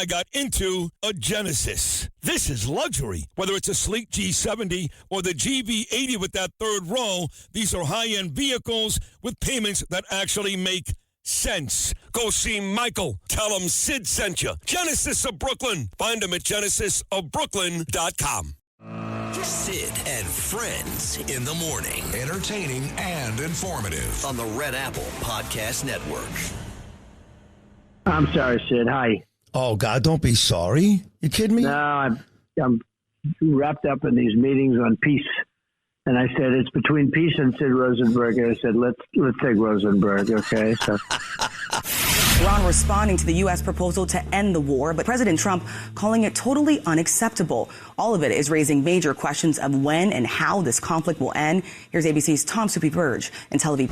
I got into a Genesis. This is luxury. Whether it's a sleek G70 or the GV80 with that third row, these are high-end vehicles with payments that actually make sense. Go see Michael. Tell him Sid sent you. Genesis of Brooklyn. Find him at genesisofbrooklyn.com. Sid and Friends in the morning. Entertaining and informative. On the Red Apple Podcast Network. I'm sorry, Sid. Hi. Oh, God, don't be sorry. You kidding me? No, I'm wrapped up in these meetings on peace. And I said, it's between peace and Sid Rosenberg. And I said, let's take Rosenberg, okay? So. Iran responding to the U.S. proposal to end the war, but President Trump calling it totally unacceptable. All of it is raising major questions of when and how this conflict will end. Here's ABC's Tom Soupy Burge in Tel Aviv.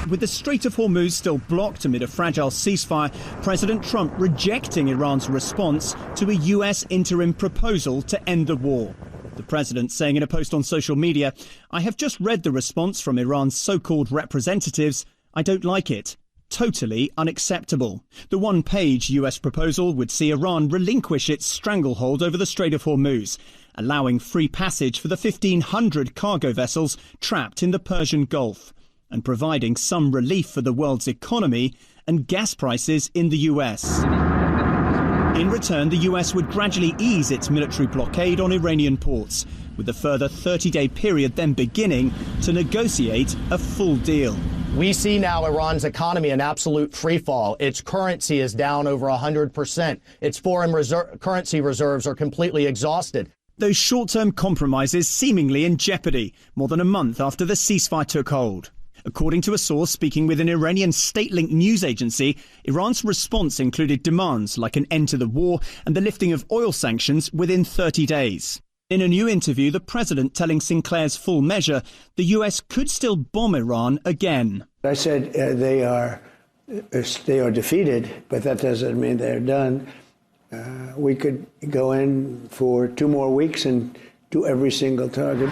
With the Strait of Hormuz still blocked amid a fragile ceasefire, President Trump rejecting Iran's response to a U.S. interim proposal to end the war. The president saying in a post on social media, "I have just read the response from Iran's so-called representatives. I don't like it. Totally unacceptable." The one-page U.S. proposal would see Iran relinquish its stranglehold over the Strait of Hormuz, allowing free passage for the 1,500 cargo vessels trapped in the Persian Gulf, and providing some relief for the world's economy and gas prices in the U.S. In return, the U.S. would gradually ease its military blockade on Iranian ports, with a further 30-day period then beginning to negotiate a full deal. We see now Iran's economy in absolute freefall. Its currency is down over 100%. Its foreign currency reserves are completely exhausted. Those short-term compromises seemingly in jeopardy more than a month after the ceasefire took hold. According to a source speaking with an Iranian state-linked news agency, Iran's response included demands like an end to the war and the lifting of oil sanctions within 30 days. In a new interview, the president telling Sinclair's Full Measure the U.S. could still bomb Iran again. I said they are defeated, but that doesn't mean they're done. We could go in for 2 more weeks and do every single target.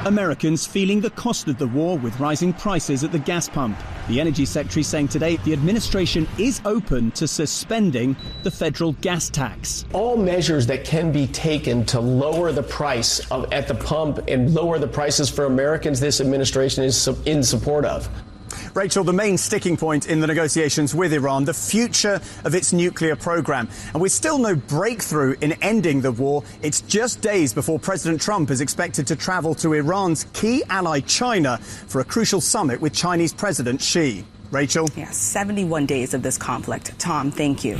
Americans feeling the cost of the war with rising prices at the gas pump. The energy secretary saying today the administration is open to suspending the federal gas tax. All measures that can be taken to lower the price at the pump and lower the prices for Americans, this administration is in support of. Rachel, the main sticking point in the negotiations with Iran, the future of its nuclear program. And with still no breakthrough in ending the war, it's just days before President Trump is expected to travel to Iran's key ally, China, for a crucial summit with Chinese President Xi. Rachel? Yes, 71 days of this conflict. Tom, thank you.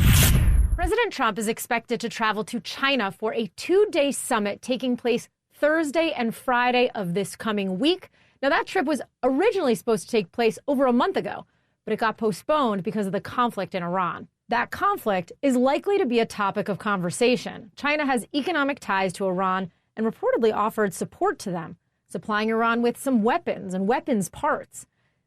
President Trump is expected to travel to China for a 2-day summit taking place Thursday and Friday of this coming week. Now, that trip was originally supposed to take place over a month ago, but it got postponed because of the conflict in Iran. That conflict is likely to be a topic of conversation. China has economic ties to Iran and reportedly offered support to them, supplying Iran with some weapons and weapons parts.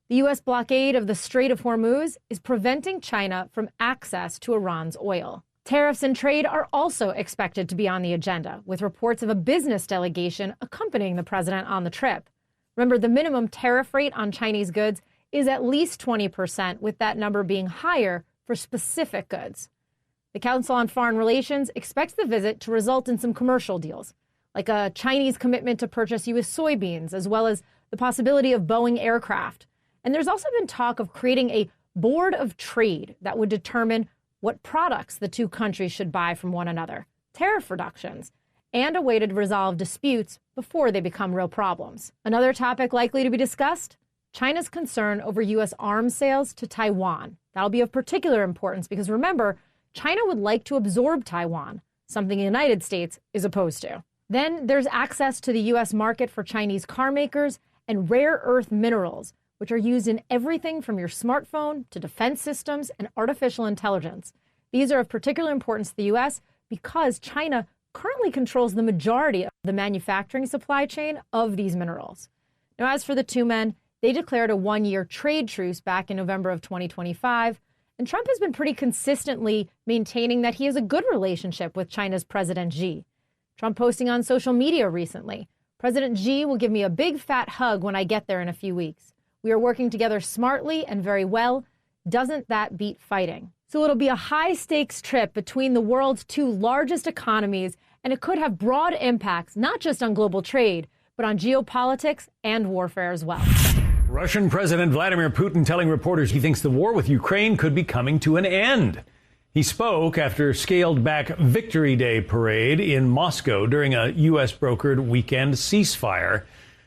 The U.S. blockade of the Strait of Hormuz is preventing China from access to Iran's oil. Tariffs and trade are also expected to be on the agenda, with reports of a business delegation accompanying the president on the trip. Remember, the minimum tariff rate on Chinese goods is at least 20%, with that number being higher for specific goods. The Council on Foreign Relations expects the visit to result in some commercial deals, like a Chinese commitment to purchase U.S. soybeans, as well as the possibility of Boeing aircraft. And there's also been talk of creating a board of trade that would determine what products the two countries should buy from one another, tariff reductions, and a way to resolve disputes before they become real problems. Another topic likely to be discussed, China's concern over U.S. arms sales to Taiwan. That'll be of particular importance because, remember, China would like to absorb Taiwan, something the United States is opposed to. Then there's access to the U.S. market for Chinese car makers and rare earth minerals, which are used in everything from your smartphone to defense systems and artificial intelligence. These are of particular importance to the U.S. because China currently controls the majority of the manufacturing supply chain of these minerals. Now, as for the two men, they declared a 1-year trade truce back in November of 2025, and Trump has been pretty consistently maintaining that he has a good relationship with China's President Xi. Trump posting on social media recently, "President Xi will give me a big fat hug when I get there in a few weeks. We are working together smartly and very well. Doesn't that beat fighting? So it'll be a high-stakes trip between the world's two largest economies, and it could have broad impacts, not just on global trade, but on geopolitics and warfare as well. Russian President Vladimir Putin telling reporters he thinks the war with Ukraine could be coming to an end. He spoke after scaled-back Victory Day parade in Moscow during a U.S.-brokered weekend ceasefire.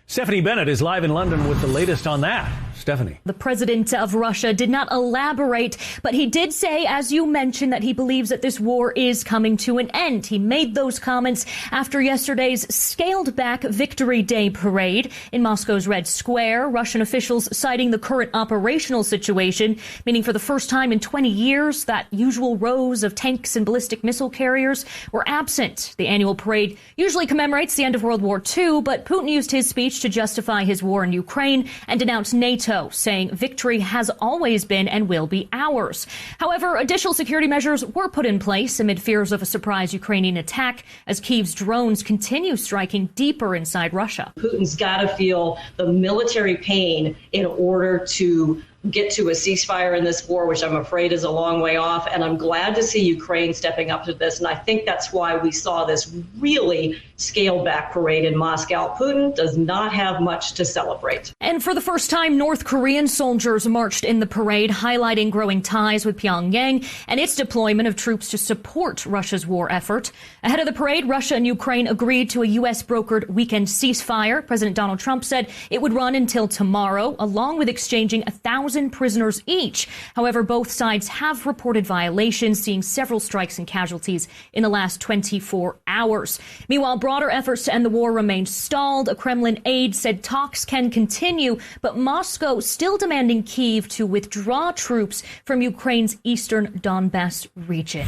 Stephanie Bennett is live in London with the latest on that. Stephanie. The president of Russia did not elaborate, but he did say, as you mentioned, that he believes that this war is coming to an end. He made those comments after yesterday's scaled-back Victory Day parade in Moscow's Red Square. Russian officials citing the current operational situation, meaning for the first time in 20 years, that usual rows of tanks and ballistic missile carriers were absent. The annual parade usually commemorates the end of World War II, but Putin used his speech to justify his war in Ukraine and denounced NATO, saying victory has always been and will be ours. However, additional security measures were put in place amid fears of a surprise Ukrainian attack as Kyiv's drones continue striking deeper inside Russia. Putin's got to feel the military pain in order to get to a ceasefire in this war, which I'm afraid is a long way off. And I'm glad to see Ukraine stepping up to this. And I think that's why we saw this really scaled back parade in Moscow. Putin does not have much to celebrate. And for the first time, North Korean soldiers marched in the parade, highlighting growing ties with Pyongyang and its deployment of troops to support Russia's war effort. Ahead of the parade, Russia and Ukraine agreed to a U.S.-brokered weekend ceasefire. President Donald Trump said it would run until tomorrow, along with exchanging 1,000 prisoners each. However, both sides have reported violations, seeing several strikes and casualties in the last 24 hours. Meanwhile, broader efforts to end the war remain stalled. A Kremlin aide said talks can continue, but Moscow still demanding Kyiv to withdraw troops from Ukraine's eastern Donbass region.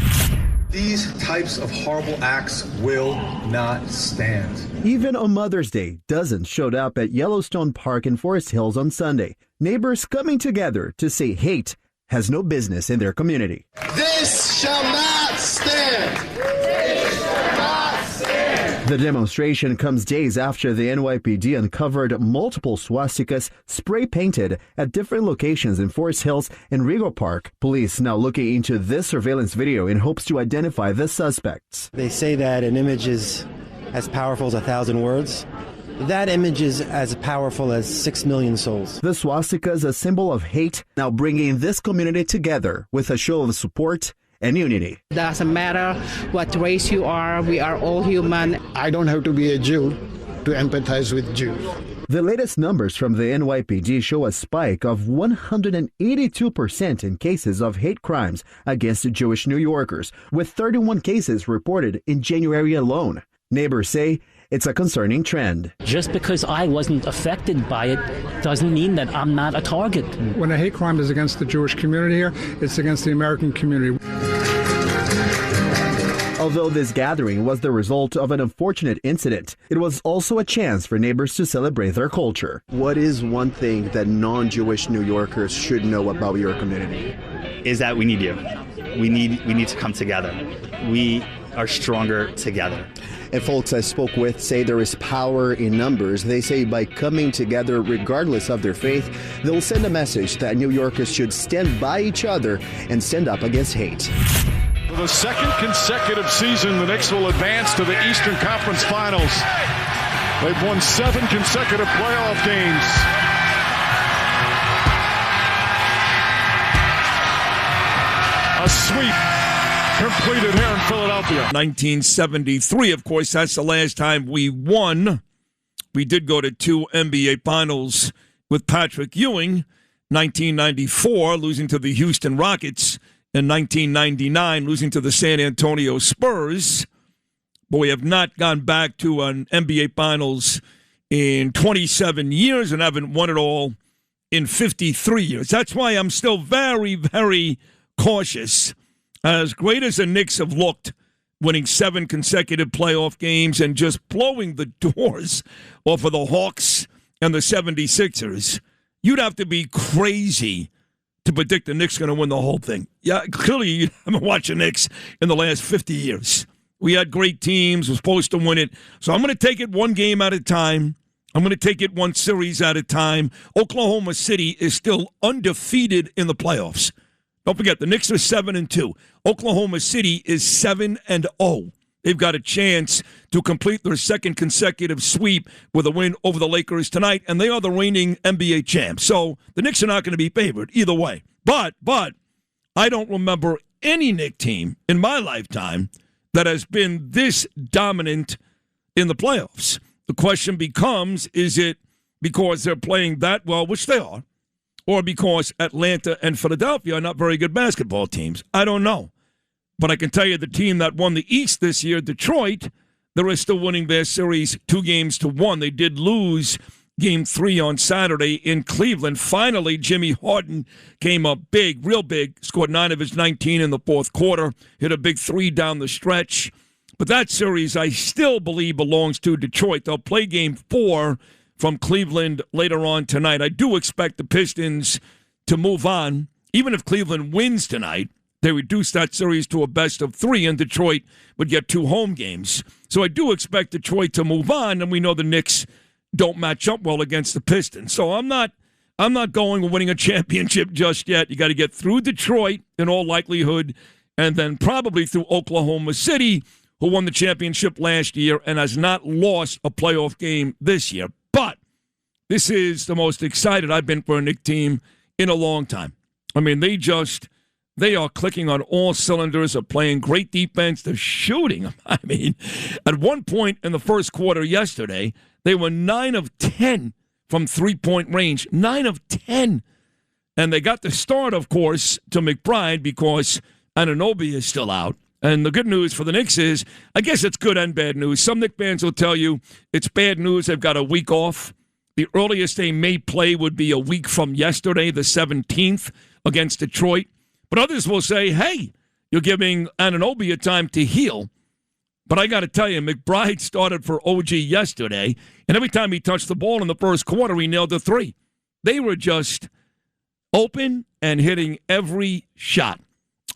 These types of horrible acts will not stand. Even on Mother's Day, dozens showed up at Yellowstone Park in Forest Hills on Sunday. Neighbors coming together to say hate has no business in their community. This shall not stand. This shall not stand. The demonstration comes days after the NYPD uncovered multiple swastikas spray-painted at different locations in Forest Hills and Rego Park. Police now looking into this surveillance video in hopes to identify the suspects. They say that an image is as powerful as 1,000 words. That image is as powerful as 6 million souls. The swastika is a symbol of hate, now bringing this community together with a show of support and unity. Doesn't matter what race you are, we are all human. I don't have to be a Jew to empathize with Jews. The latest numbers from the NYPD show a spike of 182% in cases of hate crimes against Jewish New Yorkers, with 31 cases reported in January alone. Neighbors say it's a concerning trend. Just because I wasn't affected by it doesn't mean that I'm not a target. When a hate crime is against the Jewish community here, it's against the American community. Although this gathering was the result of an unfortunate incident, it was also a chance for neighbors to celebrate their culture. What is one thing that non-Jewish New Yorkers should know about your community? Is that we need you. We need to come together. We are stronger together. And folks I spoke with say there is power in numbers. They say by coming together, regardless of their faith, they'll send a message that New Yorkers should stand by each other and stand up against hate. For the second consecutive season, the Knicks will advance to the Eastern Conference Finals. They've won 7 consecutive playoff games. A sweep completed here in Philadelphia. 1973, of course, that's the last time we won. We did go to 2 NBA Finals with Patrick Ewing. 1994, losing to the Houston Rockets. In 1999, losing to the San Antonio Spurs. But we have not gone back to an NBA Finals in 27 years and haven't won it all in 53 years. That's why I'm still very, very cautious. As great as the Knicks have looked, winning 7 consecutive playoff games and just blowing the doors off of the Hawks and the 76ers, you'd have to be crazy to predict the Knicks going to win the whole thing. Yeah, clearly you haven't watched the Knicks in the last 50 years. We had great teams, were supposed to win it. So I'm going to take it one game at a time. I'm going to take it one series at a time. Oklahoma City is still undefeated in the playoffs. Don't forget, the Knicks are 7-2. Oklahoma City is 7-0. They've got a chance to complete their second consecutive sweep with a win over the Lakers tonight, and they are the reigning NBA champs. So the Knicks are not going to be favored either way. But I don't remember any Knicks team in my lifetime that has been this dominant in the playoffs. The question becomes, is it because they're playing that well, which they are, or because Atlanta and Philadelphia are not very good basketball teams? I don't know. But I can tell you the team that won the East this year, Detroit, they're still winning their series 2-1. They did lose Game 3 on Saturday in Cleveland. Finally, Jimmy Harden came up big, real big, scored 9 of his 19 in the fourth quarter, hit a big 3 down the stretch. But that series, I still believe, belongs to Detroit. They'll play Game 4 from Cleveland later on tonight. I do expect the Pistons to move on. Even if Cleveland wins tonight, they reduce that series to a best of 3, and Detroit would get 2 home games. So I do expect Detroit to move on, and we know the Knicks don't match up well against the Pistons. So I'm not going with winning a championship just yet. You got to get through Detroit in all likelihood, and then probably through Oklahoma City, who won the championship last year and has not lost a playoff game this year. But this is the most excited I've been for a Knicks team in a long time. I mean, they are clicking on all cylinders, are playing great defense, they're shooting. I mean, at one point in the first quarter yesterday, they were 9 of 10 from three-point range. 9 of 10. And they got the start, of course, to McBride because Anunoby is still out. And the good news for the Knicks is, I guess it's good and bad news. Some Knicks fans will tell you it's bad news. They've got a week off. The earliest they may play would be a week from yesterday, the 17th, against Detroit. But others will say, hey, you're giving Anunoby a time to heal. But I got to tell you, McBride started for OG yesterday, and every time he touched the ball in the first quarter, he nailed a 3. They were just open and hitting every shot.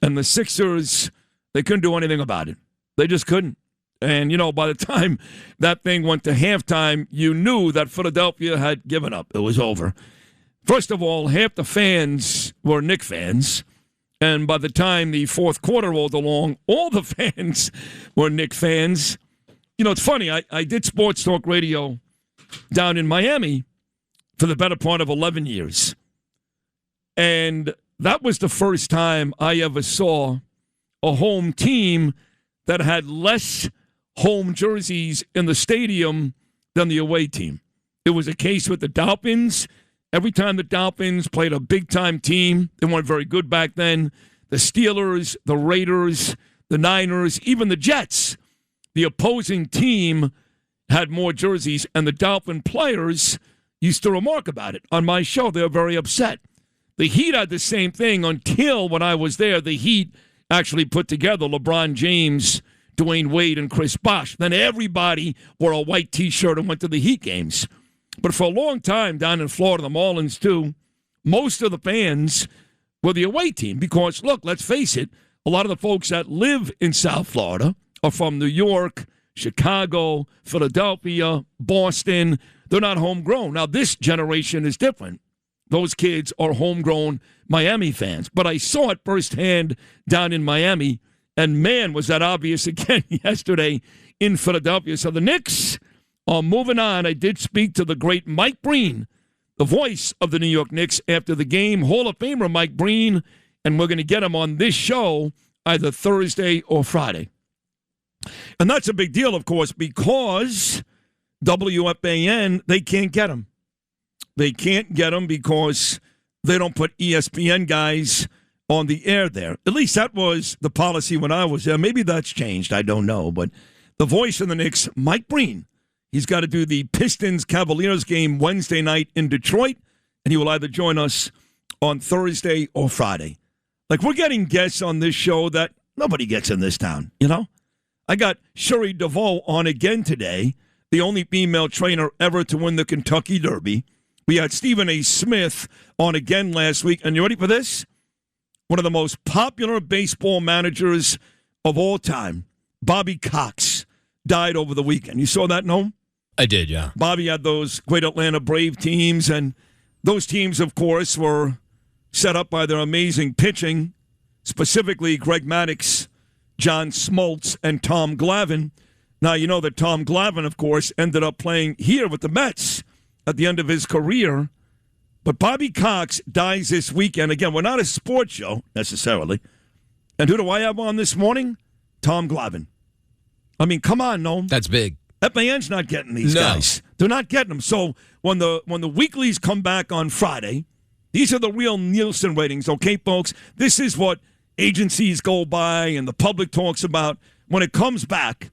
And the Sixers, they couldn't do anything about it. They just couldn't. And, you know, by the time that thing went to halftime, you knew that Philadelphia had given up. It was over. First of all, half the fans were Knicks fans. And by the time the fourth quarter rolled along, all the fans were Knicks fans. You know, it's funny. I did sports talk radio down in Miami for the better part of 11 years. And that was the first time I ever saw a home team that had less home jerseys in the stadium than the away team. It was a case with the Dolphins. Every time the Dolphins played a big-time team, they weren't very good back then. The Steelers, the Raiders, the Niners, even the Jets, the opposing team had more jerseys, and the Dolphin players used to remark about it. On my show, they were very upset. The Heat had the same thing until when I was there, the Heat actually put together LeBron James, Dwayne Wade, and Chris Bosh. Then everybody wore a white T-shirt and went to the Heat games. But for a long time down in Florida, the Marlins too, most of the fans were the away team because, look, let's face it, a lot of the folks that live in South Florida are from New York, Chicago, Philadelphia, Boston. They're not homegrown. Now, this generation is different. Those kids are homegrown Miami fans. But I saw it firsthand down in Miami, and man, was that obvious again yesterday in Philadelphia. So the Knicks are moving on. I did speak to the great Mike Breen, the voice of the New York Knicks, after the game, Hall of Famer Mike Breen, and we're going to get him on this show either Thursday or Friday. And that's a big deal, of course, because WFAN, they can't get him. They can't get him because they don't put ESPN guys on the air there. At least that was the policy when I was there. Maybe that's changed. I don't know. But the voice of the Knicks, Mike Breen, he's got to do the Pistons-Cavaliers game Wednesday night in Detroit, and he will either join us on Thursday or Friday. Like, we're getting guests on this show that nobody gets in this town, you know? I got Shuri DeVoe on again today, the only female trainer ever to win the Kentucky Derby. We had Stephen A. Smith on again last week, and you ready for this? One of the most popular baseball managers of all time, Bobby Cox, died over the weekend. You saw that, no? I did, yeah. Bobby had those great Atlanta Brave teams, and those teams, of course, were set up by their amazing pitching, specifically Greg Maddux, John Smoltz, and Tom Glavine. Now, you know that Tom Glavine, of course, ended up playing here with the Mets at the end of his career. But Bobby Cox dies this weekend. Again, we're not a sports show, necessarily. And who do I have on this morning? Tom Glavine. I mean, come on, Noam. That's big. FAN's not getting these guys. They're not getting them. So when the weeklies come back on Friday, these are the real Nielsen ratings, okay, folks? This is what agencies go by and the public talks about when it comes back.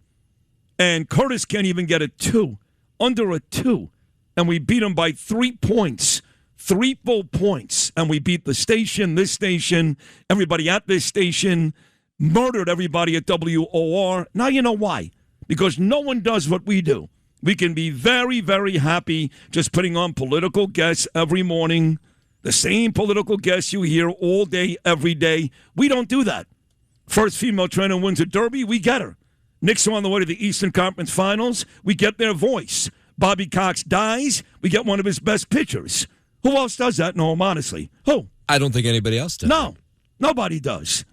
And Curtis can't even get a 2, under a 2. And we beat him by 3 points, 3 full points. And we beat the station, this station, everybody at this station, murdered everybody at WOR. Now you know why. Because no one does what we do. We can be very, very happy just putting on political guests every morning. The same political guests you hear all day, every day. We don't do that. First female trainer wins a derby, we get her. Knicks are on the way to the Eastern Conference Finals, we get their voice. Bobby Cox dies, we get one of his best pitchers. Who else does that? No, honestly. Who? I don't think anybody else does. No, nobody does.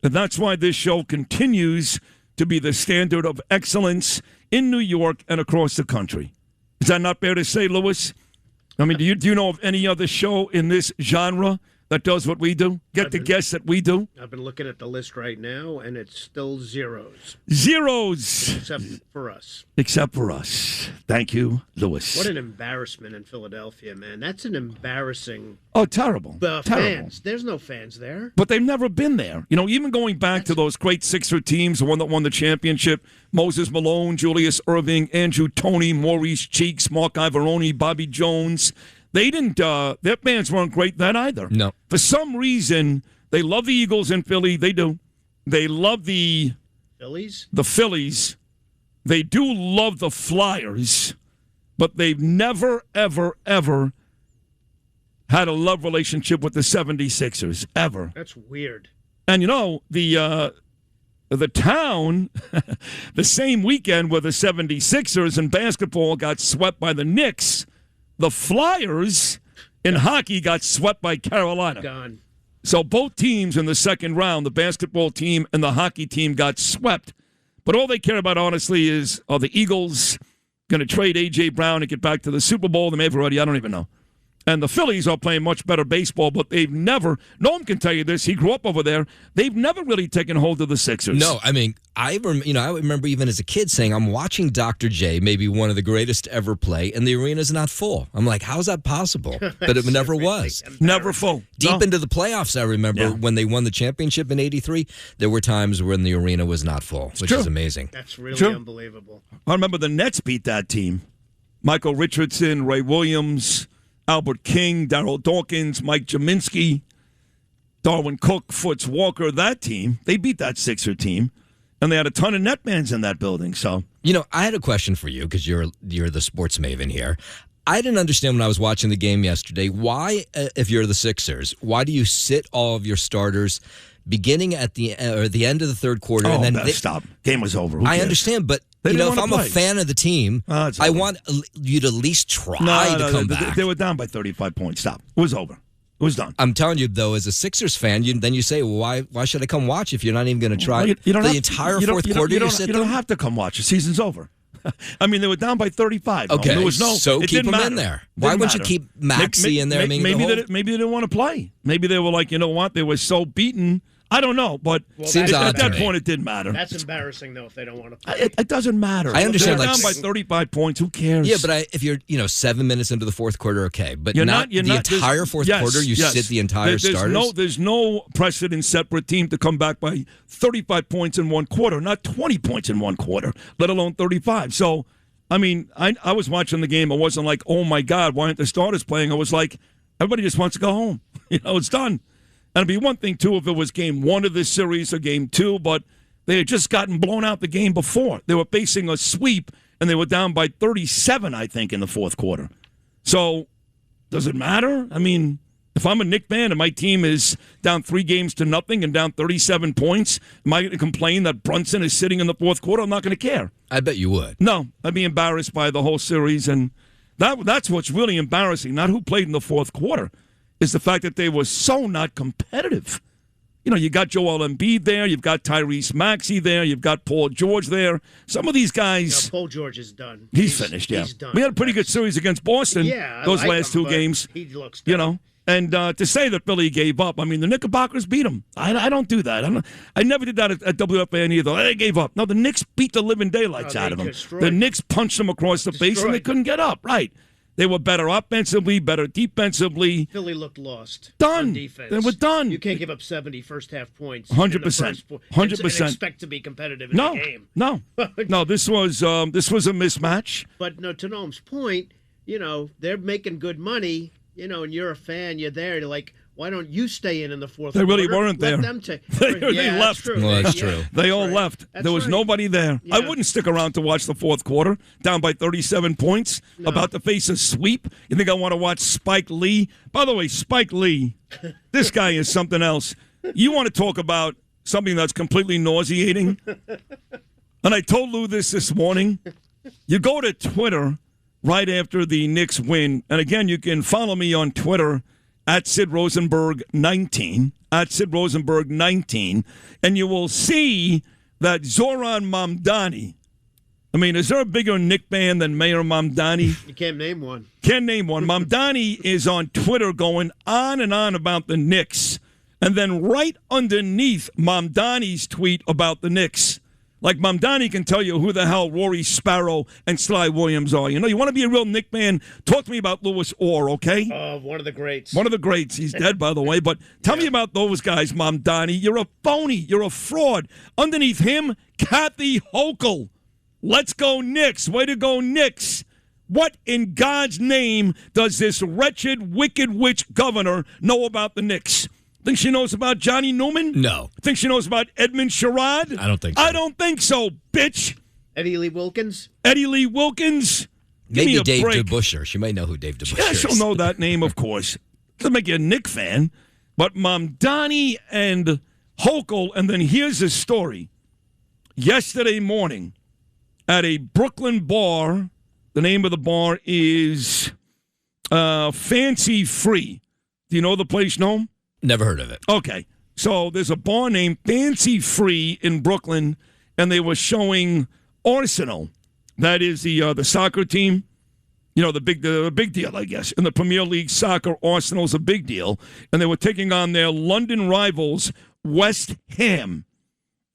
And that's why this show continues to be the standard of excellence in New York and across the country. Is that not fair to say, Lewis? I mean, do you know of any other show in this genre that does what we do? Get the guests that we do? I've been looking at the list right now, and it's still zeros. Zeros! Except for us. Except for us. Thank you, Lewis. What an embarrassment in Philadelphia, man. That's an embarrassing... Oh, terrible. The terrible. fans. There's no fans there. But they've never been there. You know, even going back to those great Sixer teams, the one that won the championship, Moses Malone, Julius Erving, Andrew Toney, Maurice Cheeks, Mark Ivaroni, Bobby Jones... They didn't, their fans weren't great then either. No. For some reason, they love the Eagles in Philly. They do. They love the Phillies? The Phillies. They do love the Flyers, but they've never, ever, ever had a love relationship with the 76ers, ever. That's weird. And, you know, the town, the same weekend where the 76ers in basketball got swept by the Knicks, the Flyers in hockey got swept by Carolina. Gone. So both teams in the second round, the basketball team and the hockey team, got swept. But all they care about, honestly, is are the Eagles going to trade A.J. Brown and get back to the Super Bowl? They may have already. I don't even know. And the Phillies are playing much better baseball, but they've never, no one can tell you this, he grew up over there, they've never really taken hold of the Sixers. No, I mean, I remember even as a kid saying, I'm watching Dr. J, maybe one of the greatest ever play, and the arena's not full. I'm like, how's that possible? But it never was. Never full. Deep into the playoffs, I remember when they won the championship in 83, there were times when the arena was not full, which is amazing. That's really unbelievable. I remember the Nets beat that team. Michael Richardson, Ray Williams, Albert King, Darryl Dawkins, Mike Jaminski, Darwin Cook, Foots Walker, that team, they beat that Sixer team, and they had a ton of netmans in that building. So, you know, I had a question for you because you're the sports maven here. I didn't understand when I was watching the game yesterday, why, if you're the Sixers, why do you sit all of your starters beginning at the end of the third quarter? Oh, and then stop. Game was over. I understand, but if I'm a fan of the team, I want you to at least try to come back. They were down by 35 points. Stop. It was over. It was done. I'm telling you, though, as a Sixers fan, then you say, well, why should I come watch if you're not even going to try the entire fourth quarter? You don't have to come watch. The season's over. I mean, they were down by 35. Okay, there was so keep them in there. Why wouldn't you keep Maxey in there? Maybe they didn't want to play. Maybe they were like, you know what? They were so beaten. I don't know, but at that point, it didn't matter. That's embarrassing, though, if they don't want to play. It doesn't matter. I understand. They're down by 35 points. Who cares? Yeah, but if you're 7 minutes into the fourth quarter, okay. But you're not the entire fourth quarter, you sit the entire starters? There's no precedent set for a team to come back by 35 points in one quarter, not 20 points in one quarter, let alone 35. So, I mean, I was watching the game. I wasn't like, oh, my God, why aren't the starters playing? I was like, everybody just wants to go home. It's done. And it'd be one thing, too, if it was game one of this series or game two, but they had just gotten blown out the game before. They were facing a sweep, and they were down by 37, I think, in the fourth quarter. So, does it matter? I mean, If I'm a Knicks fan and my team is down 3-0 and down 37 points, am I going to complain that Brunson is sitting in the fourth quarter? I'm not going to care. I bet you would. No, I'd be embarrassed by the whole series, and that's what's really embarrassing. Not who played in the fourth quarter, is the fact that they were so not competitive. You know, you got Joel Embiid there, you've got Tyrese Maxey there, you've got Paul George there. Some of these guys... Paul George is done. He's finished, yeah. He's done. We had a pretty good series against Boston, those last two games. He looks done. You know, and to say that Philly gave up, I mean, the Knickerbockers beat them. I don't do that. I never did that at WFAN either. They gave up. No, the Knicks beat the living daylights out of them. The Knicks punched them across the face, and they couldn't get up. Right. They were better offensively, better defensively. Philly looked lost. Done. On defense. They were done. You can't give up 70 first-half points. 100%. 100%. And expect to be competitive in the game. No. This was a mismatch. But no, to Noam's point, you know, they're making good money, you know, and you're a fan, you're there, you're like, why don't you stay in the fourth quarter? They really weren't there. Let them take. They left. That's true. Well, that's true. They all left. There was nobody there. Yeah. I wouldn't stick around to watch the fourth quarter, down by 37 points, about to face a sweep. You think I want to watch Spike Lee? By the way, Spike Lee, this guy is something else. You want to talk about something that's completely nauseating? And I told Lou this morning. You go to Twitter right after the Knicks win, and again, you can follow me on Twitter at Sid Rosenberg 19, and you will see that Zoran Mamdani, I mean, is there a bigger Knick fan than Mayor Mamdani? You can't name one. Can't name one. Mamdani is on Twitter going on and on about the Knicks, and then right underneath Mamdani's tweet about the Knicks, like Mamdani can tell you who the hell Rory Sparrow and Sly Williams are. You know, you want to be a real Knick fan? Talk to me about Louis Orr, okay? One of the greats. One of the greats. He's dead, by the way. But tell me about those guys, Mamdani. You're a phony. You're a fraud. Underneath him, Kathy Hochul. Let's go Knicks. Way to go Knicks. What in God's name does this wretched, wicked witch governor know about the Knicks? Think she knows about Johnny Newman? No. Think she knows about Edmund Sherrod? I don't think so. I don't think so, bitch. Eddie Lee Wilkins? Eddie Lee Wilkins? Maybe Dave DeBuscher. She might know who Dave DeBuscher is. Yeah, she'll know that name, of course. Doesn't make you a Knick fan. But Mamdani and Hochul, and then here's the story. Yesterday morning at a Brooklyn bar, the name of the bar is Fancy Free. Do you know the place, Noam? Never heard of it. Okay. So there's a bar named Fancy Free in Brooklyn, and they were showing Arsenal. That is the soccer team. You know, the big deal, I guess. In the Premier League soccer, Arsenal's a big deal. And they were taking on their London rivals, West Ham,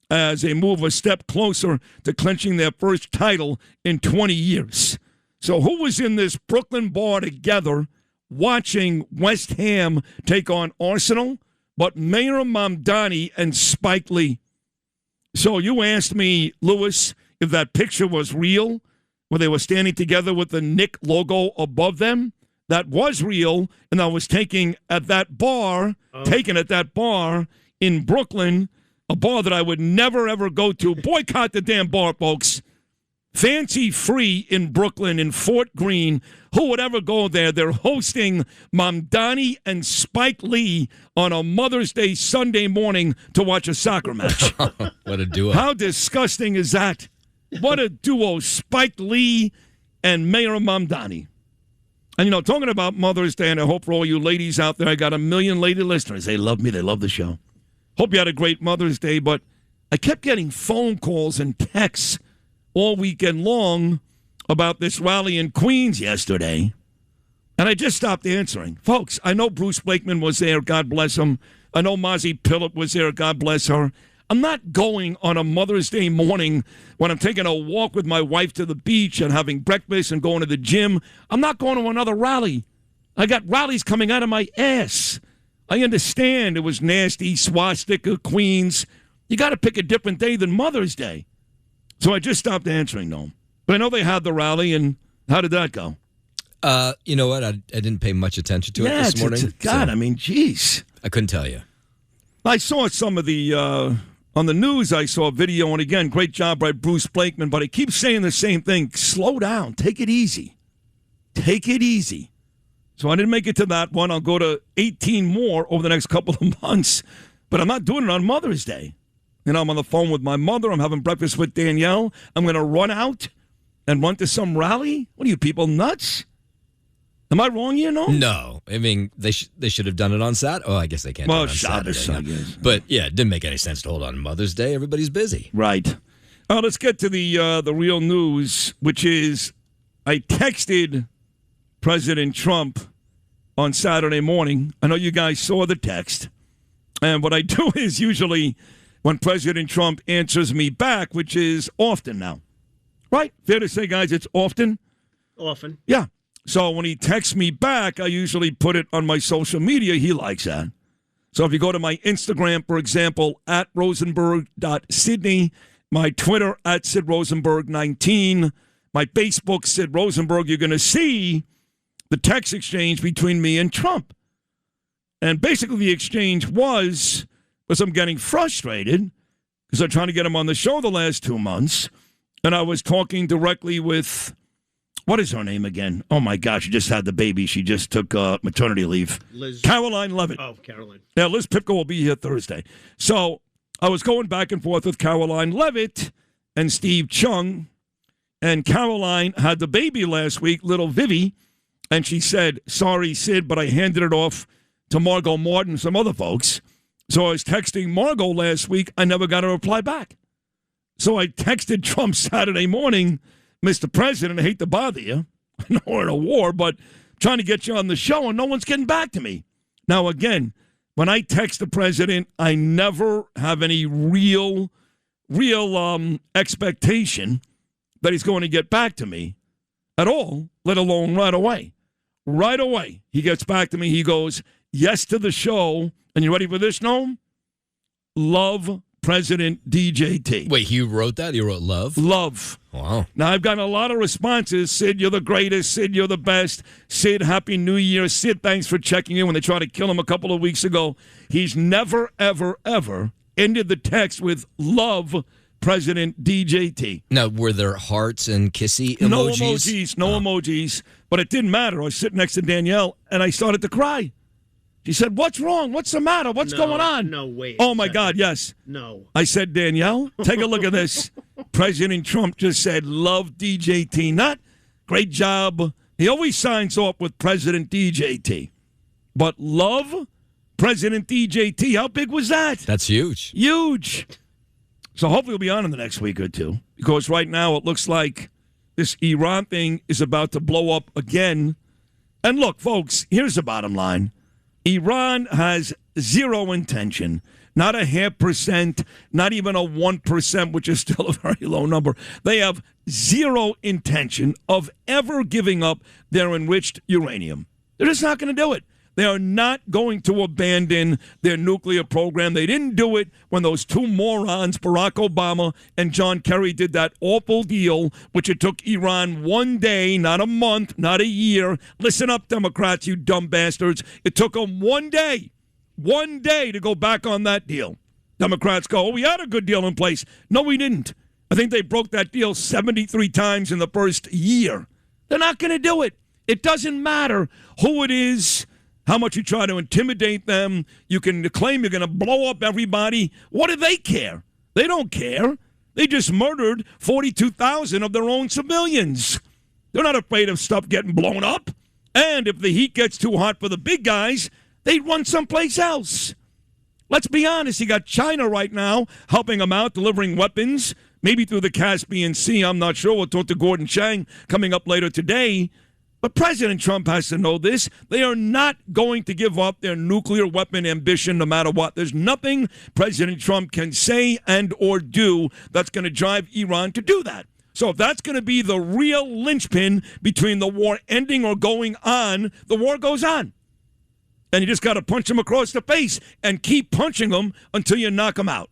as they move a step closer to clinching their first title in 20 years. So who was in this Brooklyn bar together watching West Ham take on Arsenal, but Mayor Mamdani and Spike Lee? So you asked me, Lewis, if that picture was real, where they were standing together with the Knick logo above them. That was real, and I was taken at that bar in Brooklyn, a bar that I would never, ever go to. Boycott the damn bar, folks. Fancy Free in Brooklyn, in Fort Greene. Who would ever go there? They're hosting Mamdani and Spike Lee on a Mother's Day Sunday morning to watch a soccer match. What a duo. How disgusting is that? What a duo, Spike Lee and Mayor Mamdani. And, you know, talking about Mother's Day, and I hope for all you ladies out there, I got 1 million lady listeners. They love me. They love the show. Hope you had a great Mother's Day, but I kept getting phone calls and texts all weekend long about this rally in Queens yesterday, and I just stopped answering. Folks, I know Bruce Blakeman was there, God bless him. I know Mazi Phillip was there, God bless her. I'm not going on a Mother's Day morning when I'm taking a walk with my wife to the beach and having breakfast and going to the gym. I'm not going to another rally. I got rallies coming out of my ass. I understand it was nasty, swastika, Queens. You got to pick a different day than Mother's Day. So I just stopped answering, though. But I know they had the rally, and how did that go? You know what? I didn't pay much attention to it this morning. God, I mean, geez. I couldn't tell you. I saw some of the, on the news, I saw a video, and again, great job by Bruce Blakeman, but I keep saying the same thing. Slow down. Take it easy. Take it easy. So I didn't make it to that one. I'll go to 18 more over the next couple of months. But I'm not doing it on Mother's Day. You know, I'm on the phone with my mother. I'm having breakfast with Danielle. I'm going to run out and run to some rally? What are you people, nuts? Am I wrong here, no? No. I mean, they should have done it on Saturday. Oh, I guess they can't do it on Shabbos, Saturday. No. But, yeah, it didn't make any sense to hold on Mother's Day. Everybody's busy. Right. Let's get to the real news, which is I texted President Trump on Saturday morning. I know you guys saw the text. And what I do is usually when President Trump answers me back, which is often now. Right? Fair to say, guys, it's often? Often. Yeah. So when he texts me back, I usually put it on my social media. He likes that. So if you go to my Instagram, for example, at Rosenberg.Sydney, my Twitter, at Sid Rosenberg19, my Facebook, Sid Rosenberg, you're going to see the text exchange between me and Trump. And basically the exchange was, because I'm getting frustrated, because I'm trying to get him on the show the last 2 months, and I was talking directly with... What is her name again? Oh, my gosh, she just had the baby. She just took maternity leave. Caroline Levitt. Oh, Caroline. Yeah, Liz Pipko will be here Thursday. So I was going back and forth with Caroline Levitt and Steve Chang, and Caroline had the baby last week, little Vivi, and she said, sorry, Sid, but I handed it off to Margot Martin and some other folks. So I was texting Margot last week. I never got a reply back. So I texted Trump Saturday morning, Mr. President, I hate to bother you. I know we're in a war, but trying to get you on the show, and no one's getting back to me. Now, again, when I text the president, I never have any real expectation that he's going to get back to me at all, let alone right away. Right away, he gets back to me. He goes, yes to the show. And you ready for this, Noam? Love President DJT. Wait, he wrote that? He wrote love? Love. Wow. Now, I've gotten a lot of responses. Sid, you're the greatest. Sid, you're the best. Sid, Happy New Year. Sid, thanks for checking in when they tried to kill him a couple of weeks ago. He's never, ever, ever ended the text with love President DJT. Now, were there hearts and kissy emojis? No emojis. But it didn't matter. I was sitting next to Danielle, and I started to cry. She said, what's wrong? What's the matter? What's going on? No, wait. Oh, my God, yes. No. I said, Danielle, take a look at this. President Trump just said, love DJT. Not great job. He always signs off with President DJT. But love President DJT. How big was that? That's huge. Huge. So hopefully we'll be on in the next week or two. Because right now it looks like this Iran thing is about to blow up again. And look, folks, here's the bottom line. Iran has zero intention, not 0.5%, not even a 1%, which is still a very low number. They have zero intention of ever giving up their enriched uranium. They're just not going to do it. They are not going to abandon their nuclear program. They didn't do it when those two morons, Barack Obama and John Kerry, did that awful deal, which it took Iran 1 day, not a month, not a year. Listen up, Democrats, you dumb bastards. It took them 1 day to go back on that deal. Democrats go, oh, we had a good deal in place. No, we didn't. I think they broke that deal 73 times in the first year. They're not going to do it. It doesn't matter who it is. How much you try to intimidate them. You can claim you're going to blow up everybody. What do they care? They don't care. They just murdered 42,000 of their own civilians. They're not afraid of stuff getting blown up. And if the heat gets too hot for the big guys, they run someplace else. Let's be honest. You got China right now helping them out, delivering weapons, maybe through the Caspian Sea. I'm not sure. We'll talk to Gordon Chang coming up later today. But President Trump has to know this. They are not going to give up their nuclear weapon ambition no matter what. There's nothing President Trump can say and or do that's going to drive Iran to do that. So if that's going to be the real linchpin between the war ending or going on, the war goes on. And you just got to punch them across the face and keep punching them until you knock them out.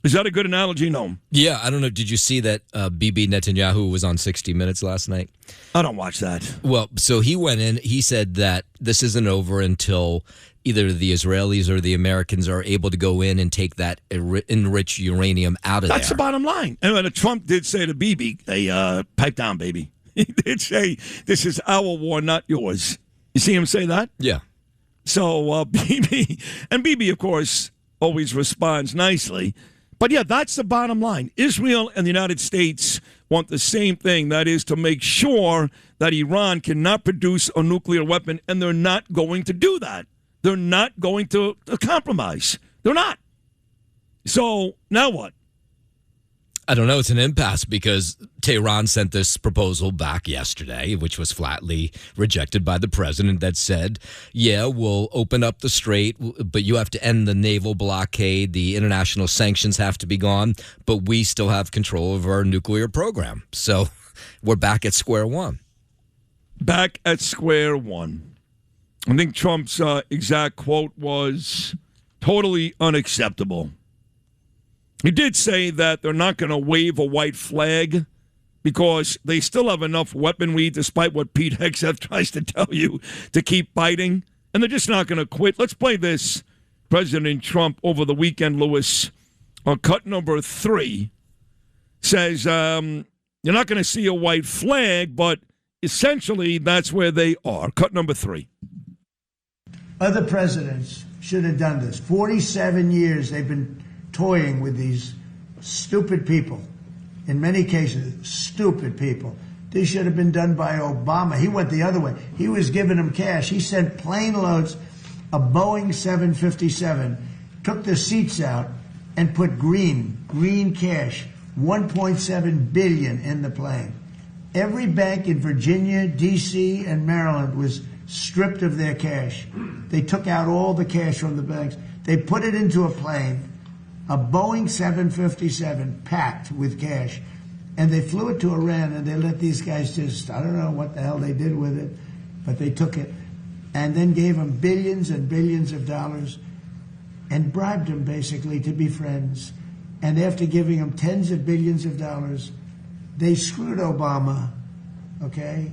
Is that a good analogy? No. Yeah, I don't know. Did you see that Bibi Netanyahu was on 60 Minutes last night? I don't watch that. Well, so he went in. He said that this isn't over until either the Israelis or the Americans are able to go in and take that enriched uranium out of there. That's the bottom line. And Trump did say to Bibi, hey, pipe down, baby. He did say, this is our war, not yours. You see him say that? Yeah. So Bibi, of course, always responds nicely. But yeah, that's the bottom line. Israel and the United States want the same thing. That is to make sure that Iran cannot produce a nuclear weapon, and they're not going to do that. They're not going to compromise. They're not. So now what? I don't know. It's an impasse because Tehran sent this proposal back yesterday, which was flatly rejected by the president, that said, yeah, we'll open up the strait, but you have to end the naval blockade. The international sanctions have to be gone, but we still have control of our nuclear program. So we're back at square one. Back at square one. I think Trump's exact quote was totally unacceptable. He did say that they're not going to wave a white flag because they still have enough weaponry, despite what Pete Hegseth tries to tell you, to keep fighting. And they're just not going to quit. Let's play this. President Trump over the weekend, Lewis, on cut number 3, says you're not going to see a white flag, but essentially that's where they are. Cut number 3. Other presidents should have done this. 47 years they've been toying with these stupid people. In many cases, stupid people. This should have been done by Obama. He went the other way. He was giving them cash. He sent plane loads of Boeing 757, took the seats out, and put green cash, $1.7 billion in the plane. Every bank in Virginia, D.C., and Maryland was stripped of their cash. They took out all the cash from the banks. They put it into a plane, a Boeing 757 packed with cash, and they flew it to Iran, and they let these guys just, I don't know what the hell they did with it, but they took it and then gave them billions and billions of dollars and bribed them basically to be friends. And after giving them tens of billions of dollars, they screwed Obama, okay?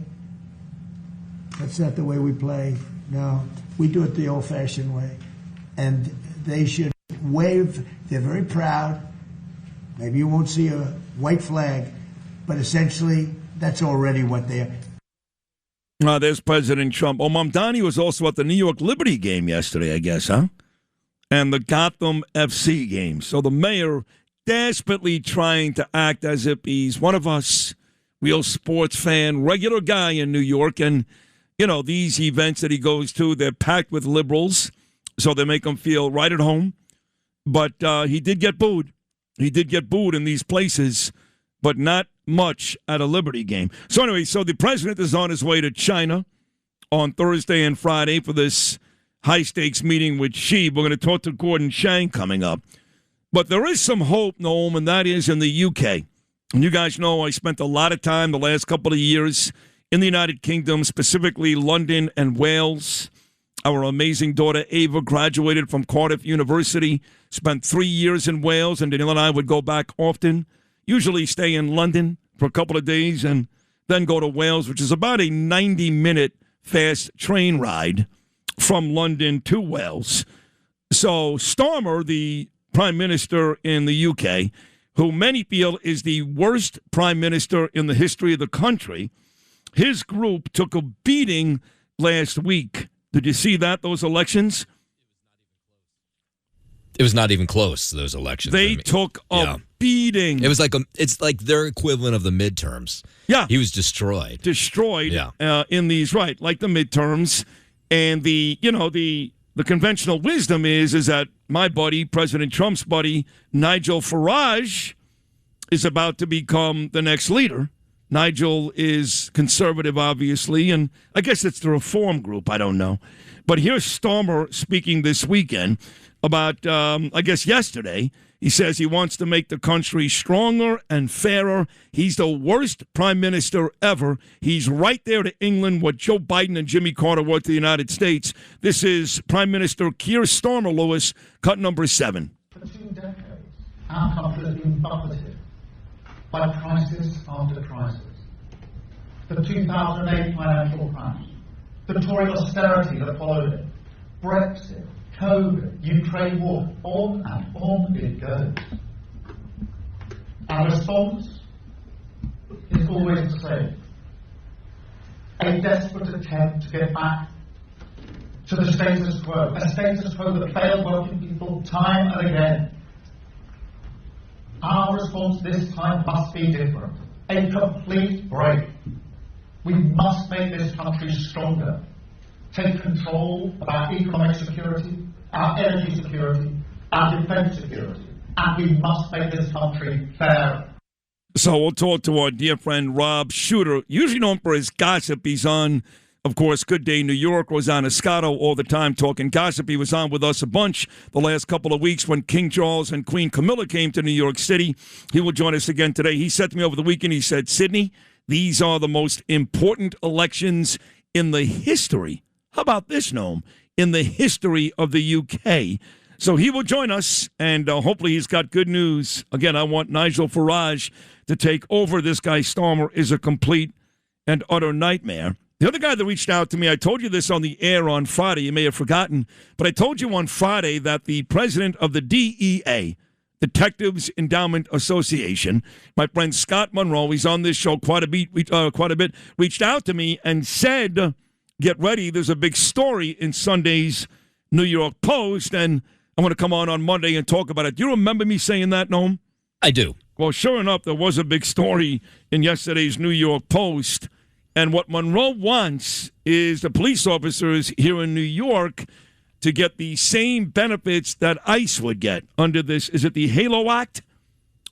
That's not the way we play. No, we do it the old-fashioned way. And they should wave. They're very proud. Maybe you won't see a white flag, but essentially that's already what they are. There's President Trump. Mamdani was also at the New York Liberty game yesterday, I guess, huh? And the Gotham FC game. So the mayor desperately trying to act as if he's one of us, real sports fan, regular guy in New York. And, you know, these events that he goes to, they're packed with liberals, so they make him feel right at home. But he did get booed. He did get booed in these places, but not much at a Liberty game. So anyway, so the president is on his way to China on Thursday and Friday for this high-stakes meeting with Xi. We're going to talk to Gordon Chang coming up. But there is some hope, Noam, and that is in the UK. And you guys know I spent a lot of time the last couple of years in the United Kingdom, specifically London and Wales. Our amazing daughter Ava graduated from Cardiff University, spent 3 years in Wales, and Danielle and I would go back often, usually stay in London for a couple of days and then go to Wales, which is about a 90-minute fast train ride from London to Wales. So Starmer, the prime minister in the UK, who many feel is the worst prime minister in the history of the country, his group took a beating last week. Did you see that, those elections? It was not even close, those elections. They took a beating. It was like it's like their equivalent of the midterms. Yeah. He was destroyed. In these, right, like the midterms. And the conventional wisdom is that my buddy, President Trump's buddy, Nigel Farage, is about to become the next leader. Nigel is conservative, obviously, and I guess it's the reform group. I don't know. But here's Starmer speaking this weekend about, I guess yesterday. He says he wants to make the country stronger and fairer. He's the worst prime minister ever. He's right there to England what Joe Biden and Jimmy Carter were to the United States. This is Prime Minister Keir Starmer, Lewis, cut number 7. For 2 decades, our country has been buffeted by crisis after crisis. The 2008 financial crash, the Tory austerity that followed it, Brexit, COVID, Ukraine war, on and on it goes. Our response is always the same. A desperate attempt to get back to the status quo, a status quo that failed working people time and again. Our response this time must be different, a complete break. We must make this country stronger, take control of our economic security, our energy security, our defense security, and we must make this country fair. So we'll talk to our dear friend Rob Shooter, usually known for his gossip. He's on, of course, Good Day New York, Rosanna Scotto all the time talking gossip. He was on with us a bunch the last couple of weeks when King Charles and Queen Camilla came to New York City. He will join us again today. He said to me over the weekend, he said, Sydney, these are the most important elections in the history. How about this, Noam? In the history of the UK. So he will join us, and hopefully he's got good news. Again, I want Nigel Farage to take over. This guy, Starmer, is a complete and utter nightmare. The other guy that reached out to me, I told you this on the air on Friday. You may have forgotten, but I told you on Friday that the president of the DEA, Detectives Endowment Association, my friend Scott Munro, he's on this show quite a bit, reached out to me and said, get ready, there's a big story in Sunday's New York Post, and I'm going to come on Monday and talk about it. Do you remember me saying that, Noam? I do. Well, sure enough, there was a big story in yesterday's New York Post, and what Munro wants is the police officers here in New York to get the same benefits that ICE would get under this, is it the HALO Act,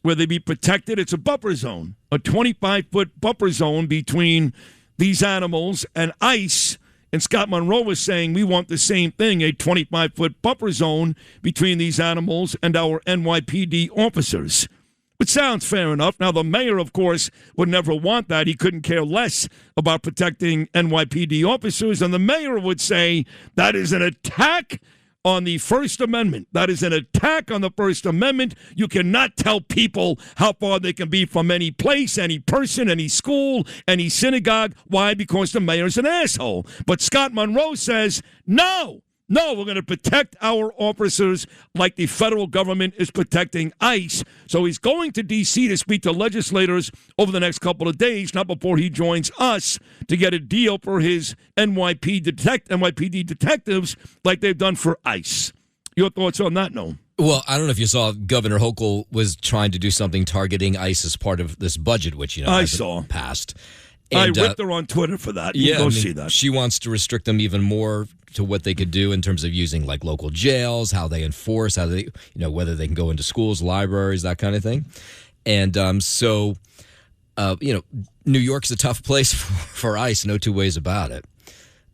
where they be protected? It's a buffer zone, a 25-foot buffer zone between these animals and ICE. And Scott Munro was saying we want the same thing, a 25-foot buffer zone between these animals and our NYPD officers. Which sounds fair enough. Now, the mayor, of course, would never want that. He couldn't care less about protecting NYPD officers. And the mayor would say that is an attack on the First Amendment. That is an attack on the First Amendment. You cannot tell people how far they can be from any place, any person, any school, any synagogue. Why? Because the mayor's an asshole. But Scott Munro says, no, we're going to protect our officers like the federal government is protecting ICE. So he's going to D.C. to speak to legislators over the next couple of days, not before he joins us, to get a deal for his NYPD detectives like they've done for ICE. Your thoughts on that, Noam? Well, I don't know if you saw Governor Hochul was trying to do something targeting ICE as part of this budget, which, I saw passed. And, I ripped her on Twitter for that. You go see that. She wants to restrict them even more to what they could do in terms of using like local jails, how they enforce, how they, whether they can go into schools, libraries, that kind of thing. And New York's a tough place for ICE, no two ways about it.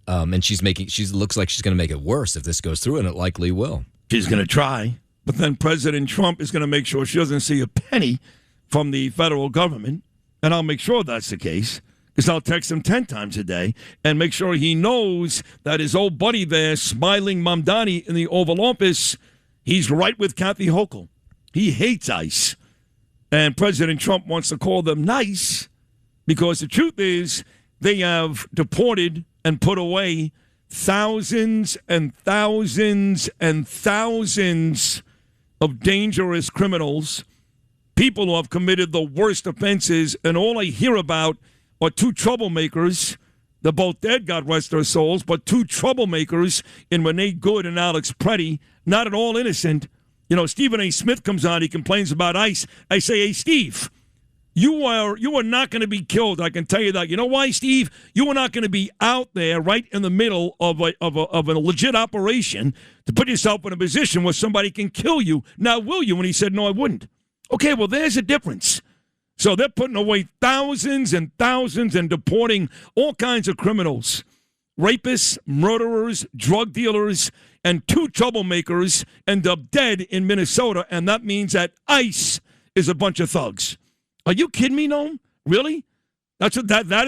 And she looks like she's going to make it worse if this goes through, and it likely will. She's going to try, but then President Trump is going to make sure she doesn't see a penny from the federal government, and I'll make sure that's the case. Because I'll text him 10 times a day and make sure he knows that his old buddy there, Smiling Mamdani in the Oval Office, he's right with Kathy Hochul. He hates ICE. And President Trump wants to call them nice because the truth is they have deported and put away thousands and thousands and thousands of dangerous criminals, people who have committed the worst offenses, and all I hear about are two troublemakers. They're both dead, God rest their souls, but two troublemakers in Renee Good and Alex Preddy, not at all innocent. Stephen A. Smith comes on, he complains about ICE. I say, hey, Steve, you are not going to be killed. I can tell you that. You know why, Steve? You are not going to be out there right in the middle of a legit operation to put yourself in a position where somebody can kill you. Now, will you? And he said, no, I wouldn't. Okay, well, there's a difference. So they're putting away thousands and thousands and deporting all kinds of criminals, rapists, murderers, drug dealers, and two troublemakers end up dead in Minnesota, and that means that ICE is a bunch of thugs. Are you kidding me, Noam? Really? That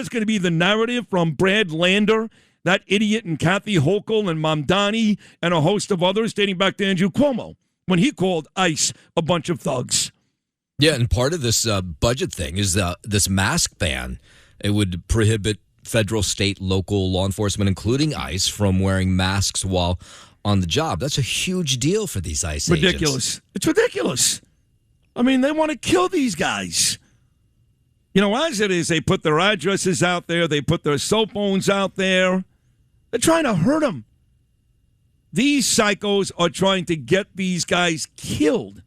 is going to be the narrative from Brad Lander, that idiot, and Kathy Hochul and Mamdani and a host of others dating back to Andrew Cuomo when he called ICE a bunch of thugs. Yeah, and part of this budget thing is this mask ban. It would prohibit federal, state, local law enforcement, including ICE, from wearing masks while on the job. That's a huge deal for these ICE agents. Ridiculous. It's ridiculous. I mean, they want to kill these guys. As it is, they put their addresses out there. They put their cell phones out there. They're trying to hurt them. These psychos are trying to get these guys killed.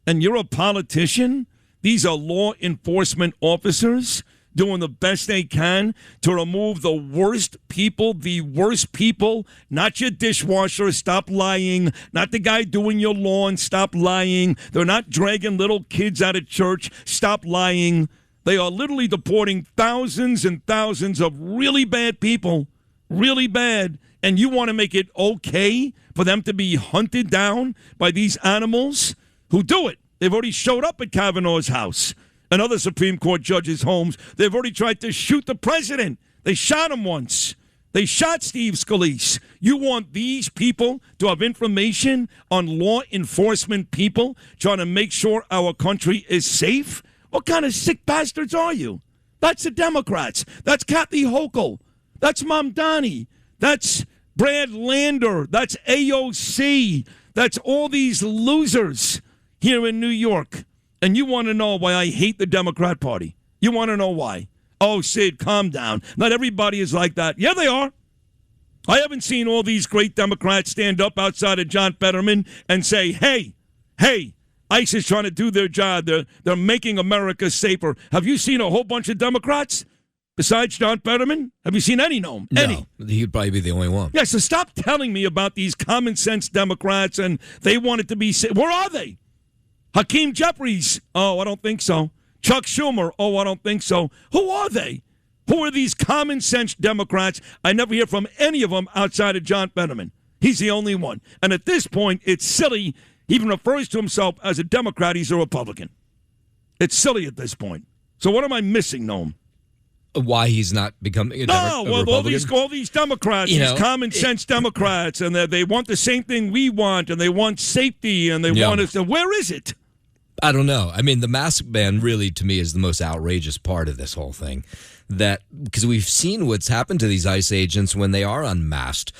And you're a politician? These are law enforcement officers doing the best they can to remove the worst people, not your dishwasher, stop lying, not the guy doing your lawn, stop lying. They're not dragging little kids out of church, stop lying. They are literally deporting thousands and thousands of really bad people, really bad, and you want to make it okay for them to be hunted down by these animals who do it. They've already showed up at Kavanaugh's house and other Supreme Court judges' homes. They've already tried to shoot the president. They shot him once. They shot Steve Scalise. You want these people to have information on law enforcement people trying to make sure our country is safe? What kind of sick bastards are you? That's the Democrats. That's Kathy Hochul. That's Mamdani. That's Brad Lander. That's AOC. That's all these losers here in New York. And you want to know why I hate the Democrat Party. You want to know why. Oh, Sid, calm down. Not everybody is like that. Yeah, they are. I haven't seen all these great Democrats stand up outside of John Fetterman and say, hey, ICE is trying to do their job. They're making America safer. Have you seen a whole bunch of Democrats besides John Fetterman? Have you seen any? No. Any? He'd probably be the only one. Yeah, so stop telling me about these common sense Democrats and they want it to be safe. Where are they? Hakeem Jeffries? Oh, I don't think so. Chuck Schumer? Oh, I don't think so. Who are they? Who are these common sense Democrats? I never hear from any of them outside of John Fetterman. He's the only one. And at this point, it's silly. He even refers to himself as a Democrat. He's a Republican. It's silly at this point. So what am I missing, Noam? Why he's not becoming a Republican? all these Democrats, these common sense Democrats, and they want the same thing we want, and they want safety, and they want us. Where is it? I don't know. I mean, the mask ban really, to me, is the most outrageous part of this whole thing. Because we've seen what's happened to these ICE agents when they are unmasked.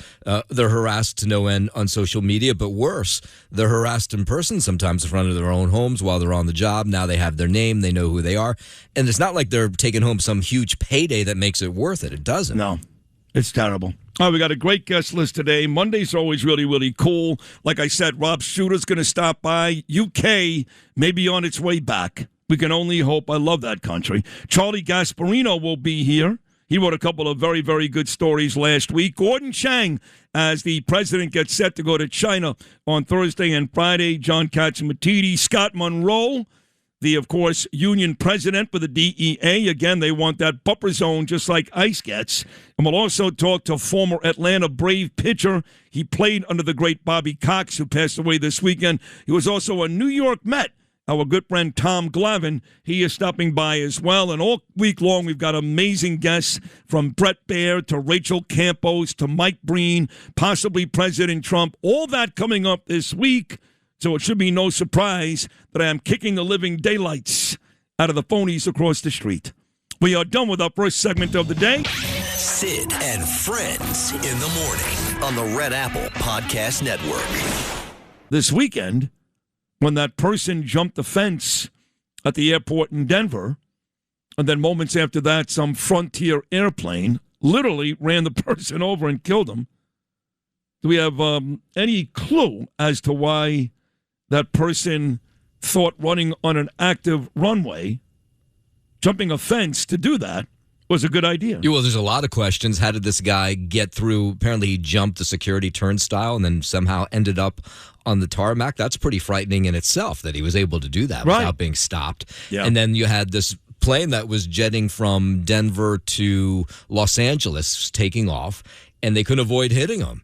They're harassed to no end on social media, but worse, they're harassed in person sometimes in front of their own homes while they're on the job. Now they have their name, they know who they are. And it's not like they're taking home some huge payday that makes it worth it. It doesn't. No, it's terrible. All right, we got a great guest list today. Mondays are always really, really cool. Like I said, Rob Shooter's going to stop by. UK may be on its way back. We can only hope. I love that country. Charlie Gasparino will be here. He wrote a couple of very, very good stories last week. Gordon Chang, as the president gets set to go to China on Thursday and Friday. John Catsimatidis, Scott Munro, the, of course, union president for the DEA. Again, they want that buffer zone just like ICE gets. And we'll also talk to former Atlanta Brave pitcher. He played under the great Bobby Cox, who passed away this weekend. He was also a New York Met. Our good friend Tom Glavine, he is stopping by as well. And all week long, we've got amazing guests from Brett Baer to Rachel Campos to Mike Breen, possibly President Trump. All that coming up this week. So it should be no surprise that I am kicking the living daylights out of the phonies across the street. We are done with our first segment of the day. Sid and Friends in the morning on the Red Apple Podcast Network. This weekend, when that person jumped the fence at the airport in Denver, and then moments after that, some Frontier airplane literally ran the person over and killed him. Do we have any clue as to why that person thought running on an active runway, jumping a fence to do that, was a good idea? Yeah, well, there's a lot of questions. How did this guy get through? Apparently, he jumped the security turnstile and then somehow ended up on the tarmac. That's pretty frightening in itself that he was able to do that without being stopped. Yeah. And then you had this plane that was jetting from Denver to Los Angeles taking off, and they couldn't avoid hitting him.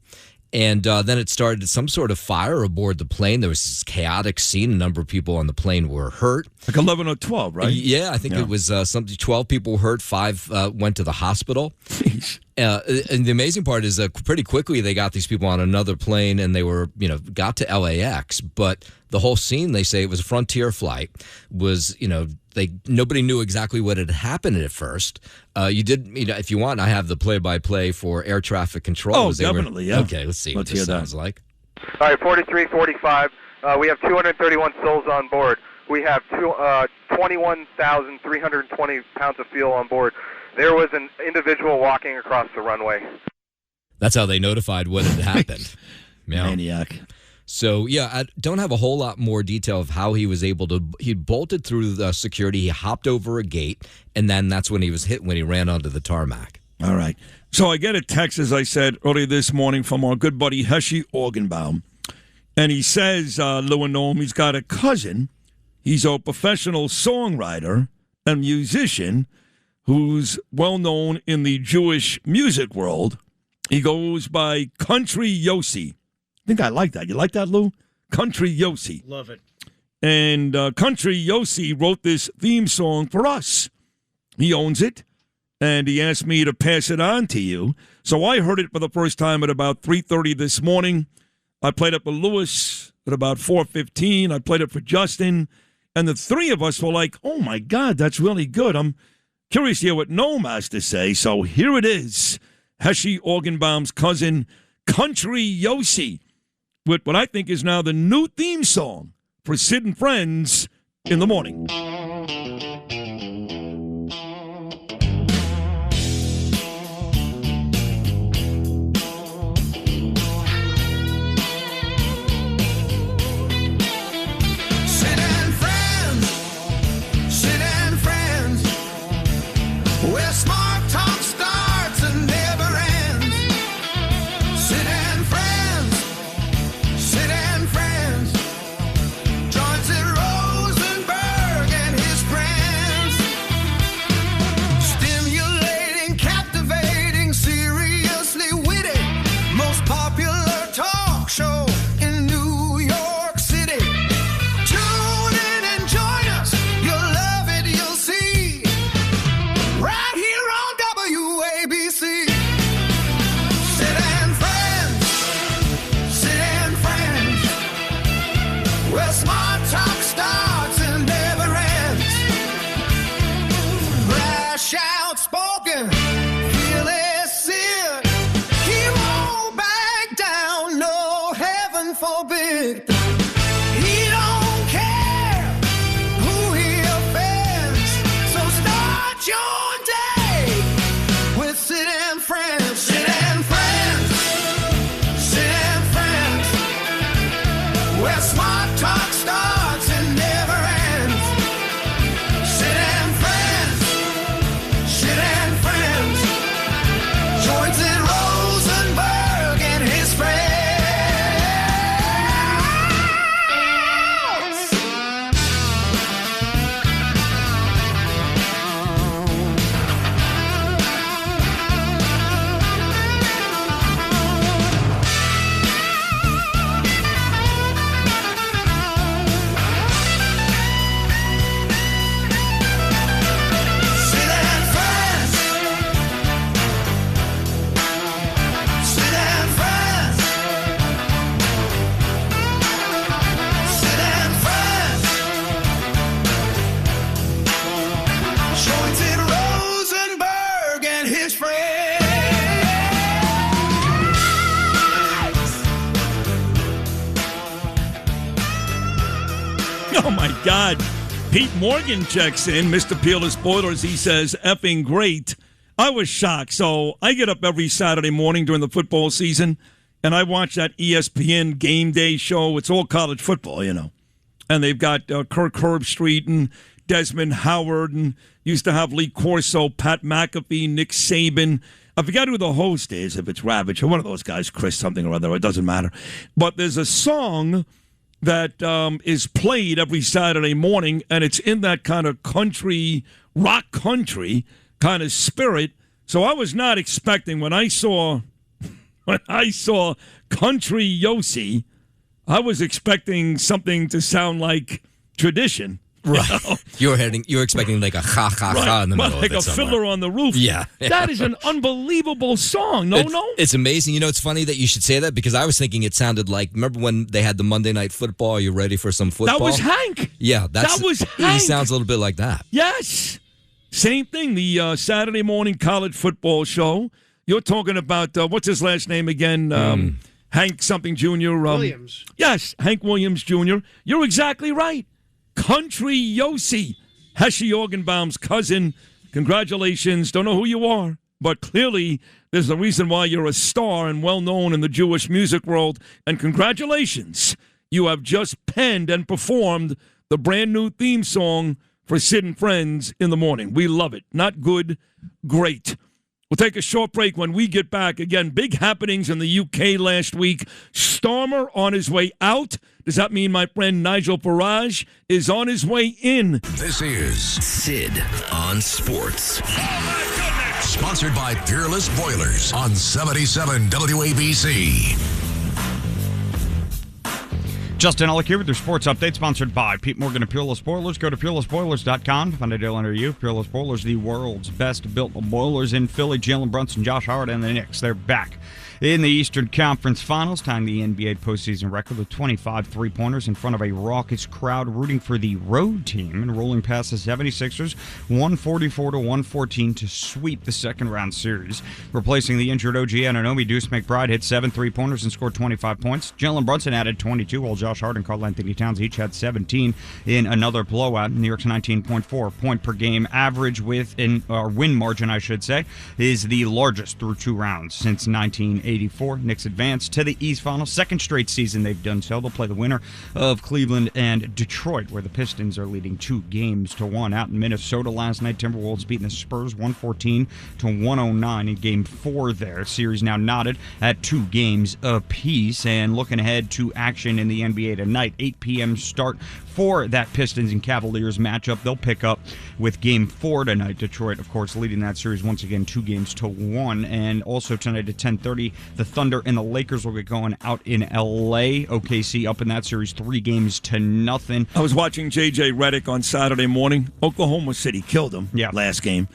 And then it started some sort of fire aboard the plane. There was this chaotic scene. A number of people on the plane were hurt. Like 11 or 12, right? Yeah, I think it was 12 people were hurt. 5 went to the hospital. And the amazing part is pretty quickly they got these people on another plane and they were, got to LAX. But the whole scene, they say it was a Frontier flight, was, nobody knew exactly what had happened at first. You did, if you want, I have the play-by-play for air traffic control. Oh, definitely, yeah. Okay, let's see what this sounds like. All right, 4345. We have 231 souls on board. We have 21,320 pounds of fuel on board. There was an individual walking across the runway. That's how they notified what had happened. Yeah. Maniac. So, yeah, I don't have a whole lot more detail of how he was able to. He bolted through the security, he hopped over a gate, and then that's when he was hit when he ran onto the tarmac. All right. So I get a text, as I said earlier this morning, from our good buddy Heshy Orgenbaum. And he says, Lou and Noam, he's got a cousin. He's a professional songwriter and musician who's well-known in the Jewish music world. He goes by Country Yossi. I think I like that. You like that, Lou? Country Yossi. Love it. And Country Yossi wrote this theme song for us. He owns it, and he asked me to pass it on to you. So I heard it for the first time at about 3:30 this morning. I played it for Lewis at about 4:15. I played it for Justin. And the three of us were like, oh, my God, that's really good. I'm curious to hear what Noam has to say. So here it is. Heshy Orgenbaum's cousin, Country Yossi, with what I think is now the new theme song for Sid and Friends in the morning. Where smart talk starts and never ends. Sid and friends, Sid and friends. Joins at Rosenberg and his friends. Stimulating, captivating, seriously witty. Most popular talk show in New York City. Tune in and join us. You'll love it, you'll see. Right here on WABC. Sid and Friends. Sid and Friends. Where smart talk starts and never ends. Brash, outspoken, fearless Sid. He won't back down, no, heaven forbid. He don't care who he offends. So start your day with Sid and Friends. Sid and Friends. Sid and Friends. Where smart talk starts and never ends. Sid and Friends. Sid and Friends. Joins in Rosenberg and his friends. Sid and Friends. Sid and Friends. Sid and Friends. Joins in Rosenberg and his friends. Oh, my God. Pete Morgan checks in. Mr. Peeler Spoilers, he says, effing great. I was shocked. So I get up every Saturday morning during the football season, and I watch that ESPN game day show. It's all college football, you know. And they've got Kirk Herbstreit and Desmond Howard, and used to have Lee Corso, Pat McAfee, Nick Saban. I forget who the host is, if it's Ravitch or one of those guys, Chris something or other. It doesn't matter. But there's a song that is played every Saturday morning, and it's in that kind of country, rock country kind of spirit. So I was not expecting when I saw Country Yossi, I was expecting something to sound like Tradition. Right. You know? You're expecting like a ha ha ha in the middle like of it a somewhere. Fiddler on the Roof. Yeah. That is an unbelievable song. No. It's amazing. You know, it's funny that you should say that because I was thinking it sounded like, remember when they had the Monday Night Football? Are you ready for some football? That was Hank. Yeah. That was He Hank. sounds a little bit like that. Yes. Same thing. The Saturday morning college football show. You're talking about, what's his last name again? Hank something Jr. Williams. Yes, Hank Williams Jr. You're exactly right. Country Yossi, Heshy Orgenbaum's cousin. Congratulations. Don't know who you are, but clearly there's a reason why you're a star and well-known in the Jewish music world. And congratulations. You have just penned and performed the brand-new theme song for Sid and Friends in the morning. We love it. Not good, great. We'll take a short break. When we get back. Again, big happenings in the UK last week. Starmer on his way out. Does that mean my friend Nigel Farage is on his way in? This is Sid on Sports. Sponsored by Peerless Boilers on 77 WABC. Justin Ellick here with your sports update, sponsored by Pete Morgan and Peerless Boilers. Go to peerlessboilers.com to find a deal under you. Peerless Boilers, the world's best built boilers in Philly. Jalen Brunson, Josh Howard, and the Knicks. They're back in the Eastern Conference Finals, tying the NBA postseason record with 25 three-pointers in front of a raucous crowd rooting for the road team and rolling past the 76ers 144-114 to sweep the second-round series. Replacing the injured OG Anunoby, Deuce McBride hit 7 three-pointers and scored 25 points. Jalen Brunson added 22, while Josh Hart and Karl Anthony Towns each had 17 in another blowout. New York's 19.4 point per game average with win margin, I should say, is the largest through 2 rounds since 1984. Knicks advance to the East Final. Second straight season they've done so. They'll play the winner of Cleveland and Detroit, where the Pistons are leading 2-1. Out in Minnesota last night, Timberwolves beating the Spurs 114-109 in Game 4 there. Series now knotted at 2 games apiece. And looking ahead to action in the NBA tonight, 8 p.m. start for that Pistons and Cavaliers matchup. They'll pick up with Game 4 tonight. Detroit, of course, leading that series once again 2-1. And also tonight at 10:30, the Thunder and the Lakers will get going out in L.A. OKC up in that series 3-0. I was watching J.J. Redick on Saturday morning. Oklahoma City killed him last game.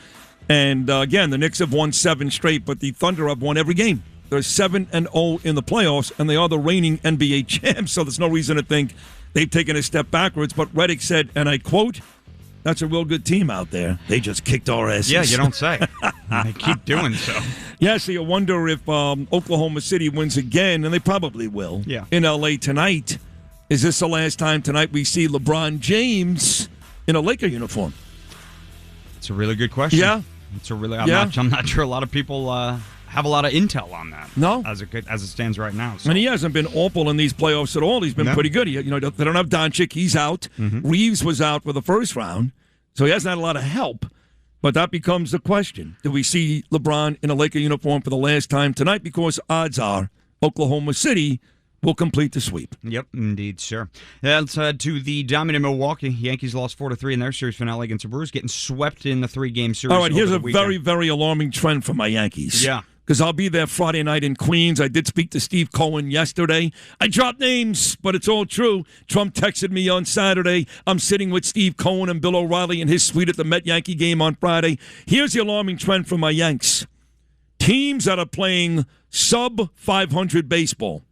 And again, the Knicks have won 7 straight, but the Thunder have won every game. They're 7-0 in the playoffs, and they are the reigning NBA champs, so there's no reason to think they've taken a step backwards. But Redick said, and I quote, "That's a real good team out there. They just kicked our asses." Yeah, you don't say. They keep doing so. Yeah, so you wonder if Oklahoma City wins again, and they probably will, in L.A. tonight. Is this the last time tonight we see LeBron James in a Laker uniform? It's a really good question. Yeah. It's a really. I'm not sure a lot of people have a lot of intel on that. No, as it stands right now. So. And he hasn't been awful in these playoffs at all. He's been pretty good. They don't have Doncic. He's out. Mm-hmm. Reeves was out for the first round, so he hasn't had a lot of help. But that becomes the question: do we see LeBron in a Laker uniform for the last time tonight? Because odds are Oklahoma City will complete the sweep. Yep, indeed, sir. Let's head to the dominant Milwaukee. Yankees lost 4-3 in their series finale against the Brewers, getting swept in the 3-game series. All right, here's a weekend. very, very alarming trend for my Yankees. Yeah. Because I'll be there Friday night in Queens. I did speak to Steve Cohen yesterday. I dropped names, but it's all true. Trump texted me on Saturday. I'm sitting with Steve Cohen and Bill O'Reilly in his suite at the Met-Yankee game on Friday. Here's the alarming trend for my Yanks. Teams that are playing sub-500 baseball,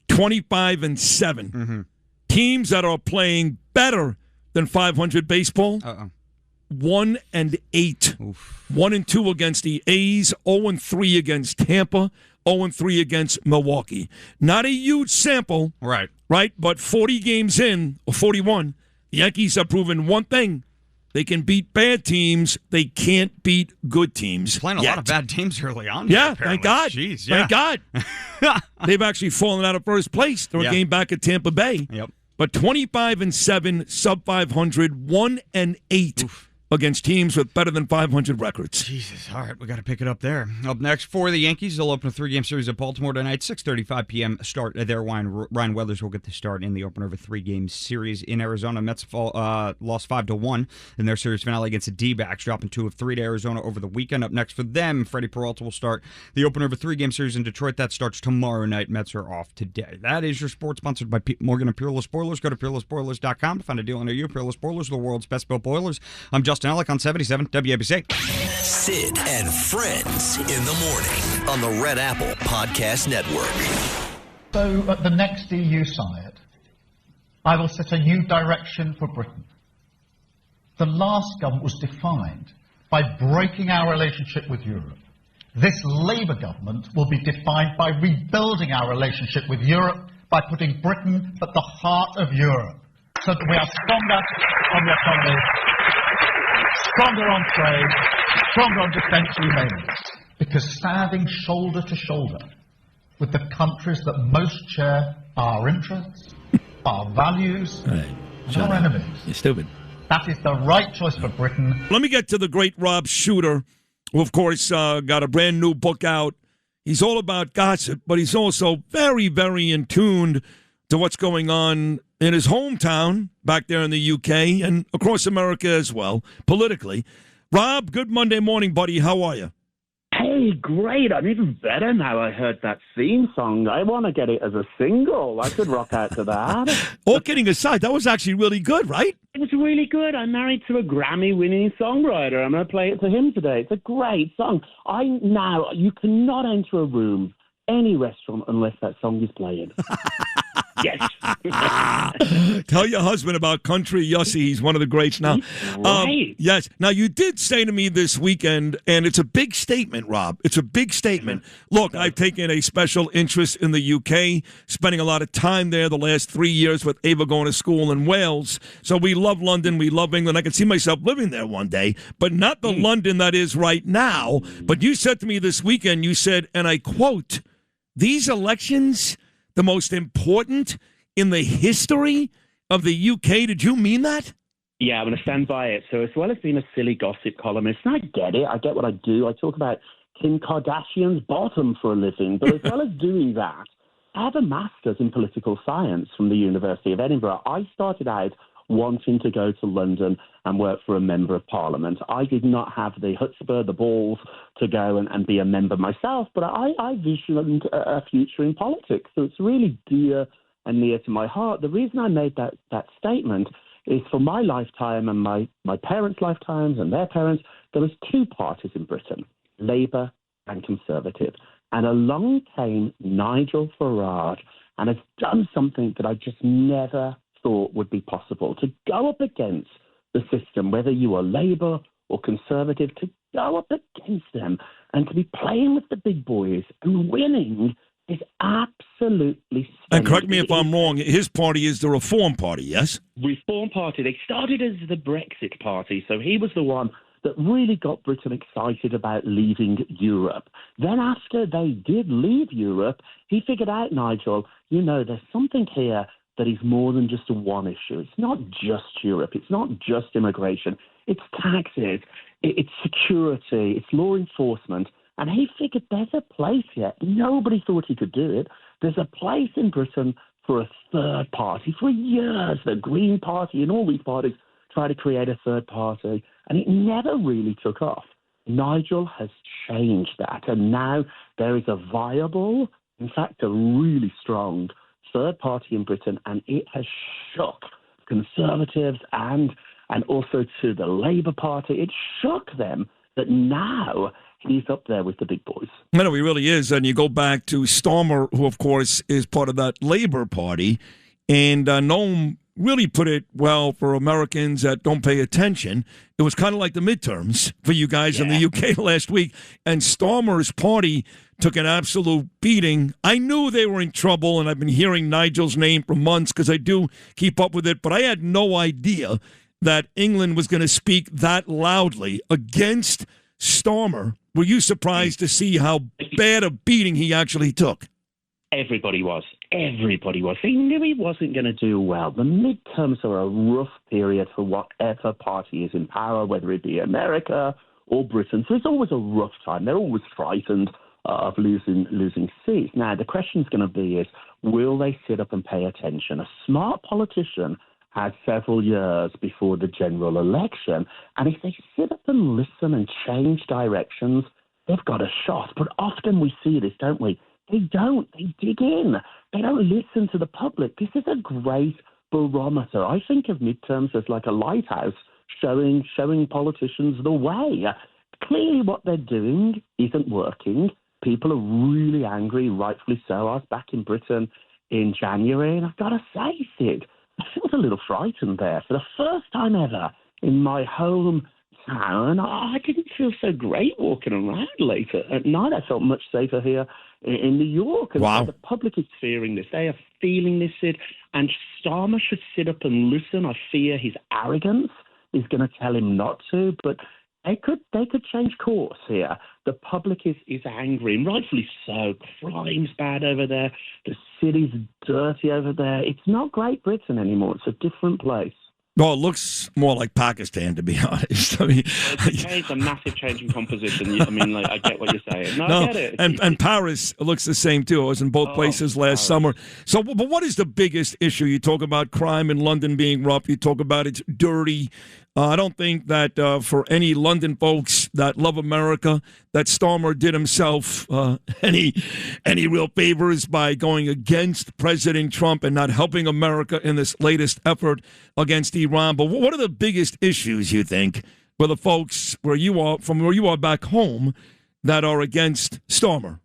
25-7. Mm-hmm. Teams that are playing better than 500 baseball, 1-8. Oof. 1-2 against the A's, 0-3 against Tampa, 0-3 against Milwaukee. Not a huge sample, right? But 40 games in, or 41, the Yankees have proven one thing. They can beat bad teams. They can't beat good teams. Playing a lot of bad teams early on. Yeah, here, thank God. Jeez, yeah. Thank God. They've actually fallen out of first place. They're a game back at Tampa Bay. Yep. But 25-7, sub-500, 1-8 against teams with better than 500 records. Jesus. All right, we got to pick it up there. Up next for the Yankees, they'll open a 3-game series at Baltimore tonight. 6:35 p.m. start there. Ryan Weathers will get the start in the opener of a 3-game series in Arizona. Mets lost 5-1 in their series finale against the D-backs, dropping 2 of 3 to Arizona over the weekend. Up next for them, Freddie Peralta will start the opener of a 3-game series in Detroit. That starts tomorrow night. Mets are off today. That is your sports, sponsored by Pete Morgan and Peerless Boilers. Go to peerlessboilers.com to find a deal near you. Peerless Boilers, the world's best built boilers. I'm Justin Ellick on 77 WABC. Sid and Friends in the morning on the Red Apple Podcast Network. So at the next EU summit, I will set a new direction for Britain. The last government was defined by breaking our relationship with Europe. This Labour government will be defined by rebuilding our relationship with Europe, by putting Britain at the heart of Europe, so that we are stronger on the economy, stronger on trade, stronger on defence, you name it. because standing shoulder to shoulder with the countries that most share our interests, our values, and our enemies. You're stupid. That is the right choice for Britain. Let me get to the great Rob Shooter, who, of course, got a brand new book out. He's all about gossip, but he's also very, very in tune to what's going on in his hometown back there in the UK and across America as well, politically. Rob, good Monday morning, buddy. How are you? Hey, great. I'm even better now I heard that theme song. I want to get it as a single. I could rock out to that. All kidding aside, that was actually really good, right? It was really good. I'm married to a Grammy-winning songwriter. I'm going to play it to him today. It's a great song. You cannot enter a room, any restaurant, unless that song is playing. Yes. Tell your husband about Country Yossi. He's one of the greats now. Right. Yes. Now, you did say to me this weekend, and it's a big statement, Rob. It's a big statement. Look, I've taken a special interest in the UK, spending a lot of time there the last 3 years with Ava going to school in Wales. So we love London. We love England. I can see myself living there one day, but not the London that is right now. But you said to me this weekend, you said, and I quote, these elections, the most important in the history of the UK. Did you mean that? Yeah, I'm going to stand by it. So as well as being a silly gossip columnist, and I get it. I get what I do. I talk about Kim Kardashian's bottom for a living. But as well as doing that, I have a master's in political science from the University of Edinburgh. I started out wanting to go to London and work for a member of parliament. I did not have the chutzpah, the balls to go and be a member myself, but I visioned a future in politics. So it's really dear and near to my heart. The reason I made that statement is for my lifetime and my parents' lifetimes and their parents, there was two parties in Britain, Labour and Conservative. And along came Nigel Farage and has done something that I just never thought would be possible, to go up against the system, whether you are Labour or Conservative, to go up against them and to be playing with the big boys and winning is absolutely stunning. And correct me if I'm wrong, his party is the Reform Party, yes? Reform Party. They started as the Brexit Party, so he was the one that really got Britain excited about leaving Europe. Then after they did leave Europe, he figured out, Nigel, there's something here that is more than just a one issue. It's not just Europe. It's not just immigration. It's taxes. It's security. It's law enforcement. And he figured there's a place here. Nobody thought he could do it. There's a place in Britain for a third party. For years, the Green Party and all these parties tried to create a third party, and it never really took off. Nigel has changed that, and now there is a viable, in fact, a really strong third party in Britain, and it has shook Conservatives and also to the Labour Party. It shook them that now he's up there with the big boys. No, he really is. And you go back to Starmer, who, of course, is part of that Labour Party, and Noam really put it well for Americans that don't pay attention. It was kind of like the midterms for you guys in the UK last week, and Starmer's party took an absolute beating. I knew they were in trouble, and I've been hearing Nigel's name for months because I do keep up with it, but I had no idea that England was going to speak that loudly against Starmer. Were you surprised to see how bad a beating he actually took? Everybody was. Everybody was. They knew he wasn't going to do well. The midterms are a rough period for whatever party is in power, whether it be America or Britain. So it's always a rough time. They're always frightened of losing seats. Now, the question is going to be is, will they sit up and pay attention? A smart politician has several years before the general election, and if they sit up and listen and change directions, they've got a shot. But often we see this, don't we? They don't. They dig in. They don't listen to the public. This is a great barometer. I think of midterms as like a lighthouse showing politicians the way. Clearly what they're doing isn't working. People are really angry, rightfully so. I was back in Britain in January, and I've got to say, Sid, I felt a little frightened there. For the first time ever in my hometown, I didn't feel so great walking around late at night. I felt much safer here in New York. And wow. The public is fearing this. They are feeling this, Sid. And Starmer should sit up and listen. I fear his arrogance is going to tell him not to. But They could change course here. The public is angry, and rightfully so. Crime's bad over there. The city's dirty over there. It's not Great Britain anymore. It's a different place. Well, it looks more like Pakistan, to be honest. I mean, it's a massive change in composition. I mean, I get what you're saying. No, I get it. And Paris looks the same, too. I was in both places last summer. So, but what is the biggest issue? You talk about crime in London being rough. You talk about it's dirty. I don't think that for any London folks that love America, that Starmer did himself any real favors by going against President Trump and not helping America in this latest effort against Iran. But what are the biggest issues, you think, for the folks where you are back home that are against Starmer?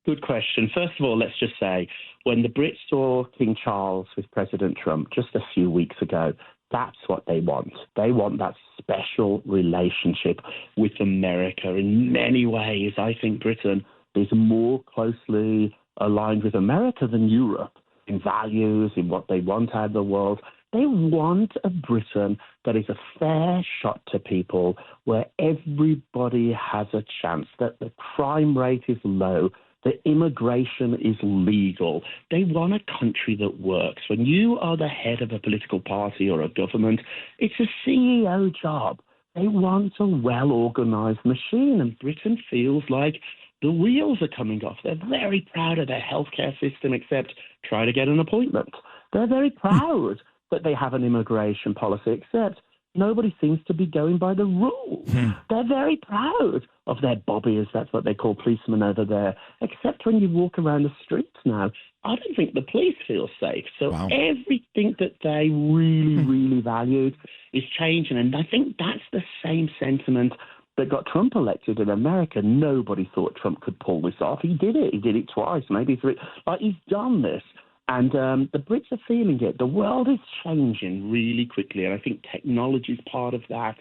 Good question. First of all, let's just say when the Brits saw King Charles with President Trump just a few weeks ago, that's what they want. They want that special relationship with America. In many ways, I think Britain is more closely aligned with America than Europe in values, in what they want out of the world. They want a Britain that is a fair shot to people, where everybody has a chance, that the crime rate is low, the immigration is legal. They want a country that works. When you are the head of a political party or a government, it's a CEO job. They want a well-organized machine, and Britain feels like the wheels are coming off. They're very proud of their healthcare system, except try to get an appointment. They're very proud that they have an immigration policy, except nobody seems to be going by the rules. They're very proud of their bobbies, that's what they call policemen over there, except when you walk around the streets now, I don't think the police feel safe. So everything that they really, really valued is changing. And I think that's the same sentiment that got Trump elected in America. Nobody thought Trump could pull this off. He did it. He did it twice, maybe three. Like, he's done this. And the Brits are feeling it. The world is changing really quickly, and I think technology is part of that.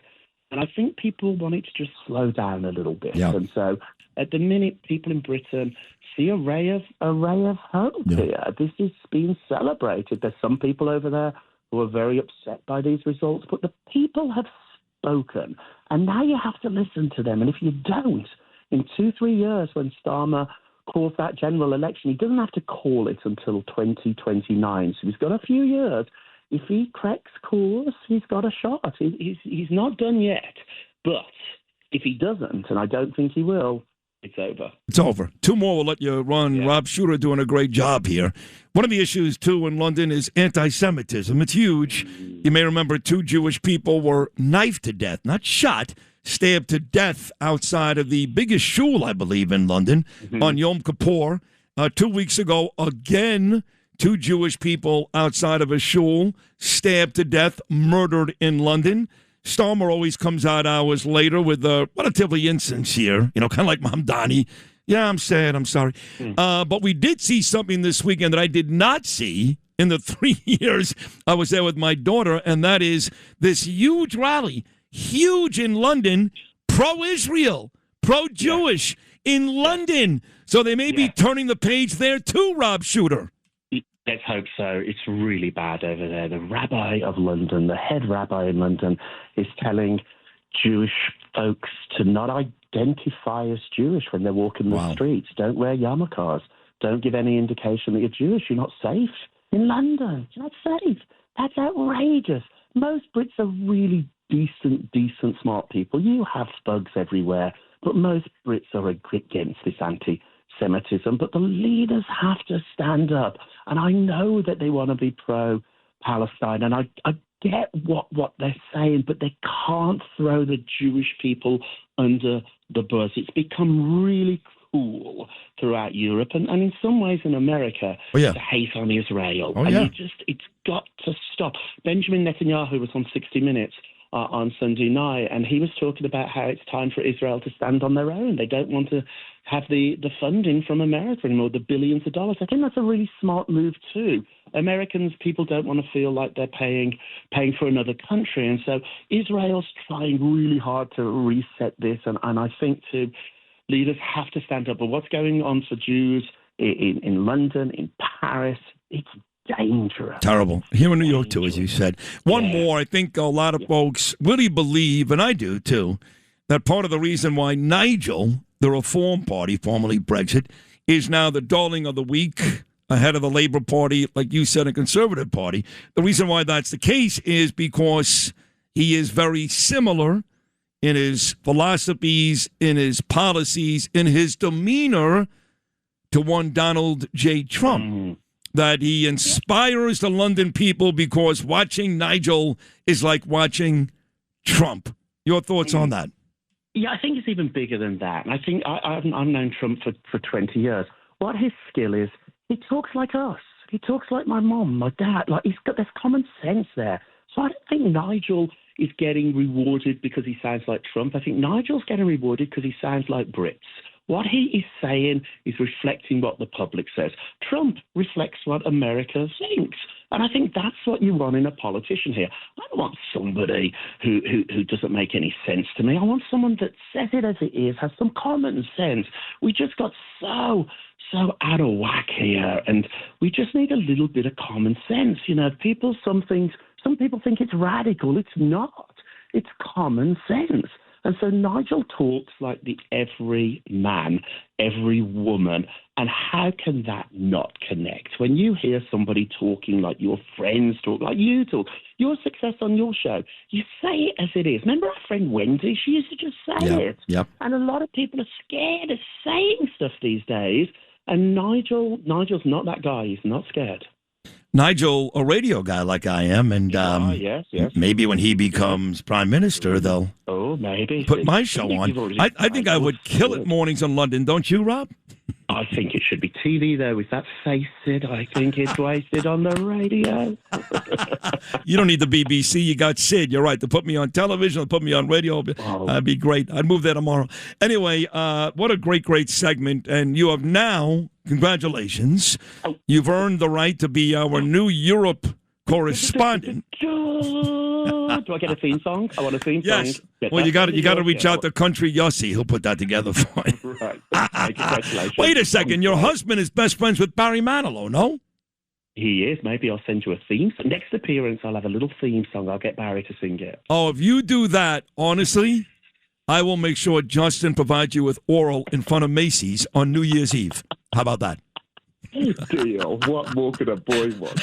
And I think people want it to just slow down a little bit. And so at the minute, people in Britain see a ray of hope here. This is being celebrated. There's some people over there who are very upset by these results, but the people have spoken, and now you have to listen to them. And if you don't, in 2-3 years, when Starmer calls that general election, he doesn't have to call it until 2029. So he's got a few years. If he corrects course, he's got a shot. He's not done yet. But if he doesn't, and I don't think he will, it's over. It's over. Two more will let you run. Rob Shooter doing a great job here. One of the issues, too, in London is anti-Semitism. It's huge. You may remember 2 Jewish people were knifed to death, not shot, stabbed to death outside of the biggest shul, I believe, in London on Yom Kippur. 2 weeks ago, again, 2 Jewish people outside of a shul stabbed to death, murdered in London. Starmer always comes out hours later with relatively insincere, kind of like Mamdani. Yeah, I'm sad. I'm sorry. But we did see something this weekend that I did not see in the 3 years I was there with my daughter, and that is this huge rally. Huge in London, pro-Israel, pro-Jewish in London. So they may be turning the page there too, Rob Shooter. Let's hope so. It's really bad over there. The rabbi of London, the head rabbi in London, is telling Jewish folks to not identify as Jewish when they're walking the streets. Don't wear yarmulkes. Don't give any indication that you're Jewish. You're not safe in London. You're not safe. That's outrageous. Most Brits are really decent, smart people. You have thugs everywhere, but most Brits are against this anti-Semitism. But the leaders have to stand up. And I know that they want to be pro-Palestine, and I get what they're saying, but they can't throw the Jewish people under the bus. It's become really cool throughout Europe, and in some ways in America, to hate on Israel. It's got to stop. Benjamin Netanyahu was on 60 Minutes on Sunday night, and he was talking about how it's time for Israel to stand on their own. They don't want to have the funding from America anymore, the billions of dollars. I think that's a really smart move too. Americans, people don't want to feel like they're paying for another country, and so Israel's trying really hard to reset this, and I think too, leaders have to stand up. But what's going on for Jews in London, in Paris, it's dangerous. Terrible. Here in New York, too, as you said. One more. I think a lot of folks really believe, and I do, too, that part of the reason why Nigel, the Reform Party, formerly Brexit, is now the darling of the week ahead of the Labour Party, like you said, a Conservative Party. The reason why that's the case is because he is very similar in his philosophies, in his policies, in his demeanor to one Donald J. Trump. That he inspires the London people because watching Nigel is like watching Trump. Your thoughts on that? Yeah, I think it's even bigger than that. And I think I've known Trump for 20 years. What his skill is, he talks like us. He talks like my mom, my dad. Like there's common sense there. So I don't think Nigel is getting rewarded because he sounds like Trump. I think Nigel's getting rewarded because he sounds like Brits. What he is saying is reflecting what the public says. Trump reflects what America thinks. And I think that's what you want in a politician here. I don't want somebody who doesn't make any sense to me. I want someone that says it as it is, has some common sense. We just got so out of whack here, and we just need a little bit of common sense. You know, some people think it's radical. It's not. It's common sense. And so Nigel talks like the every man, every woman, and how can that not connect? When you hear somebody talking like your friends talk, like you talk, your success on your show, you say it as it is. Remember our friend Wendy? She used to just say it. Yep. And a lot of people are scared of saying stuff these days, and Nigel's not that guy. He's not scared. Nigel, a radio guy like I am, and yes. maybe when he becomes prime minister, they'll maybe put my show on. I think I would kill it mornings in London, don't you, Rob? I think it should be TV, though. With that face, Sid, I think it's wasted on the radio. You don't need the BBC. You got Sid. You're right. To put me on television, to put me on radio, that'd be great. I'd move there tomorrow. Anyway, what a great segment. And you have now, congratulations, you've earned the right to be our new Europe correspondent. Do I get a theme song? I want a theme song. Yes. Well, you got to reach out to Country Yossi. He'll put that together for you. Right. Congratulations. Wait a second. Your husband is best friends with Barry Manilow, no? He is. Maybe I'll send you a theme song. Next appearance, I'll have a little theme song. I'll get Barry to sing it. Oh, if you do that, honestly, I will make sure Justin provides you with oral in front of Macy's on New Year's Eve. How about that? Deal. What more could a boy want?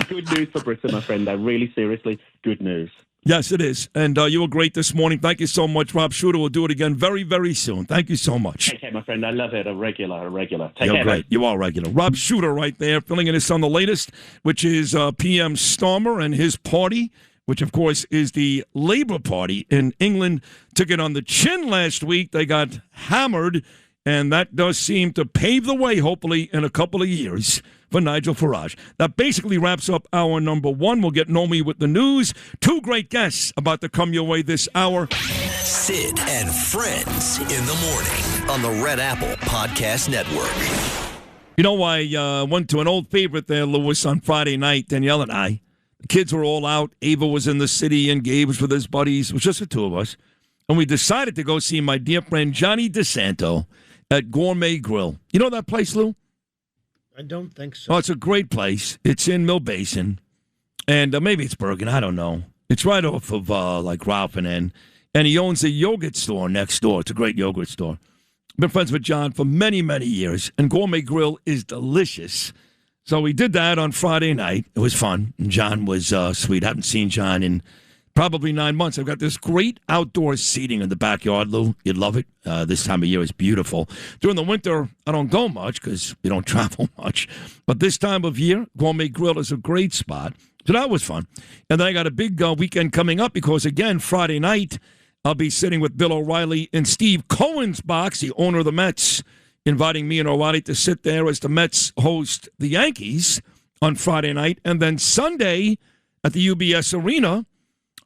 Good news for Britain, my friend. Really, seriously, good news. Yes, it is. And you were great this morning. Thank you so much, Rob Shooter. We'll do it again very, very soon. Thank you so much. Take care, my friend. I love it. A regular. Take You're care. great. Man. You are regular. Rob Shooter right there, filling in us on the latest, which is PM Starmer and his party, which, of course, is the Labour Party in England. Took it on the chin last week. They got hammered, and that does seem to pave the way, hopefully, in a couple of years for Nigel Farage. That basically wraps up hour number one. We'll get Nomi with the news. Two great guests about to come your way this hour. Sid and Friends in the morning on the Red Apple Podcast Network. You know, I went to an old favorite there, Lewis, on Friday night, Danielle and I. The kids were all out. Ava was in the city, and Gabe was with his buddies. It was just the two of us. And we decided to go see my dear friend Johnny DeSanto at Gourmet Grill. You know that place, Lou? I don't think so. Oh, it's a great place. It's in Mill Basin. And maybe it's Bergen. I don't know. It's right off of like Ralph and N. And he owns a yogurt store next door. It's a great yogurt store. Been friends with John for many, many years. And Gourmet Grill is delicious. So we did that on Friday night. It was fun. And John was sweet. I haven't seen John in probably 9 months. I've got this great outdoor seating in the backyard, Lou. You'd love it. This time of year is beautiful. During the winter, I don't go much because we don't travel much. But this time of year, Gourmet Grill is a great spot. So that was fun. And then I got a big weekend coming up because, again, Friday night, I'll be sitting with Bill O'Reilly in Steve Cohen's box, the owner of the Mets, inviting me and O'Reilly to sit there as the Mets host the Yankees on Friday night. And then Sunday at the UBS Arena,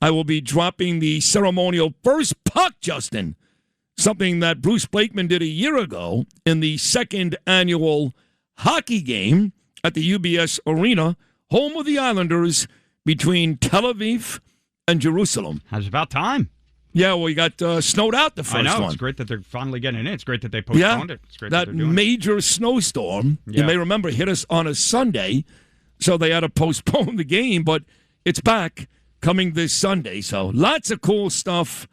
I will be dropping the ceremonial first puck, Justin, something that Bruce Blakeman did a year ago in the second annual hockey game at the UBS Arena, home of the Islanders, between Tel Aviv and Jerusalem. It's about time. Yeah, well, you got snowed out the first one. I know. It's great that they're finally getting it. It's great that they postponed it. It's great that they're doing major snowstorm, you may remember, hit us on a Sunday, so they had to postpone the game, but it's back coming this Sunday. So lots of cool stuff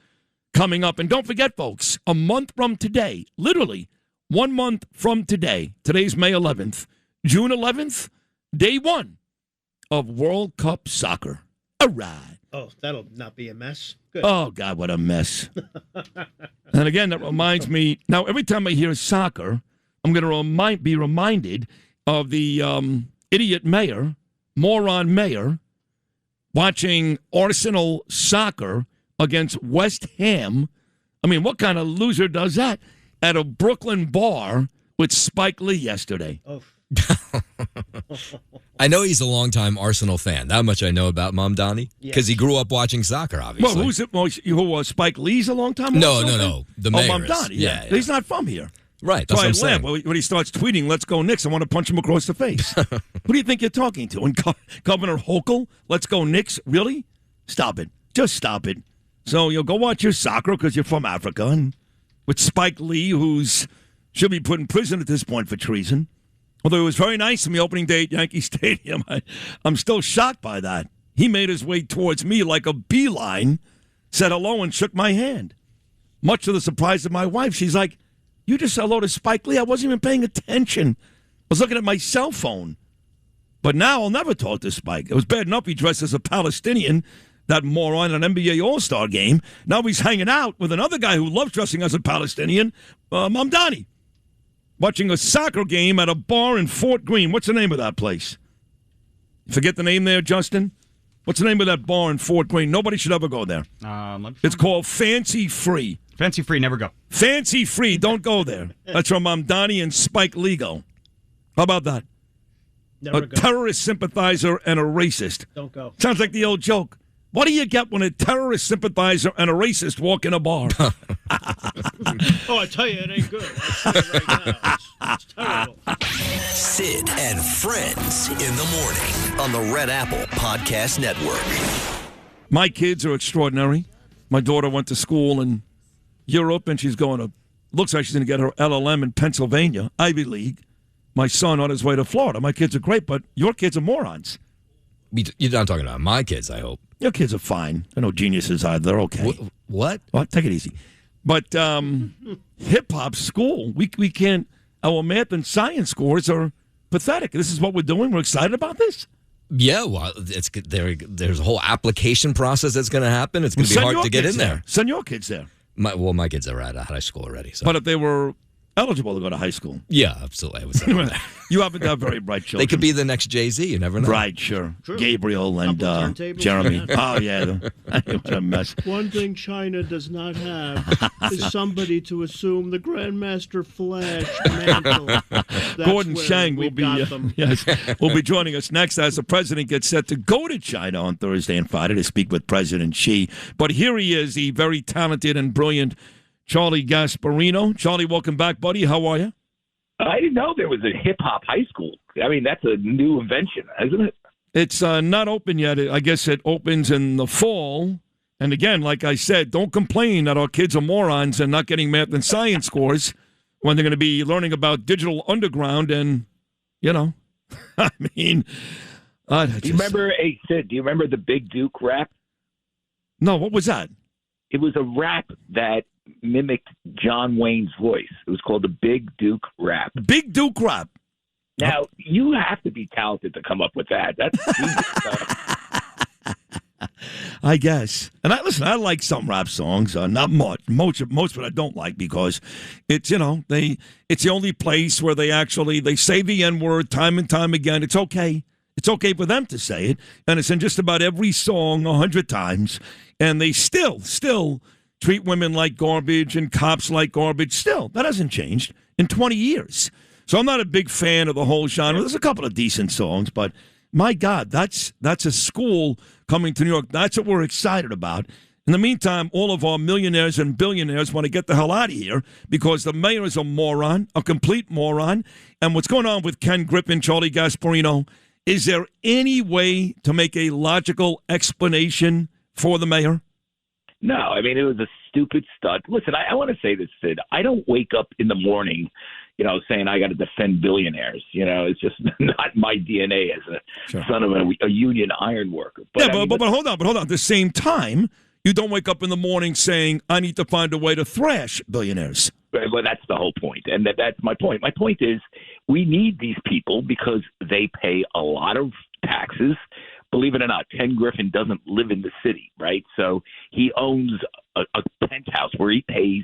coming up. And don't forget, folks, a month from today, literally 1 month from today, today's May 11th, June 11th, day one of World Cup soccer. All right. Oh, that'll not be a mess. Good. Oh, God, what a mess. And again, that reminds me, now every time I hear soccer, I'm going to be reminded of the idiot mayor, moron mayor, watching Arsenal soccer against West Ham. I mean, what kind of loser does that at a Brooklyn bar with Spike Lee yesterday? Oh. I know he's a longtime Arsenal fan. That much I know about Mamdani because he grew up watching soccer, obviously. Well, who's it? Who was Spike Lee's a long time? No. The mayor. Mamdani. Yeah. He's not from here. Right. That's what I'm saying. When he starts tweeting, "Let's go Knicks," I want to punch him across the face. Who do you think you're talking to? And Governor Hochul, "Let's go Knicks." Really? Stop it. Just stop it. So you'll go watch your soccer because you're from Africa, and with Spike Lee, who's should be put in prison at this point for treason. Although it was very nice in the opening day at Yankee Stadium. I'm still shocked by that. He made his way towards me like a beeline, said hello, and shook my hand. Much to the surprise of my wife, she's like, "You just said hello to Spike Lee? I wasn't even paying attention. I was looking at my cell phone." But now I'll never talk to Spike. It was bad enough he dressed as a Palestinian, that moron, at an NBA All-Star game. Now he's hanging out with another guy who loves dressing as a Palestinian, Mamdani. Watching a soccer game at a bar in Fort Greene. What's the name of that place? Forget the name there, Justin? What's the name of that bar in Fort Greene? Nobody should ever go there. It's called Fancy Free. Fancy Free, never go. Fancy Free, don't go there. That's from Mamdani and Spike Lee go. How about that? Never a go. Terrorist sympathizer and a racist. Don't go. Sounds like the old joke. What do you get when a terrorist sympathizer and a racist walk in a bar? Oh, I tell you, it ain't good. I tell you right now. It's terrible. Sid and Friends in the morning on the Red Apple Podcast Network. My kids are extraordinary. My daughter went to school in Europe, and looks like she's going to get her LLM in Pennsylvania, Ivy League. My son on his way to Florida. My kids are great, but your kids are morons. You're not talking about my kids, I hope. Your kids are fine. They're no geniuses either. They're okay. What? Well, take it easy. But hip-hop school, we can't, our math and science scores are pathetic. This is what we're doing. We're excited about this. Yeah, well, there's a whole application process that's going to happen. It's going to be hard to get in there. Send your kids there. My kids are at high school already. So. But if they were eligible to go to high school. Yeah, absolutely. I would say that. You happen to have very bright children. They could be the next Jay-Z. You never know. Right, sure. True. Gabriel and Jeremy. Oh, yeah. What a mess. One thing China does not have is somebody to assume the Grandmaster Flash mantle. That's Gordon where Chang we will be got them. will be joining us next as the president gets set to go to China on Thursday and Friday to speak with President Xi. But here he is, the very talented and brilliant Charlie Gasparino. Charlie, welcome back, buddy. How are you? I didn't know there was a hip-hop high school. I mean, that's a new invention, isn't it? It's not open yet. I guess it opens in the fall. And again, like I said, don't complain that our kids are morons and not getting math and science scores when they're going to be learning about digital underground and, I mean. Do you remember, Sid, do you remember the Big Duke rap? No, what was that? It was a rap that mimicked John Wayne's voice. It was called the Big Duke rap. Big Duke rap. Now, you have to be talented to come up with that. That's genius stuff. I guess. And I like some rap songs. Not much. Most, but I don't like because it's, it's the only place where they say the N-word time and time again. It's okay. It's okay for them to say it. And it's in just about every song 100 times. And they still treat women like garbage and cops like garbage. Still, that hasn't changed in 20 years. So I'm not a big fan of the whole genre. There's a couple of decent songs, but my God, that's a school coming to New York. That's what we're excited about. In the meantime, all of our millionaires and billionaires want to get the hell out of here because the mayor is a moron, a complete moron. And what's going on with Ken Griffin, Charlie Gasparino, is there any way to make a logical explanation for the mayor? No, I mean, it was a stupid stunt. Listen, I want to say this, Sid. I don't wake up in the morning, saying I got to defend billionaires. It's just not my DNA as a son of a union iron worker. But hold on. At the same time, You don't wake up in the morning saying, I need to find a way to thrash billionaires. Well, that's the whole point, and that's my point. My point is we need these people because they pay a lot of taxes. Believe it or not, Ken Griffin doesn't live in the city, right? So he owns a penthouse where he pays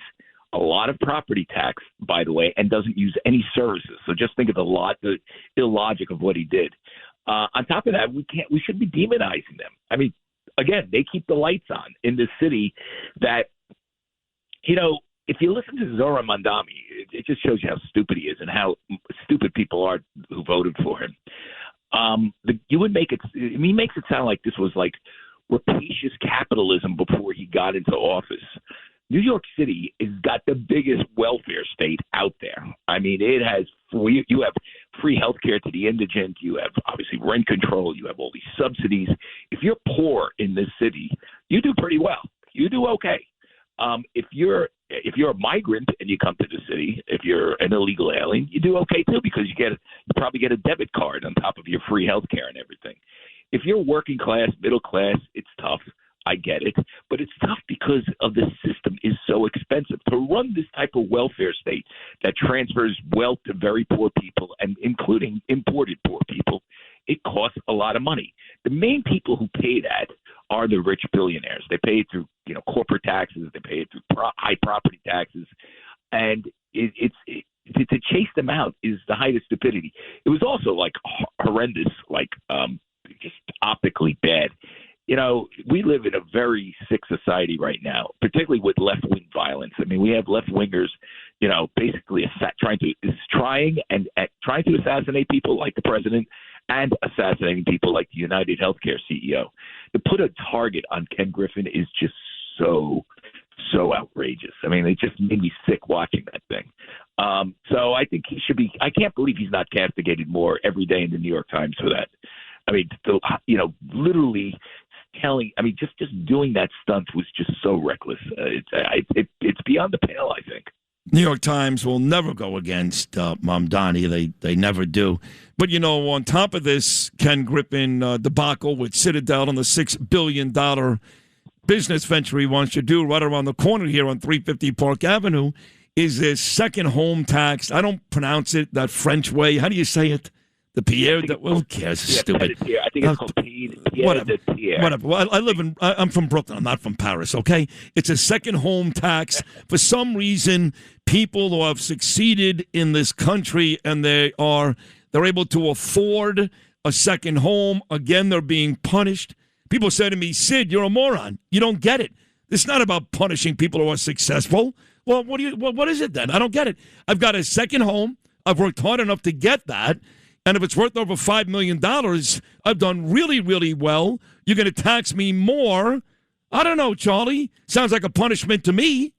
a lot of property tax, by the way, and doesn't use any services. So just think of the illogic of what he did. On top of that, we should be demonizing them. I mean, again, they keep the lights on in this city that, if you listen to Zohran Mamdani, it just shows you how stupid he is and how stupid people are who voted for him. He makes it sound like this was like rapacious capitalism before he got into office. New York City has got the biggest welfare state out there. I mean, it has you have free health care to the indigent. You have obviously rent control. You have all these subsidies. If you're poor in this city, you do pretty well. You do okay. If you're a migrant and you come to the city, if you're an illegal alien, you do okay too because you probably get a debit card on top of your free health care and everything. If you're working class, middle class, it's tough. I get it, but it's tough because of the system is so expensive. To run this type of welfare state that transfers wealth to very poor people and including imported poor people, it costs a lot of money. The main people who pay that are the rich billionaires. They pay it through corporate taxes. They pay it through high property taxes, and to chase them out is the height of stupidity. It was also like horrendous, like just optically bad. We live in a very sick society right now, particularly with left-wing violence. I mean, we have left-wingers, basically trying to assassinate people like the president and assassinating people like the United Healthcare CEO. To put a target on Ken Griffin is just so outrageous. I mean, it just made me sick watching that thing. So I think he should be – I can't believe he's not castigated more every day in the New York Times for that. I mean, literally – just doing that stunt was just so reckless. It's beyond the pale, I think. New York Times will never go against Mamdani. They never do. But, on top of this Ken Griffin debacle with Citadel and the $6 billion business venture he wants to do right around the corner here on 350 Park Avenue is this second home tax. I don't pronounce it that French way. How do you say it? The Pierre, who cares? It's stupid. I think it's called Pierre. Whatever. Well, I'm from Brooklyn. I'm not from Paris, okay? It's a second home tax. For some reason, people who have succeeded in this country and they're able to afford a second home, again, they're being punished. People say to me, Sid, you're a moron. You don't get it. It's not about punishing people who are successful. Well, what is it then? I don't get it. I've got a second home. I've worked hard enough to get that. And if it's worth over $5 million, I've done really, really well. You're going to tax me more. I don't know, Charlie. Sounds like a punishment to me.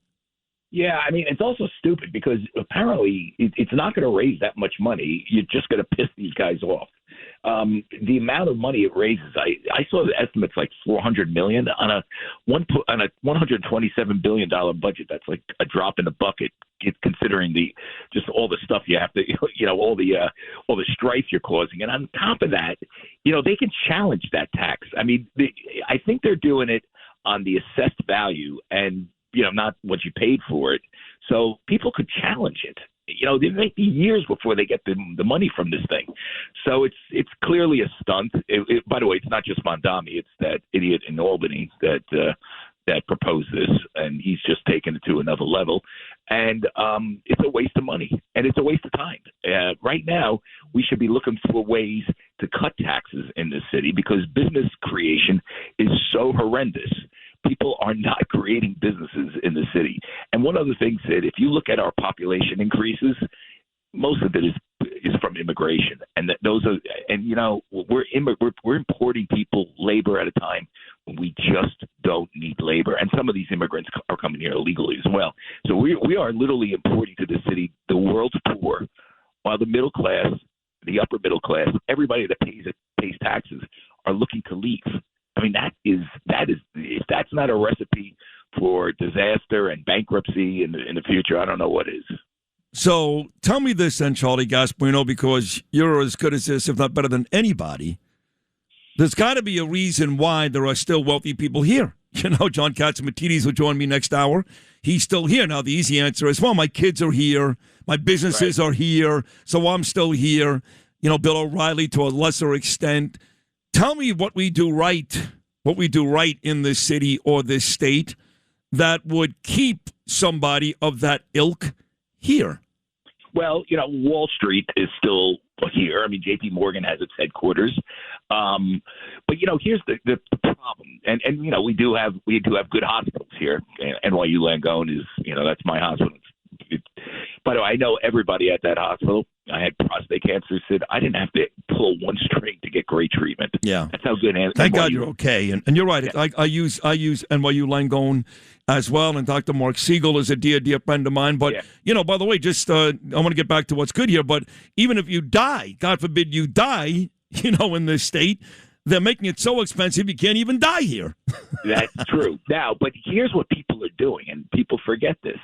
Yeah, I mean, it's also stupid because apparently it's not going to raise that much money. You're just going to piss these guys off. The amount of money it raises, I saw the estimates like $400 million on a $127 billion budget. That's like a drop in the bucket, considering just all the stuff you have to, all the strife you're causing. And on top of that, they can challenge that tax. I mean, I think they're doing it on the assessed value and not what you paid for it. So people could challenge it. They might be years before they get the money from this thing. So it's clearly a stunt. By the way, it's not just Mamdani. It's that idiot in Albany that proposed this, and he's just taken it to another level. And it's a waste of money, and it's a waste of time. Right now, we should be looking for ways to cut taxes in this city because business creation is so horrendous. People are not creating businesses in the city. And one other thing, Sid, if you look at our population increases, most of it is from immigration, and we're importing labor at a time when we just don't need labor. And some of these immigrants are coming here illegally as well. So we are literally importing to the city the world's poor, while the middle class, the upper middle class, everybody that pays taxes are looking to leave. I mean, that is if that's not a recipe for disaster and bankruptcy in the future, I don't know what is. So tell me this then, Charlie Gasparino, because you're as good as this, if not better than anybody. There's got to be a reason why there are still wealthy people here. John Catsimatidis will join me next hour. He's still here. Now, the easy answer is, well, my kids are here. My businesses are here. So I'm still here. Bill O'Reilly to a lesser extent. Tell me what we do right in this city or this state that would keep somebody of that ilk here. Well, Wall Street is still here. I mean, J.P. Morgan has its headquarters. But here's the problem. And we do have good hospitals here. NYU Langone is, that's my hospital. By the way, I know everybody at that hospital. I had prostate cancer, Sid. I didn't have to pull one string to get great treatment. Yeah. That's how good. Thank God you're okay. And you're right. Yeah. I use NYU Langone as well, and Dr. Mark Siegel is a dear friend of mine. But, by the way, just I want to get back to what's good here, but even if you die, God forbid you die, in this state, they're making it so expensive you can't even die here. That's true. Now, but here's what people are doing, and people forget this.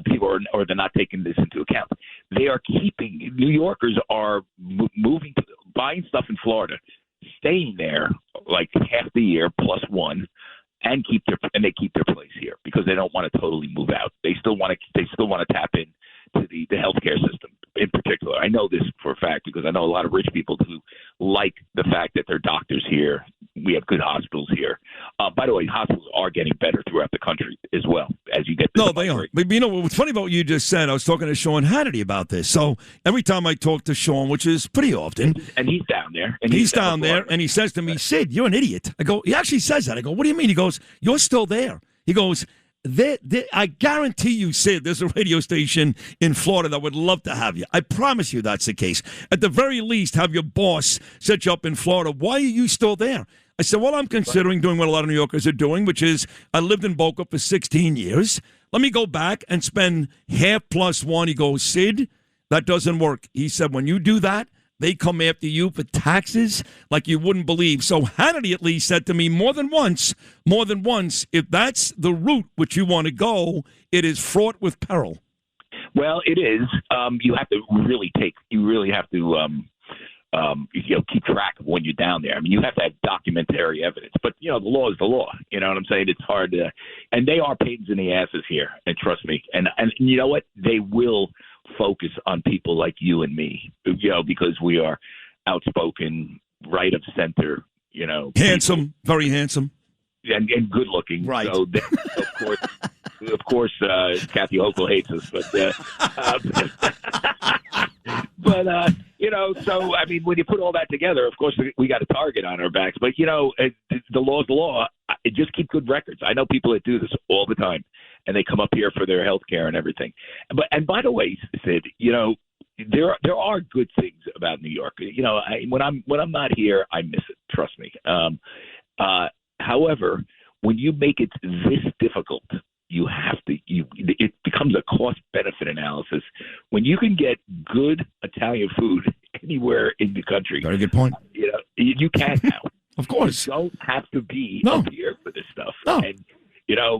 People or they're not taking this into account. They are keeping New Yorkers are moving, buying stuff in Florida, staying there like half the year plus one, and they keep their place here because they don't want to totally move out. They still want to tap in to the healthcare system in particular. I know this for a fact because I know a lot of rich people who like the fact that their doctors here. We have good hospitals here. By the way, hospitals are getting better throughout the country as well as you get. No, they are. But what's funny about what you just said, I was talking to Sean Hannity about this. So every time I talk to Sean, which is pretty often. And he's down there. And he's down there, and he says to me, Sid, you're an idiot. I go, he actually says that. I go, what do you mean? He goes, you're still there. He goes, I guarantee you, Sid, there's a radio station in Florida that would love to have you. I promise you that's the case. At the very least, have your boss set you up in Florida. Why are you still there? I said, well, I'm considering doing what a lot of New Yorkers are doing, which is I lived in Boca for 16 years. Let me go back and spend half plus one. He goes, Sid, that doesn't work. He said, when you do that, they come after you for taxes like you wouldn't believe. So Hannity at least said to me more than once, if that's the route which you want to go, it is fraught with peril. Well, it is. You have to really keep track of when you're down there. I mean, you have to have documentary evidence. But, the law is the law. You know what I'm saying? It's hard to – and they are pains in the asses here, and trust me. And you know what? They will focus on people like you and me, because we are outspoken, right of center, Handsome, very handsome. And good looking. Right. So, of course, Kathy Hochul hates us, so, I mean, when you put all that together, of course, we got a target on our backs. But, the law is the law. Just keep good records. I know people that do this all the time, and they come up here for their health care and everything. And by the way, Sid, there are good things about New York. When I'm not here, I miss it. Trust me. However, when you make it this difficult, it becomes a cost-benefit analysis. When you can get good Italian food anywhere in the country. Very good point. You can now. Of course. You don't have to be up here for this stuff. No. And,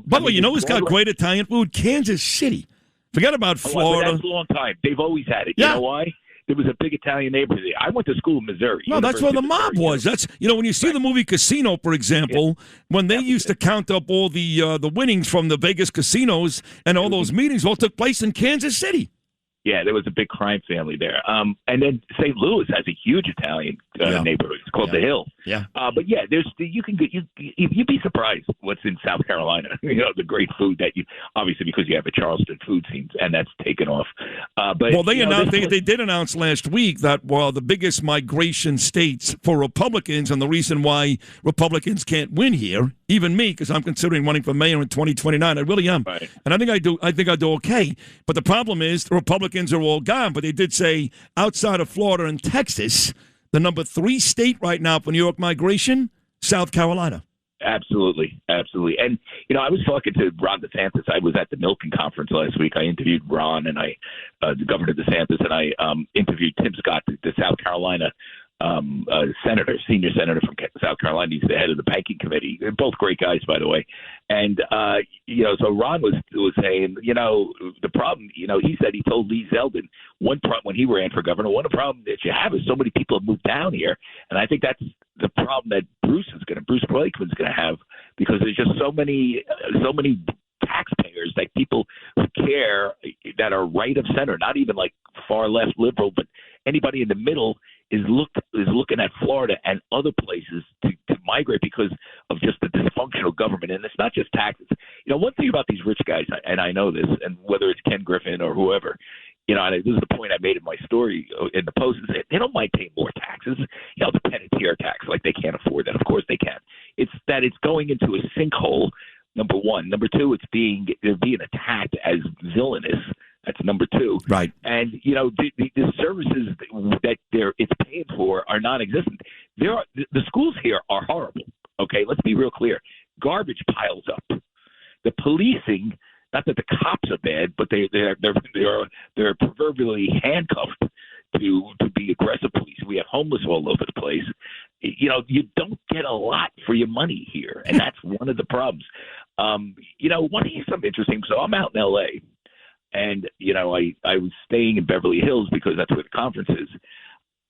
by the way, who's got great Italian food? Kansas City. Forget about Florida. That's a long time. They've always had it. Yeah. You know why? There was a big Italian neighborhood. I went to school in Missouri. No, that's where the mob was. That's when you see the movie Casino, for example, when they used to count up all the winnings from the Vegas casinos, and all those meetings all took place in Kansas City. Yeah, there was a big crime family there. And then St. Louis has a huge Italian neighborhood. It's called the Hill. Yeah. But you'd be surprised what's in South Carolina. The great food that obviously because you have a Charleston food scene and that's taken off. But they announced they did announce last week that the biggest migration states for Republicans, and the reason why Republicans can't win here, even me, because I'm considering running for mayor in 2029. I really am. Right. And I think I do okay. But the problem is the Republicans are all gone. But they did say outside of Florida and Texas, the number 3 state right now for New York migration, South Carolina. Absolutely. And, I was talking to Ron DeSantis. I was at the Milken conference last week. I interviewed Ron and the Governor DeSantis, and I interviewed Tim Scott, the South Carolina senior senator from South Carolina. He's the head of the banking committee. They're both great guys, by the way. And, so Ron was saying, the problem, he said he told Lee Zeldin when he ran for governor, one problem that you have is so many people have moved down here. And I think that's the problem that Bruce Blakeman's going to have because there's just so many taxpayers, like people who care, that are right of center, not even like far left liberal, but anybody in the middle is looking at Florida and other places to migrate because of just the dysfunctional government. And it's not just taxes. One thing about these rich guys, and I know this, and whether it's Ken Griffin or whoever, and this is the point I made in my story in the Post, is that they don't mind paying more taxes. The penitentiary tax, like they can't afford that. Of course they can. It's that it's going into a sinkhole. Number one. Number two, they're being attacked as villainous. That's number two. Right. And the services that it's paying for are non-existent. The schools here are horrible. Okay, let's be real clear. Garbage piles up. The policing, not that the cops are bad, but they're proverbially handcuffed to be aggressive police. We have homeless all over the place. You don't get a lot for your money here, and that's one of the problems. Want to hear something interesting? So I'm out in L.A., and, I was staying in Beverly Hills because that's where the conference is.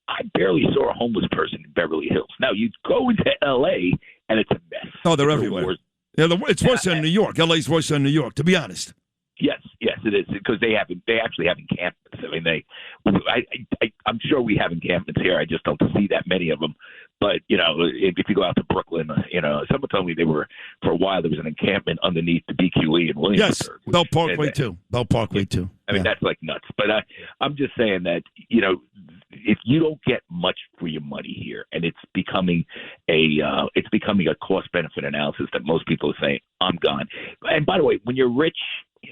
I barely saw a homeless person in Beverly Hills. Now, you go into L.A., and it's a mess. Oh, they're everywhere. It's worse than New York. L.A.'s worse than New York, to be honest. Yes, it is, because they actually have encampments. I mean, I'm sure we have encampments here. I just don't see that many of them. But if you go out to Brooklyn, someone told me for a while there was an encampment underneath the BQE in Williamsburg. Yes, Bell Parkway too. Bell Parkway too. I mean, that's like nuts. But I'm just saying that if you don't get much for your money here, and it's becoming a cost benefit analysis that most people are saying, I'm gone. And by the way, when you're rich,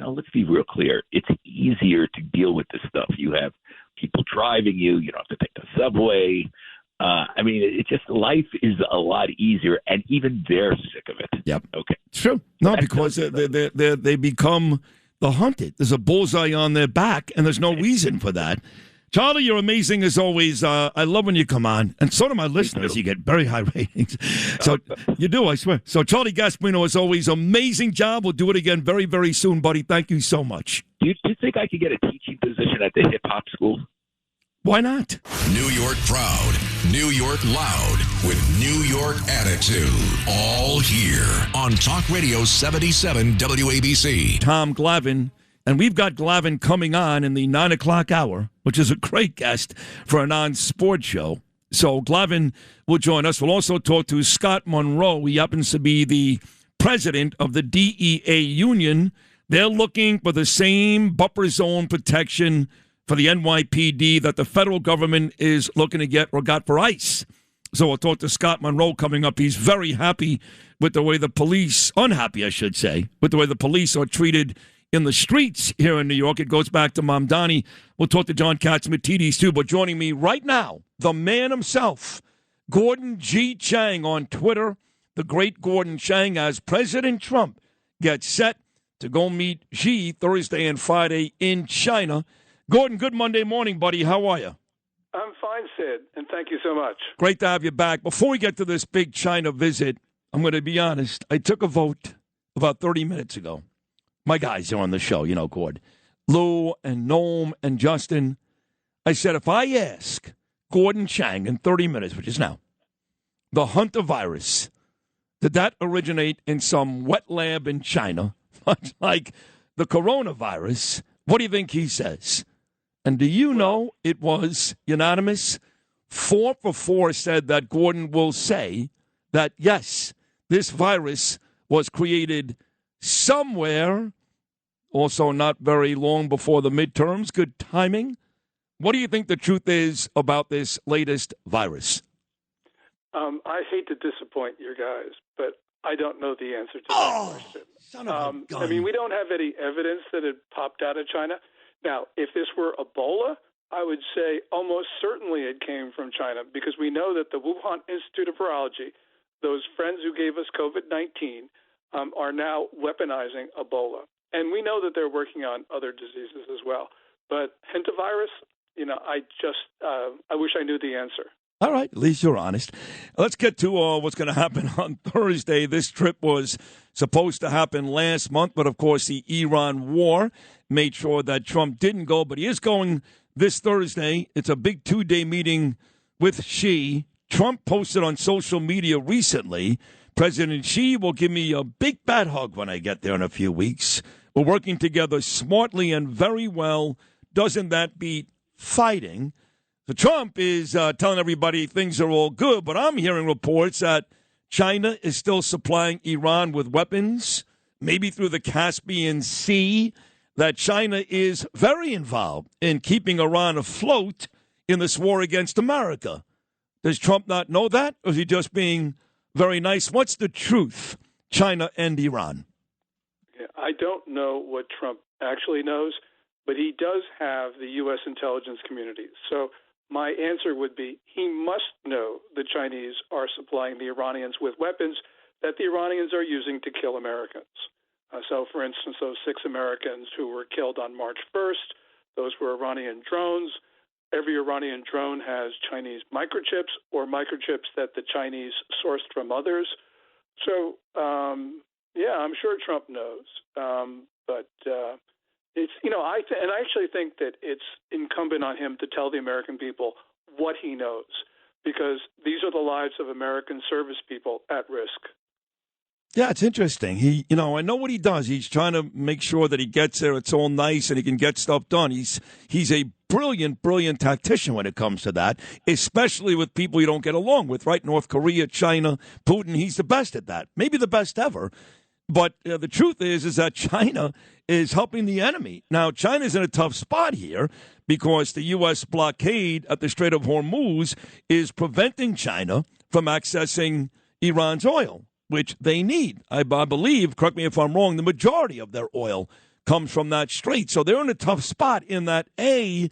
let's be real clear. It's easier to deal with this stuff. You have people driving you. You don't have to take the subway. It's just life is a lot easier, and even they're sick of it. Yep. Okay. It's true. No, because they become the hunted. There's a bullseye on their back, and there's no reason for that. Charlie, you're amazing as always. I love when you come on, and so do my listeners. You get very high ratings. So you do, I swear. So Charlie Gasparino, as always, amazing job. We'll do it again very, very soon, buddy. Thank you so much. Do you think I could get a teaching position at the hip-hop school? Why not? New York proud, New York loud, with New York attitude. All here on Talk Radio 77 WABC. Tom Glavine. And we've got Glavine coming on in the 9 o'clock hour, which is a great guest for a non-sports show. So Glavine will join us. We'll also talk to Scott Munro. He happens to be the president of the DEA union. They're looking for the same buffer zone protection for the NYPD that the federal government is looking to get or got for ICE. So we'll talk to Scott Munro coming up. He's very happy with the way the police, unhappy I should say, with the way the police are treated in the streets here in New York. It goes back to Mamdani. We'll talk to John Catsimatidis, too. But joining me right now, the man himself, Gordon G. Chang on Twitter. The great Gordon Chang, as President Trump gets set to go meet Xi Thursday and Friday in China. Gordon, good Monday morning, buddy. How are you? I'm fine, Sid, and thank you so much. Great to have you back. Before we get to this big China visit, I'm going to be honest. I took a vote about 30 minutes ago. My guys are on the show, Gord. Lou and Noam and Justin. I said, if I ask Gordon Chang in 30 minutes, which is now, the Hunter virus, did that originate in some wet lab in China, much like the coronavirus? What do you think he says? And do you know it was unanimous? 4 for 4 said that Gordon will say that, yes, this virus was created somewhere, also not very long before the midterms. Good timing. What do you think the truth is about this latest virus? I hate to disappoint your guys, but I don't know the answer to that question. Son of a gun. We don't have any evidence that it popped out of China. Now, if this were Ebola, I would say almost certainly it came from China, because we know that the Wuhan Institute of Virology, those friends who gave us COVID-19, are now weaponizing Ebola. And we know that they're working on other diseases as well. But hantavirus, I wish I knew the answer. All right, at least you're honest. Let's get to what's going to happen on Thursday. This trip was supposed to happen last month, but of course the Iran war made sure that Trump didn't go. But he is going this Thursday. It's a big 2-day meeting with Xi. Trump posted on social media recently President Xi will give me a big bat hug when I get there in a few weeks. We're working together smartly and very well. Doesn't that beat fighting? So Trump is telling everybody things are all good, but I'm hearing reports that China is still supplying Iran with weapons, maybe through the Caspian Sea, that China is very involved in keeping Iran afloat in this war against America. Does Trump not know that, or is he just being very nice? What's the truth, China and Iran? I don't know what Trump actually knows, but he does have the U.S. intelligence community. So my answer would be he must know the Chinese are supplying the Iranians with weapons that the Iranians are using to kill Americans. So, for instance, those 6 Americans who were killed on March 1st, those were Iranian drones. Every Iranian drone has Chinese microchips or microchips that the Chinese sourced from others. So, yeah, I'm sure Trump knows. But it's, I actually think that it's incumbent on him to tell the American people what he knows, because these are the lives of American service people at risk. Yeah, it's interesting. I know what he does. He's trying to make sure that he gets there. It's all nice and he can get stuff done. He's a brilliant tactician when it comes to that, especially with people you don't get along with, right? North Korea, China, Putin, he's the best at that. Maybe the best ever. But the truth is that China is helping the enemy. Now, China's in a tough spot here because the U.S. blockade at the Strait of Hormuz is preventing China from accessing Iran's oil, which they need. I believe, correct me if I'm wrong, the majority of their oil comes from that strait. So they're in a tough spot in that, A,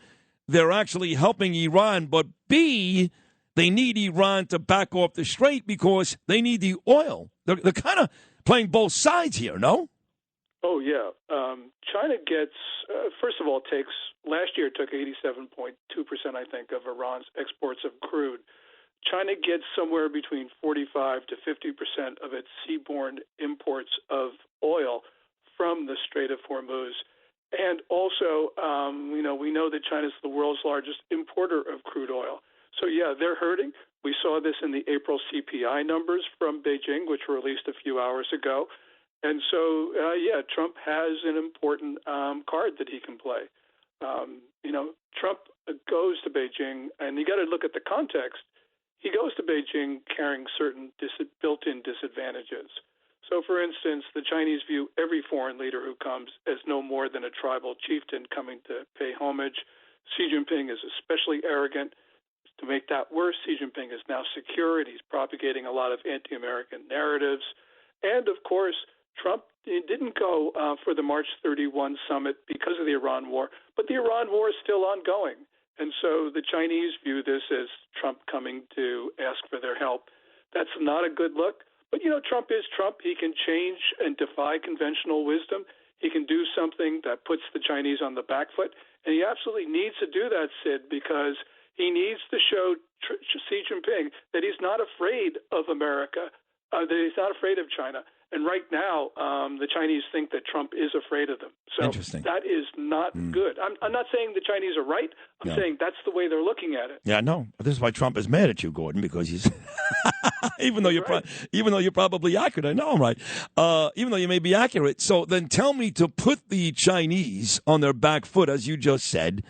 they're actually helping Iran, but B, they need Iran to back off the strait because they need the oil. They're kind of playing both sides here, no? Oh, yeah. China gets, first of all, last year it took 87.2%, I think, of Iran's exports of crude. China gets somewhere between 45 to 50% of its seaborne imports of oil from the Strait of Hormuz. And also, we know that China's the world's largest importer of crude oil. So, yeah, they're hurting. We saw this in the April CPI numbers from Beijing, which were released a few hours ago. And so, Trump has an important card that he can play. Trump goes to Beijing, and you got to look at the context. He goes to Beijing carrying certain built-in disadvantages. So, for instance, the Chinese view every foreign leader who comes as no more than a tribal chieftain coming to pay homage. Xi Jinping is especially arrogant. To make that worse, Xi Jinping is now secure, and he's propagating a lot of anti-American narratives. And, of course, Trump didn't go for the March 31 summit because of the Iran war, but the Iran war is still ongoing. And so the Chinese view this as Trump coming to ask for their help. That's not a good look. But, Trump is Trump. He can change and defy conventional wisdom. He can do something that puts the Chinese on the back foot. And he absolutely needs to do that, Sid, because he needs to show Xi Jinping that he's not afraid of America, that he's not afraid of China. And right now, the Chinese think that Trump is afraid of them. So that is not good. I'm not saying the Chinese are right. I'm saying that's the way they're looking at it. Yeah, no. This is why Trump is mad at you, Gordon, because he's even though you're probably accurate. I know I'm right. Even though you may be accurate. So then tell me, to put the Chinese on their back foot, as you just said,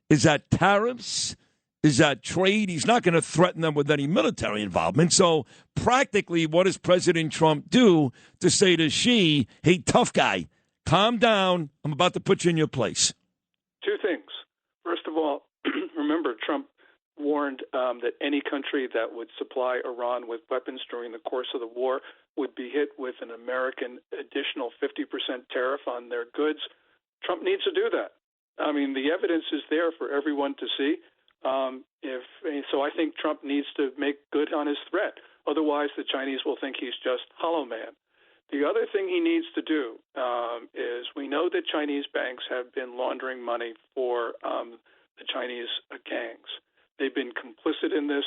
is that tariffs? Is that trade? He's not going to threaten them with any military involvement. So practically, what does President Trump do to say to Xi, hey, tough guy, calm down. I'm about to put you in your place. 2 things. First of all, remember, Trump warned that any country that would supply Iran with weapons during the course of the war would be hit with an American additional 50% tariff on their goods. Trump needs to do that. I mean, the evidence is there for everyone to see. So I think Trump needs to make good on his threat. Otherwise, the Chinese will think he's just hollow man. The other thing he needs to do is, we know that Chinese banks have been laundering money for the Chinese gangs. They've been complicit in this.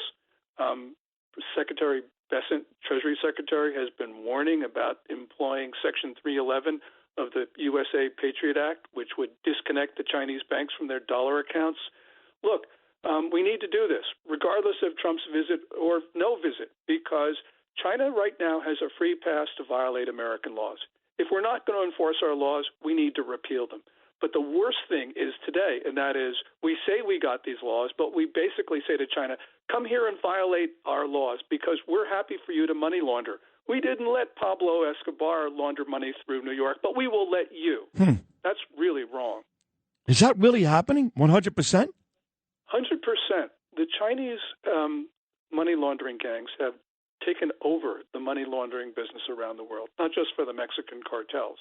Secretary Bessent, Treasury Secretary, has been warning about employing Section 311 of the USA Patriot Act, which would disconnect the Chinese banks from their dollar accounts. Look, we need to do this, regardless of Trump's visit or no visit, because China right now has a free pass to violate American laws. If we're not going to enforce our laws, we need to repeal them. But the worst thing is today, and that is we say we got these laws, but we basically say to China, come here and violate our laws because we're happy for you to money launder. We didn't let Pablo Escobar launder money through New York, but we will let you. That's really wrong. Is that really happening? 100%? 100%. The Chinese money laundering gangs have taken over the money laundering business around the world, not just for the Mexican cartels.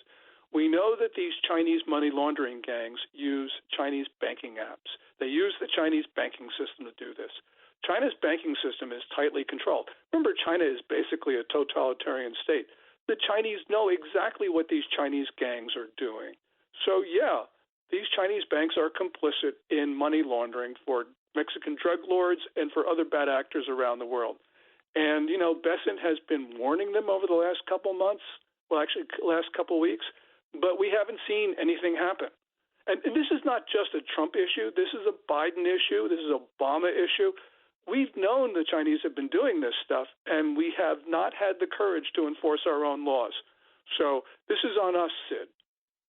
We know that these Chinese money laundering gangs use Chinese banking apps. They use the Chinese banking system to do this. China's banking system is tightly controlled. Remember, China is basically a totalitarian state. The Chinese know exactly what these Chinese gangs are doing. So, yeah, these Chinese banks are complicit in money laundering for Mexican drug lords and for other bad actors around the world. And, you know, Besant has been warning them over the last couple months, well, actually, last couple weeks, but we haven't seen anything happen. And this is not just a Trump issue. This is a Biden issue. This is an Obama issue. We've known the Chinese have been doing this stuff, and we have not had the courage to enforce our own laws. So this is on us, Sid.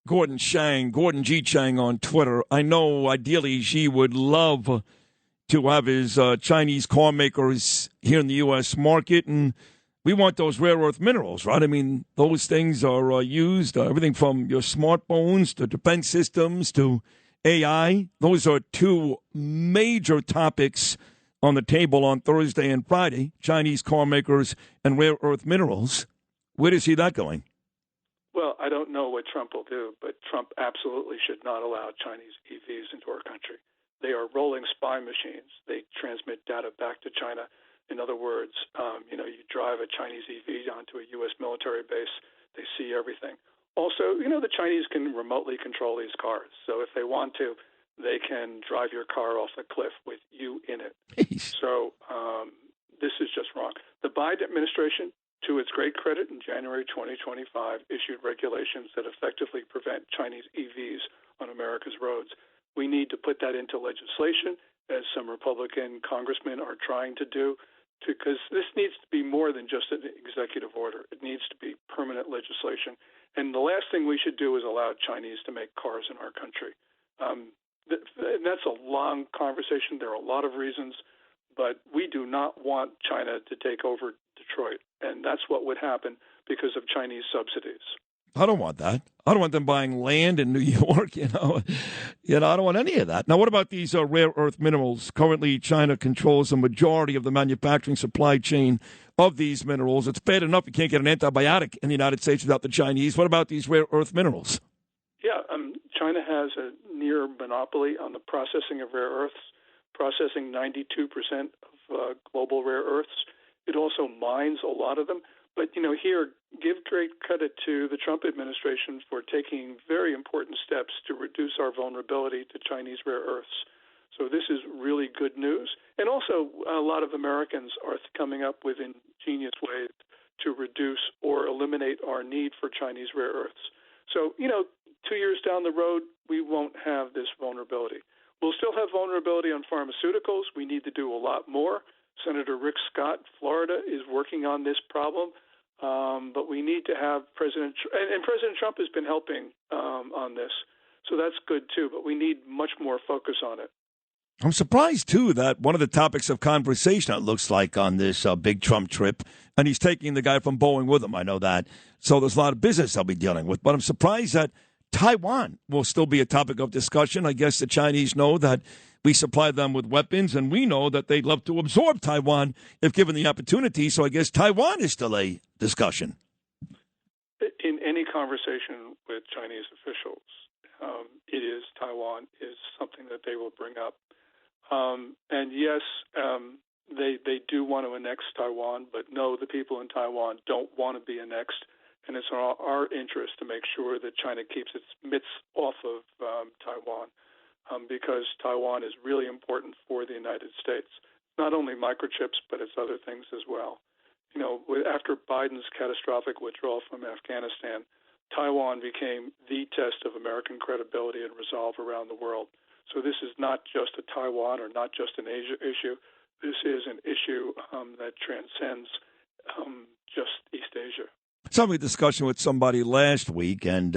Gordon G. Chang on Twitter. I know ideally Xi would love to have his Chinese car makers here in the U.S. market, and we want those rare earth minerals, right? I mean, those things are used, everything from your smartphones to defense systems to AI. Those are two major topics on the table on Thursday and Friday, Chinese car makers and rare earth minerals. Where do you see that going? Well, I don't know what Trump will do, but Trump absolutely should not allow Chinese EVs into our country. They are rolling spy machines. They transmit data back to China. In other words, you drive a Chinese EV onto a U.S. military base, they see everything. Also, the Chinese can remotely control these cars. So if they want to, they can drive your car off a cliff with you in it. So this is just wrong. The Biden administration, to its great credit, in January 2025, issued regulations that effectively prevent Chinese EVs on America's roads. We need to put that into legislation, as some Republican congressmen are trying to do, because this needs to be more than just an executive order. It needs to be permanent legislation. And the last thing we should do is allow Chinese to make cars in our country. And that's a long conversation. There are a lot of reasons, but we do not want China to take over Detroit. And that's what would happen because of Chinese subsidies. I don't want that. I don't want them buying land in New York, I don't want any of that. Now, what about these rare earth minerals? Currently, China controls a majority of the manufacturing supply chain of these minerals. It's bad enough you can't get an antibiotic in the United States without the Chinese. What about these rare earth minerals? Yeah, China has a near monopoly on the processing of rare earths, processing 92% of global rare earths. It also mines a lot of them. But, here, give great credit to the Trump administration for taking very important steps to reduce our vulnerability to Chinese rare earths. So this is really good news. And also, a lot of Americans are coming up with ingenious ways to reduce or eliminate our need for Chinese rare earths. So, 2 years down the road, we won't have this vulnerability. We'll still have vulnerability on pharmaceuticals. We need to do a lot more. Senator Rick Scott, Florida, is working on this problem. But we need to have President Trump has been helping on this. So that's good, too. But we need much more focus on it. I'm surprised, too, that one of the topics of conversation, it looks like, on this big Trump trip, and he's taking the guy from Boeing with him. I know that. So there's a lot of business I'll be dealing with. But I'm surprised that Taiwan will still be a topic of discussion. I guess the Chinese know that we supply them with weapons, and we know that they'd love to absorb Taiwan if given the opportunity. So I guess Taiwan is still a discussion. In any conversation with Chinese officials, Taiwan is something that they will bring up. And yes, they do want to annex Taiwan, but no, the people in Taiwan don't want to be annexed. And it's our interest to make sure that China keeps its mitts off of Taiwan. Because Taiwan is really important for the United States. Not only microchips, but it's other things as well. After Biden's catastrophic withdrawal from Afghanistan, Taiwan became the test of American credibility and resolve around the world. So this is not just a Taiwan or not just an Asia issue. This is an issue that transcends just East Asia. So I had a discussion with somebody last week, and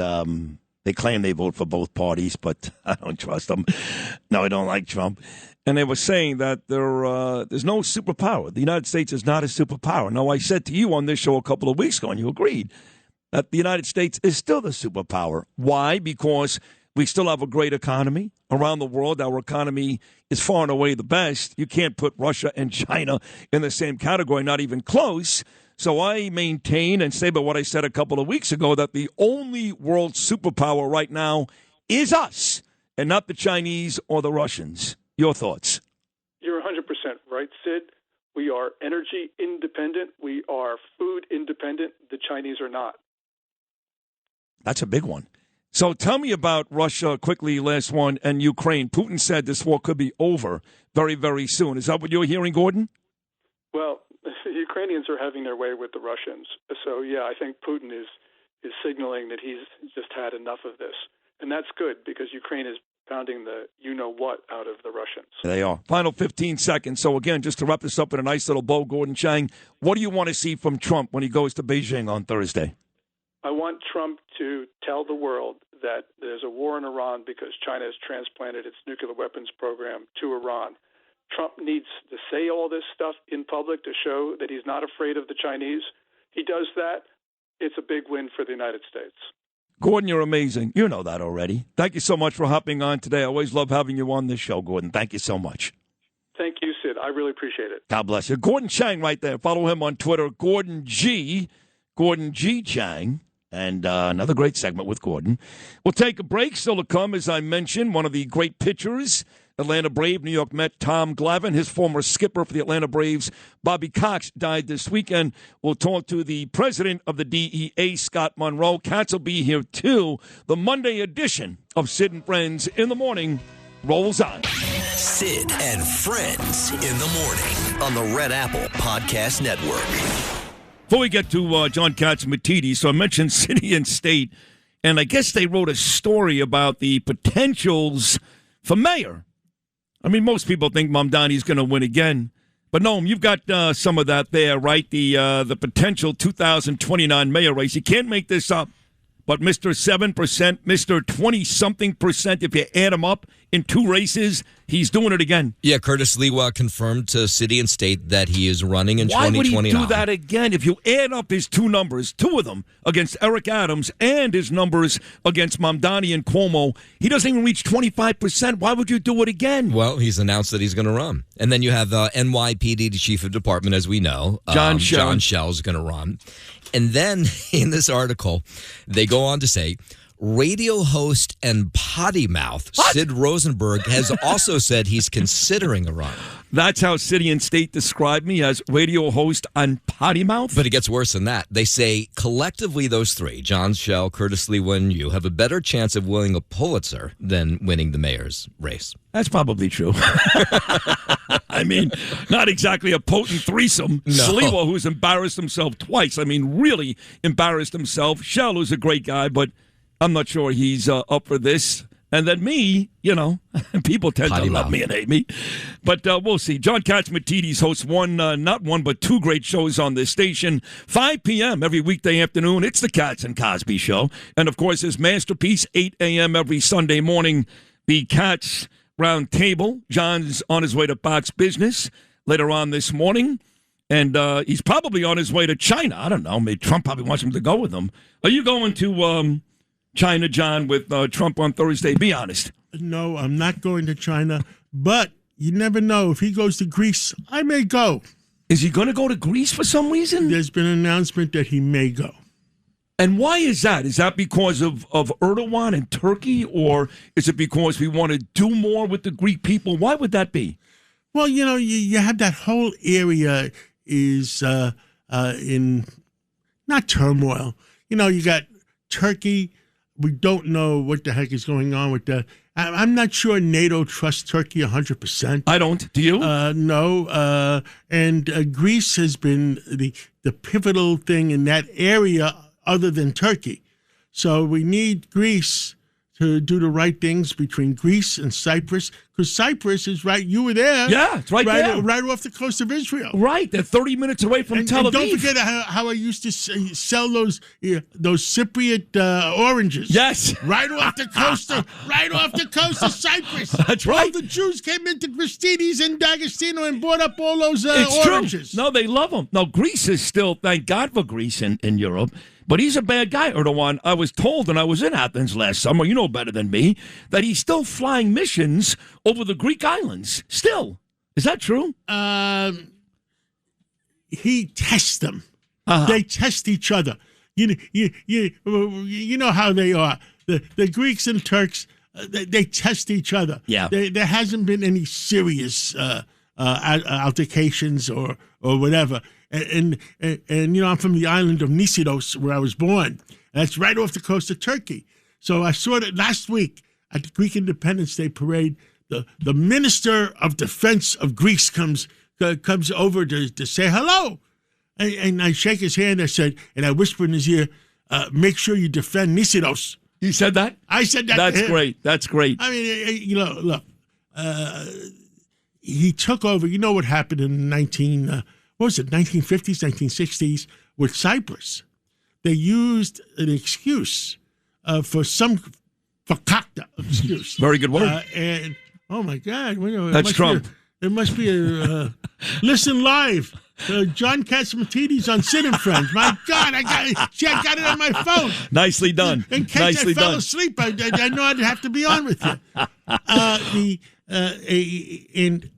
they claim they vote for both parties, but I don't trust them. No, I don't like Trump. And they were saying that there's no superpower. The United States is not a superpower. Now, I said to you on this show a couple of weeks ago, and you agreed, that the United States is still the superpower. Why? Because we still have a great economy. Around the world, our economy is far and away the best. You can't put Russia and China in the same category, not even close. So I maintain and say by what I said a couple of weeks ago that the only world superpower right now is us and not the Chinese or the Russians. Your thoughts? You're 100% right, Sid. We are energy independent. We are food independent. The Chinese are not. That's a big one. So tell me about Russia quickly, last one, and Ukraine. Putin said this war could be over very, very soon. Is that what you're hearing, Gordon? Well, the Ukrainians are having their way with the Russians. So, yeah, I think Putin is signaling that he's just had enough of this. And that's good because Ukraine is pounding the you-know-what out of the Russians. They are. Final 15 seconds. So, again, just to wrap this up in a nice little bow, Gordon Chang, what do you want to see from Trump when he goes to Beijing on Thursday? I want Trump to tell the world that there's a war in Iran because China has transplanted its nuclear weapons program to Iran. Trump needs to say all this stuff in public to show that he's not afraid of the Chinese. He does that, it's a big win for the United States. Gordon, you're amazing. You know that already. Thank you so much for hopping on today. I always love having you on this show, Gordon. Thank you so much. Thank you, Sid. I really appreciate it. God bless you. Gordon Chang right there. Follow him on Twitter, Gordon G. Chang. And another great segment with Gordon. We'll take a break. Still to come, as I mentioned, one of the great pitchers, Atlanta Brave, New York Met, Tom Glavine. His former skipper for the Atlanta Braves, Bobby Cox, died this weekend. We'll talk to the president of the DEA, Scott Munro. Cats will be here, too. The Monday edition of Sid and Friends in the Morning rolls on. Sid and Friends in the Morning on the Red Apple Podcast Network. Before we get to John Catsimatidis, so I mentioned city and state, and I guess they wrote a story about the potentials for mayor. I mean, most people think Mamdani's going to win again. But, Noam, you've got some of that there, right? The potential 2029 mayor race. You can't make this up. But Mr. 7%, Mr. 20-something%, if you add them up in two races, he's doing it again. Yeah, Curtis Lewa confirmed to City and State that he is running in 2029. Why would he do that again? If you add up his two numbers, two of them against Eric Adams and his numbers against Mamdani and Cuomo, he doesn't even reach 25%. Why would you do it again? Well, he's announced that he's going to run. And then you have NYPD Chief of Department, as we know. John Schell is going to run. And then in this article, they go on to say, radio host and potty mouth Sid Rosenberg has also said he's considering a run. That's how City and State described me, as radio host and potty mouth? But it gets worse than that. They say collectively those three, John Schell, Curtis Lewa, and you, have a better chance of winning a Pulitzer than winning the mayor's race. That's probably true. I mean, not exactly a potent threesome. No. Sliwa, who's embarrassed himself twice. I mean, really embarrassed himself. Shell, who's a great guy, but I'm not sure he's up for this. And then me, you know, people tend to love me and hate me. But we'll see. John Catsimatidis hosts not one, but two great shows on this station. 5 p.m. every weekday afternoon. It's the Cats and Cosby Show. And, of course, his masterpiece, 8 a.m. every Sunday morning, the Cats Round Table. John's on his way to Fox Business later on this morning. And he's probably on his way to China. I don't know. Maybe Trump probably wants him to go with him. Are you going to China, John, with Trump on Thursday? Be honest. No, I'm not going to China. But you never know. If he goes to Greece, I may go. Is he going to go to Greece for some reason? There's been an announcement that he may go. And why is that? Is that because of Erdogan and Turkey, or is it because we want to do more with the Greek people? Why would that be? Well, you know, you have that whole area is in not turmoil. You know, you got Turkey. We don't know what the heck is going on with that. I'm not sure NATO trusts Turkey 100%. I don't. Do you? No. And Greece has been the pivotal thing in that area other than Turkey. So we need Greece to do the right things between Greece and Cyprus, because Cyprus is right. You were there. Yeah, it's right there. Right off the coast of Israel. Right, they're 30 minutes away from Tel Aviv. And don't forget how I used to sell those Cypriot oranges. Yes, right off the coast of Cyprus. That's right. All the Jews came into Christidis and D'Agostino and bought up all those oranges. True. No, they love them. No, Greece is still, thank God for Greece in Europe. But he's a bad guy, Erdogan. I was told, and I was in Athens last summer, you know better than me, that he's still flying missions over the Greek islands. Still. Is that true? He tests them. They test each other. You know how they are. The Greeks and Turks, they test each other. Yeah. There hasn't been any serious altercations or whatever. And I'm from the island of Nisyros, where I was born. That's right off the coast of Turkey. So I saw that last week at the Greek Independence Day parade. The Minister of Defense of Greece comes over to say hello. And I shake his hand, and I whisper in his ear, make sure you defend Nisyros. You said that? I said that. That's great. That's great. I mean, look, he took over. You know what happened in 1950s, 1960s with Cyprus? They used an excuse for some fakakta excuse. Very good word. And oh my God, that's Trump. It must be a listen live. John Catsimatidis on Sid Friends. My God, I got it on my phone. Nicely done. In case I fell asleep, I know I'd have to be on with you. In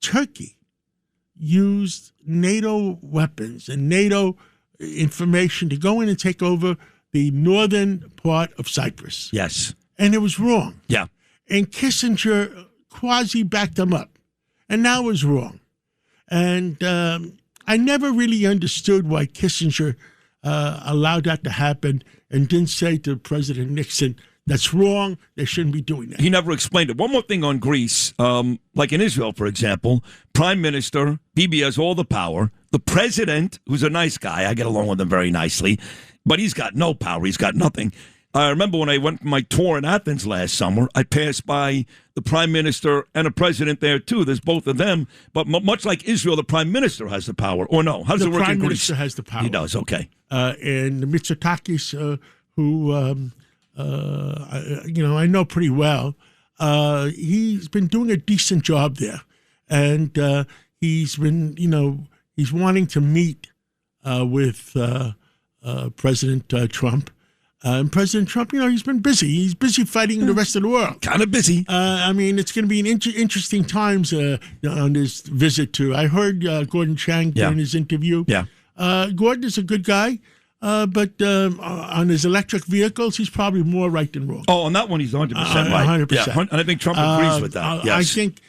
Turkey used NATO weapons and NATO information to go in and take over the northern part of Cyprus. Yes. And it was wrong. Yeah. And Kissinger quasi backed them up. And now it was wrong. And I never really understood why Kissinger allowed that to happen and didn't say to President Nixon, that's wrong, they shouldn't be doing that. He never explained it. One more thing on Greece, like in Israel, for example, Prime Minister, Bibi has all the power. The president, who's a nice guy, I get along with him very nicely, but he's got no power, he's got nothing. I remember when I went for my tour in Athens last summer, I passed by the prime minister and a president there, too. There's both of them. But much like Israel, the prime minister has the power. Or no? How does it work in Greece? The prime minister has the power. He does, okay. And Mitsotakis, who, I know pretty well, he's been doing a decent job there. And he's been, he's wanting to meet with President Trump. And President Trump, he's been busy. He's busy fighting the rest of the world. Kind of busy. It's going to be an interesting times on this visit to. I heard Gordon Chang during his interview. Yeah. Gordon is a good guy, but on his electric vehicles, he's probably more right than wrong. Oh, on that one, he's 100% right. 100%. Yeah, and I think Trump agrees with that. Yes. I think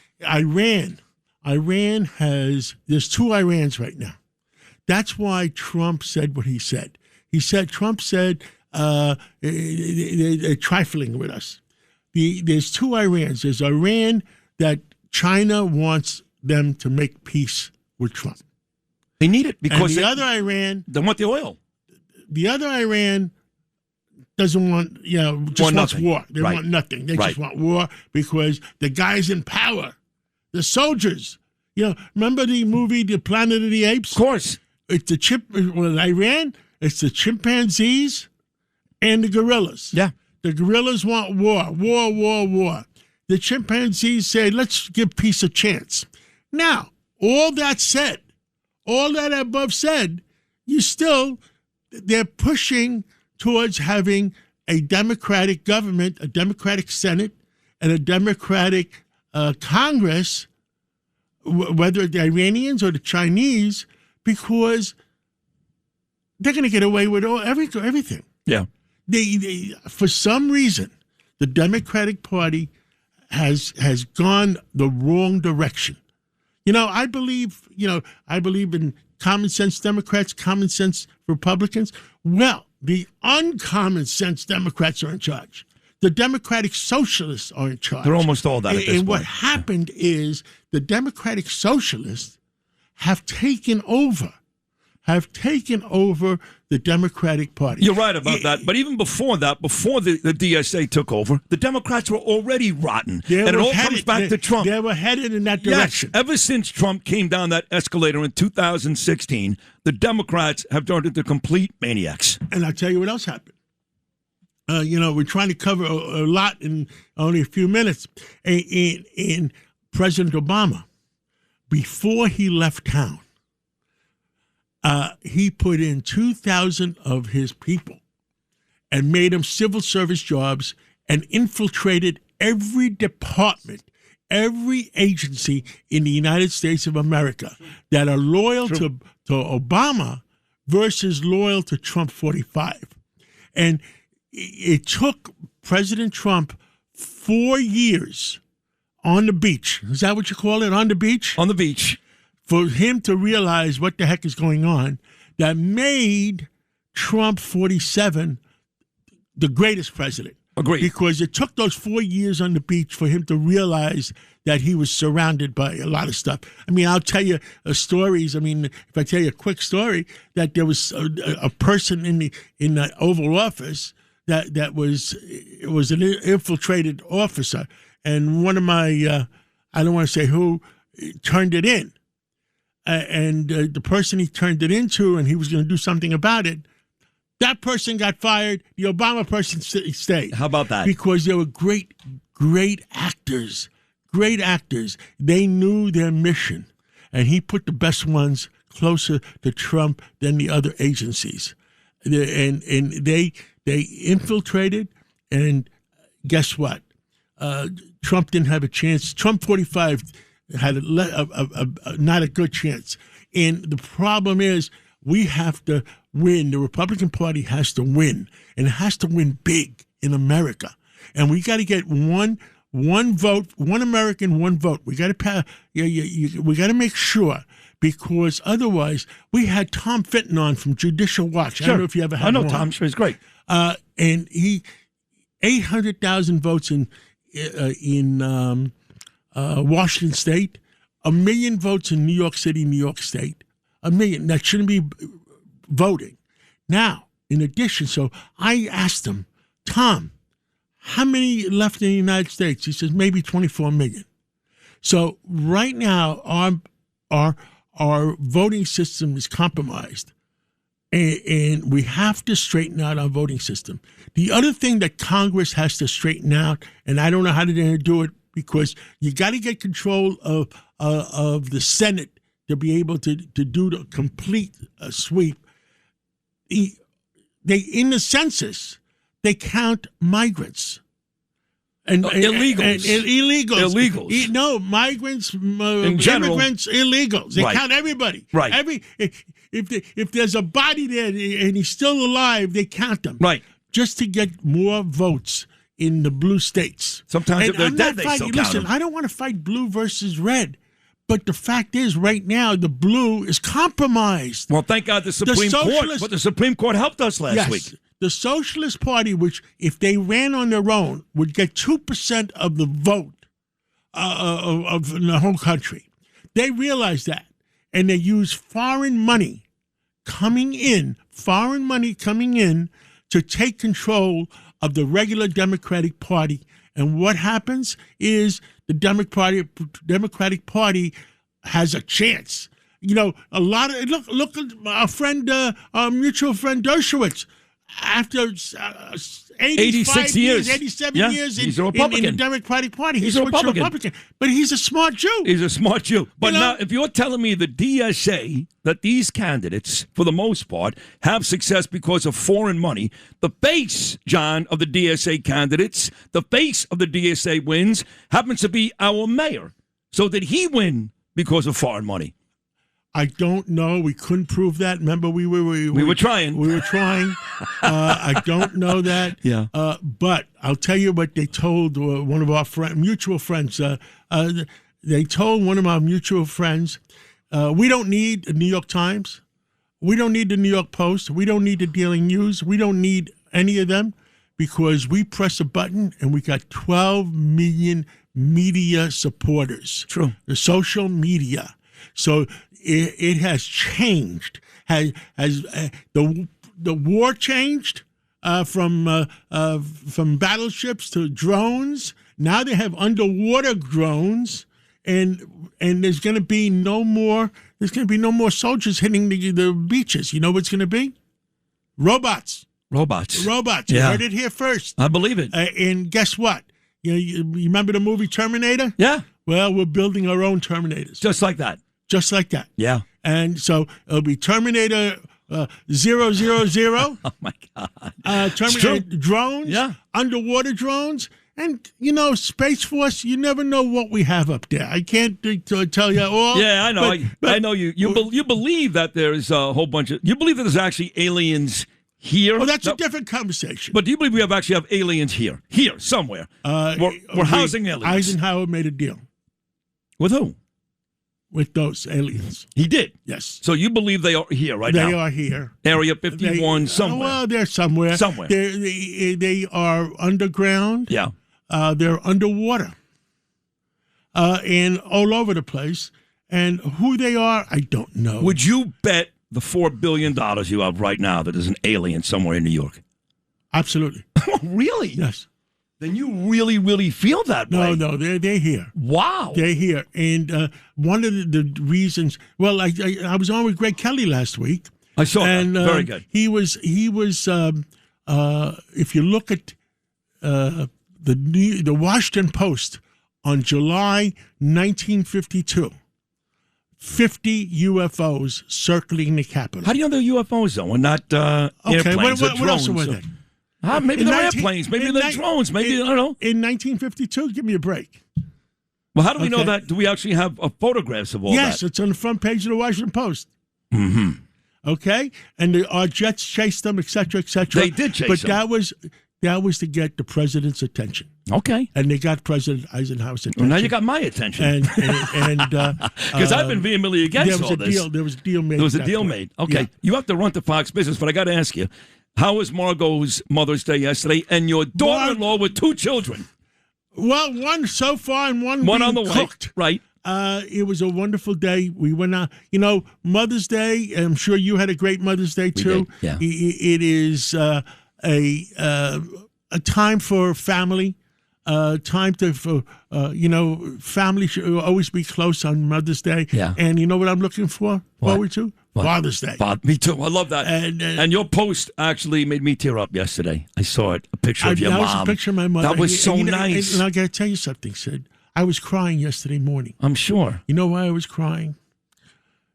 Iran has, there's two Irans right now. That's why Trump said what he said. Trump said, they're trifling with us. There's two Irans. There's Iran that China wants them to make peace with Trump. They need it because the other Iran, they want the oil. The other Iran doesn't want, wants war. They want nothing. They just want war because the guys in power, the soldiers. Remember the movie The Planet of the Apes? Of course. It's Iran. It's the chimpanzees and the gorillas. Yeah. The gorillas want war. The chimpanzees say, let's give peace a chance. Now, all that above said, they're pushing towards having a democratic government, a democratic Senate, and a democratic Congress, whether the Iranians or the Chinese, because they're going to get away with everything. Yeah. For some reason, the Democratic Party has gone the wrong direction. I believe in common sense Democrats, common sense Republicans. Well, the uncommon sense Democrats are in charge. The Democratic Socialists are in charge. They're almost all that at this point. And what happened is the Democratic Socialists have taken over have taken over the Democratic Party. You're right about that. But even before that, before the DSA took over, the Democrats were already rotten. And it all comes back to Trump. They were headed in that direction. Yes, ever since Trump came down that escalator in 2016, the Democrats have turned into complete maniacs. And I'll tell you what else happened. We're trying to cover a lot in only a few minutes. In President Obama, before he left town, he put in 2,000 of his people and made them civil service jobs and infiltrated every department, every agency in the United States of America that are loyal to Obama versus loyal to Trump 45. And it took President Trump 4 years on the beach. Is that what you call it? On the beach? On the beach. For him to realize what the heck is going on, that made Trump 47 the greatest president. Agreed. Because it took those 4 years on the beach for him to realize that he was surrounded by a lot of stuff. I mean, I'll tell you stories. I mean, if I tell you a quick story, that there was a person in the Oval Office that was an infiltrated officer, and one of my I don't want to say who turned it in. And the person he turned it into, and he was going to do something about it, that person got fired. The Obama person stayed. How about that? Because they were great actors. Great actors. They knew their mission. And he put the best ones closer to Trump than the other agencies. And they infiltrated, and guess what? Trump didn't have a chance. Trump 45 had not a good chance. And the problem is we have to win. The Republican Party has to win, and it has to win big in America. And we got to get one vote, one American, one vote. We got to pass. We got to make sure, because otherwise, we had Tom Fitton on from Judicial Watch. Sure. I don't know if you ever had him on. Tom. Sure, he's great. And he 800,000 votes in Washington State, 1 million votes in New York City, New York State. 1 million. That shouldn't be voting. Now, in addition, so I asked him, Tom, how many left in the United States? He says maybe 24 million. So right now, our voting system is compromised, and we have to straighten out our voting system. The other thing that Congress has to straighten out, and I don't know how they're going to do it, because you got to get control of the Senate to be able to do the complete sweep. They in the census, they count migrants and illegals. And illegals. Illegals. No, migrants, in general, immigrants, illegals. They count everybody. Right. If there's a body there and he's still alive, they count them. Right. Just to get more votes in the blue states. Sometimes and if they're I'm dead, not they still fighting. count Listen, them. I don't want to fight blue versus red. But the fact is, right now, the blue is compromised. Well, thank God the Supreme Court. But the Supreme Court helped us last week. The Socialist Party, which if they ran on their own, would get 2% of the vote of the whole country. They realize that, and they use foreign money coming in to take control of the regular Democratic Party. And what happens is the Democratic Party has a chance. You know, a lot of look at our friend, our mutual friend Dershowitz. After 86 years, 87 years he's in a Republican. the Democratic Party, He's a Republican. But he's a smart Jew. He's a smart Jew. But now, if you're telling me the DSA, that these candidates, for the most part, have success because of foreign money, the base, John, of the DSA candidates, the base of the DSA wins, happens to be our mayor. So did he win because of foreign money? I don't know. We couldn't prove that. Remember, we were trying. We were trying. I don't know that. Yeah. But I'll tell you what they told one of our mutual friends. They told one of our mutual friends, we don't need the New York Times. We don't need the New York Post. We don't need the Daily News. We don't need any of them, because we press a button and we got 12 million media supporters. True. The social media. So it has changed Has the war changed from battleships to drones? Now they have underwater drones, and there's going to be no more. There's going to be no more soldiers hitting the beaches. You know what's going to be? Robots. Robots. You heard it here first. I believe it. And guess what? You remember the movie Terminator? Yeah. Well, we're building our own Terminators. Just like that. Yeah. And so it'll be Terminator 000. Oh, my God. Terminator drones, underwater drones. And, Space Force, you never know what we have up there. I can't tell you all. Yeah, I know. But I know you. You believe that there's a whole bunch of. You believe that there's actually aliens here. Well, that's a different conversation. But do you believe we actually have aliens here? Here, somewhere. We're housing aliens. Eisenhower made a deal. With who? With those aliens. He did? Yes. So you believe they are here now? They are here. Area 51, somewhere. Well, they're somewhere. They are underground. Yeah. They're underwater. And all over the place. And who they are, I don't know. Would you bet the $4 billion you have right now that there's an alien somewhere in New York? Absolutely. Really? Yes. Then you really, really feel that way. No, they're here. Wow. They're here. And one of the reasons, well, I was on with Greg Kelly last week. I saw that. Very good. He was. If you look at the Washington Post on July 1952, 50 UFOs circling the Capitol. How do you know they're UFOs, though, and not airplanes or drones? What else were they? Maybe they're airplanes. Maybe they're drones. Maybe, I don't know. In 1952, give me a break. Well, how do we know that? Do we actually have photographs of all that? Yes, it's on the front page of the Washington Post. Mm-hmm. Okay? And our jets chased them, et cetera, et cetera. They did chase them. But that was to get the president's attention. Okay. And they got President Eisenhower's attention. Well, now you got my attention. And because I've been vehemently against all this. There was a deal made. There was a deal made. Okay. Yeah. You have to run to Fox Business, but I got to ask you, how was Margot's Mother's Day yesterday and your daughter-in-law with 2 children? Well, one so far and one on the cooked. Way. Right. It was a wonderful day. We went out. Mother's Day, I'm sure you had a great Mother's Day, too. We did, yeah. It is a time for family. Time for family should always be close on Mother's Day. Yeah. And you know what I'm looking forward to? What? Father's Day. Me too. I love that. And your post actually made me tear up yesterday. I saw it. A picture of your mom. That was a picture of my mother. That was so nice. And I got to tell you something, Sid. I was crying yesterday morning. I'm sure. You know why I was crying?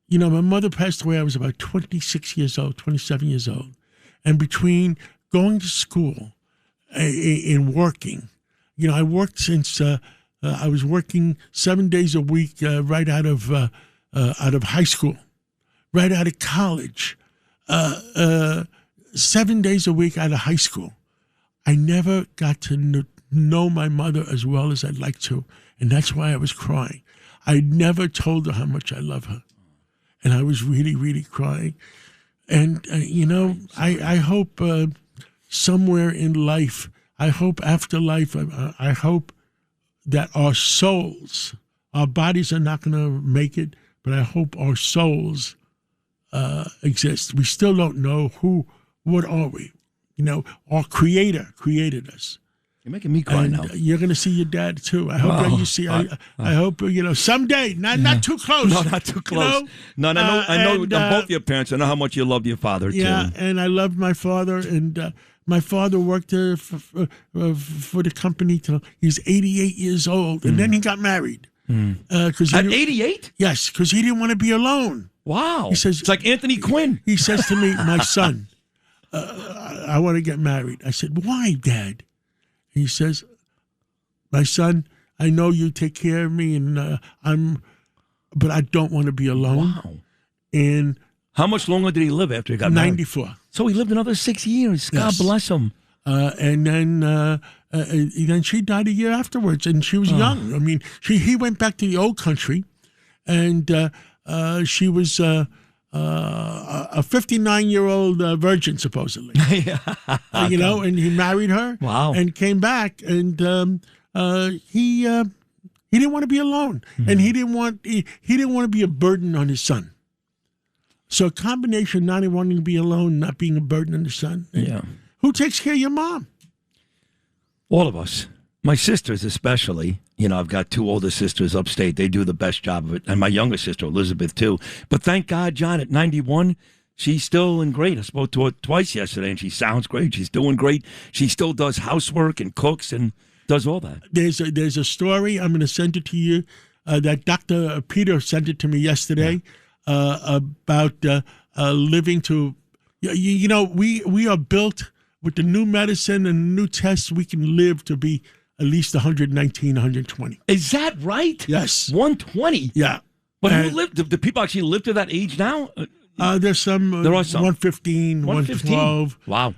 My mother passed away. I was about 26 years old, 27 years old. And between going to school and working, I worked since I was working 7 days a week right out of high school, right out of college, 7 days a week out of high school. I never got to know my mother as well as I'd like to, and that's why I was crying. I never told her how much I love her, and I was really, really crying. And, I hope somewhere in life, I hope after life, I hope that our souls, our bodies are not going to make it, but I hope our souls exist. We still don't know what are we? Our Creator created us. You're making me cry now. You're going to see your dad too. I hope that you see. I hope someday. Not too close. No, not too close. No, I know. Both your parents. I know how much you loved your father too. Yeah, and I loved my father, and my father worked for the company till he was 88 years old, and then he got married. At 88? Yes, because he didn't want to be alone. Wow. He says it's like Anthony Quinn. He says to me, "My son, I want to get married." I said, "Why, Dad?" He says, "My son, I know you take care of me, and but I don't want to be alone." Wow. And how much longer did he live after he got married? 94. So he lived another 6 years. God bless him. And then she died a year afterwards, and she was young. I mean, he went back to the old country, and she was a 59-year-old virgin, supposedly. And he married her. Wow. And came back, and he didn't want to be alone, and he didn't want to be a burden on his son. So a combination of not wanting to be alone, not being a burden on the son. Yeah. Who takes care of your mom? All of us. My sisters especially. You know, I've got two older sisters upstate. They do the best job of it. And my younger sister, Elizabeth, too. But thank God, John, at 91, she's still in great. I spoke to her twice yesterday, and she sounds great. She's doing great. She still does housework and cooks and does all that. There's a story, I'm going to send it to you, that Dr. Peter sent it to me yesterday about living to, you know, we are built with the new medicine and new tests, we can live to be at least 119, 120. Is that right? Yes. 120? Yeah. But who lived? Do people actually live to that age now? There's some. There are some. 115, 112. Wow.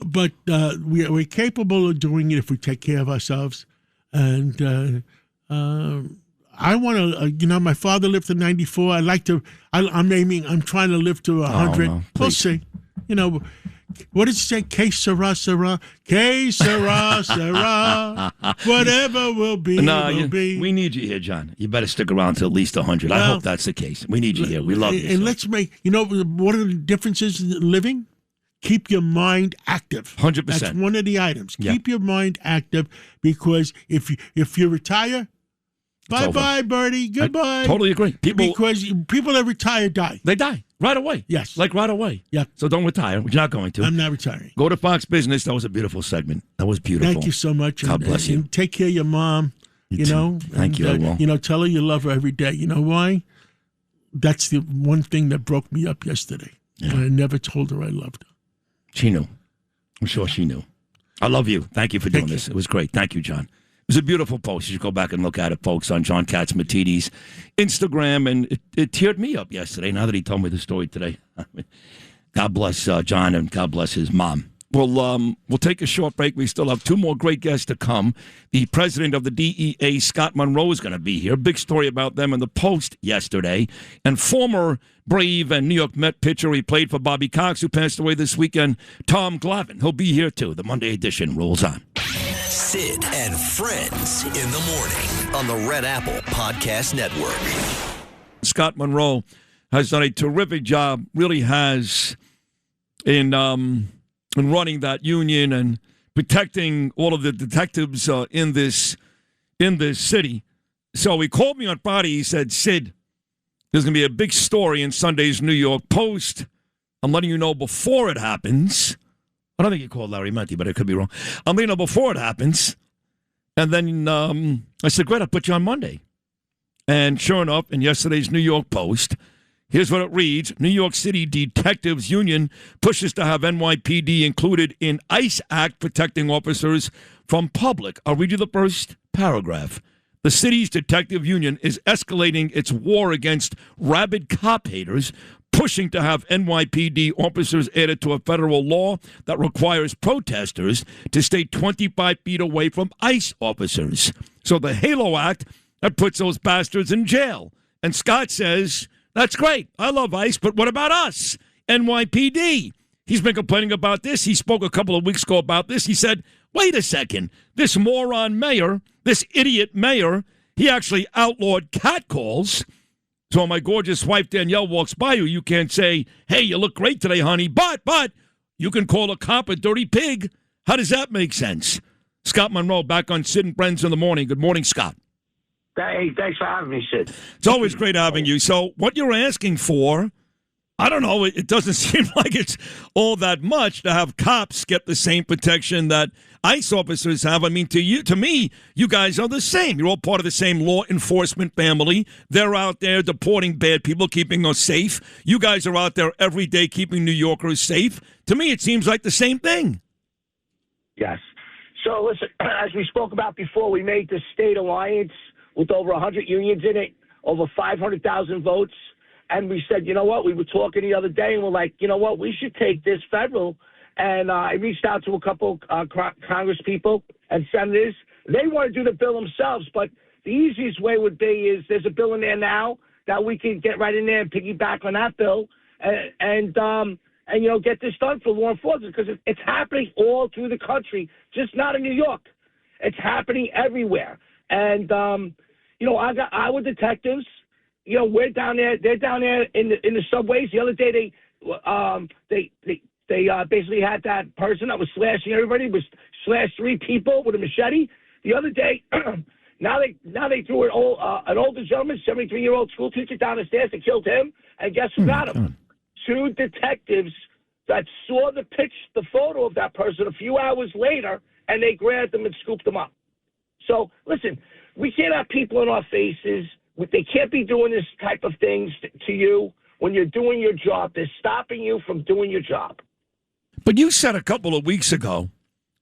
But we're capable of doing it if we take care of ourselves. And I want to, you know, my father lived to 94. I like to, I'm trying to live to 100. no, we'll see. You know, what did you say? Que sera, sera. Que sera, sera. Whatever will be, will be. We need you here, John. You better stick around to at least 100. I hope that's the case. We need you here. We love you. And let's make, you know, what are the differences in living? Keep your mind active. 100%. That's one of the items. Yeah. Keep your mind active, because if you retire, bye-bye, Bertie. Goodbye. I totally agree. Because people that retire die. They die right away. Yes. Like right away. Yeah. So don't retire. You're not going to. I'm not retiring. Go to Fox Business. That was a beautiful segment. That was beautiful. Thank you so much. God bless you. And take care of your mom. You know. Thank you. I will. You know, tell her you love her every day. You know why? That's the one thing that broke me up yesterday. Yeah. And I never told her I loved her. She knew. I'm sure she knew. I love you. Thank you for doing this. It was great. Thank you, John. It was a beautiful post. You should go back and look at it, folks, on John Catsimatidis' Instagram. And it teared me up yesterday, now that he told me the story today. God bless John, and God bless his mom. We'll take a short break. We still have two more great guests to come. The president of the DEA, Scott Munro, is going to be here. Big story about them in the Post yesterday. And former Brave and New York Met pitcher, he played for Bobby Cox, who passed away this weekend, Tom Glavine. He'll be here, too. The Monday edition rolls on. Sid and Friends in the morning on the Red Apple Podcast Network. Scott Munro has done a terrific job, really has, in running that union and protecting all of the detectives in this city. So he called me on Friday. He said, Sid, there's going to be a big story in Sunday's New York Post. I'm letting you know before it happens. I don't think he called Larry Menti, but I could be wrong. I'm letting you know before it happens. And then I said, great, I'll put you on Monday. And sure enough, in yesterday's New York Post, here's what it reads. New York City Detectives Union pushes to have NYPD included in ICE Act protecting officers from public. I'll read you the first paragraph. The city's detective union is escalating its war against rabid cop haters, pushing to have NYPD officers added to a federal law that requires protesters to stay 25 feet away from ICE officers. So the HALO Act, that puts those bastards in jail. And Scott says, that's great. I love ICE, but what about us? NYPD. He's been complaining about this. He spoke a couple of weeks ago about this. He said, wait a second. This moron mayor, this idiot mayor, he actually outlawed catcalls. So when my gorgeous wife Danielle walks by you can't say, hey, you look great today, honey, but you can call a cop a dirty pig. How does that make sense? Scott Munro back on Sid and Friends in the morning. Good morning, Scott. Hey, thanks for having me, Sid. It's always great having you. So what you're asking for, I don't know, it doesn't seem like it's all that much to have cops get the same protection that ICE officers have. I mean, to me, you guys are the same. You're all part of the same law enforcement family. They're out there deporting bad people, keeping us safe. You guys are out there every day keeping New Yorkers safe. To me, it seems like the same thing. Yes. So, listen, as we spoke about before, we made the state alliance with over 100 unions in it, over 500,000 votes. And we said, you know what, we were talking the other day, and we're like, you know what, we should take this federal. And I reached out to a couple Congress people and senators. They want to do the bill themselves, but the easiest way would be is there's a bill in there now that we can get right in there and piggyback on that bill and you know, get this done for law enforcement, because it's happening all through the country, just not in New York. It's happening everywhere. And, you know, I got our detectives. we're down there. They're down there in the subways. The other day, they basically had that person that was slashing everybody. Was slashed 3 people with a machete. The other day, now they threw an older gentleman, 73-year-old school teacher, down the stairs and killed him. And guess who got him? 2 detectives that saw the photo of that person a few hours later, and they grabbed them and scooped them up. So listen, we can't have people in our faces. They can't be doing this type of things to you when you're doing your job. They're stopping you from doing your job. But you said a couple of weeks ago,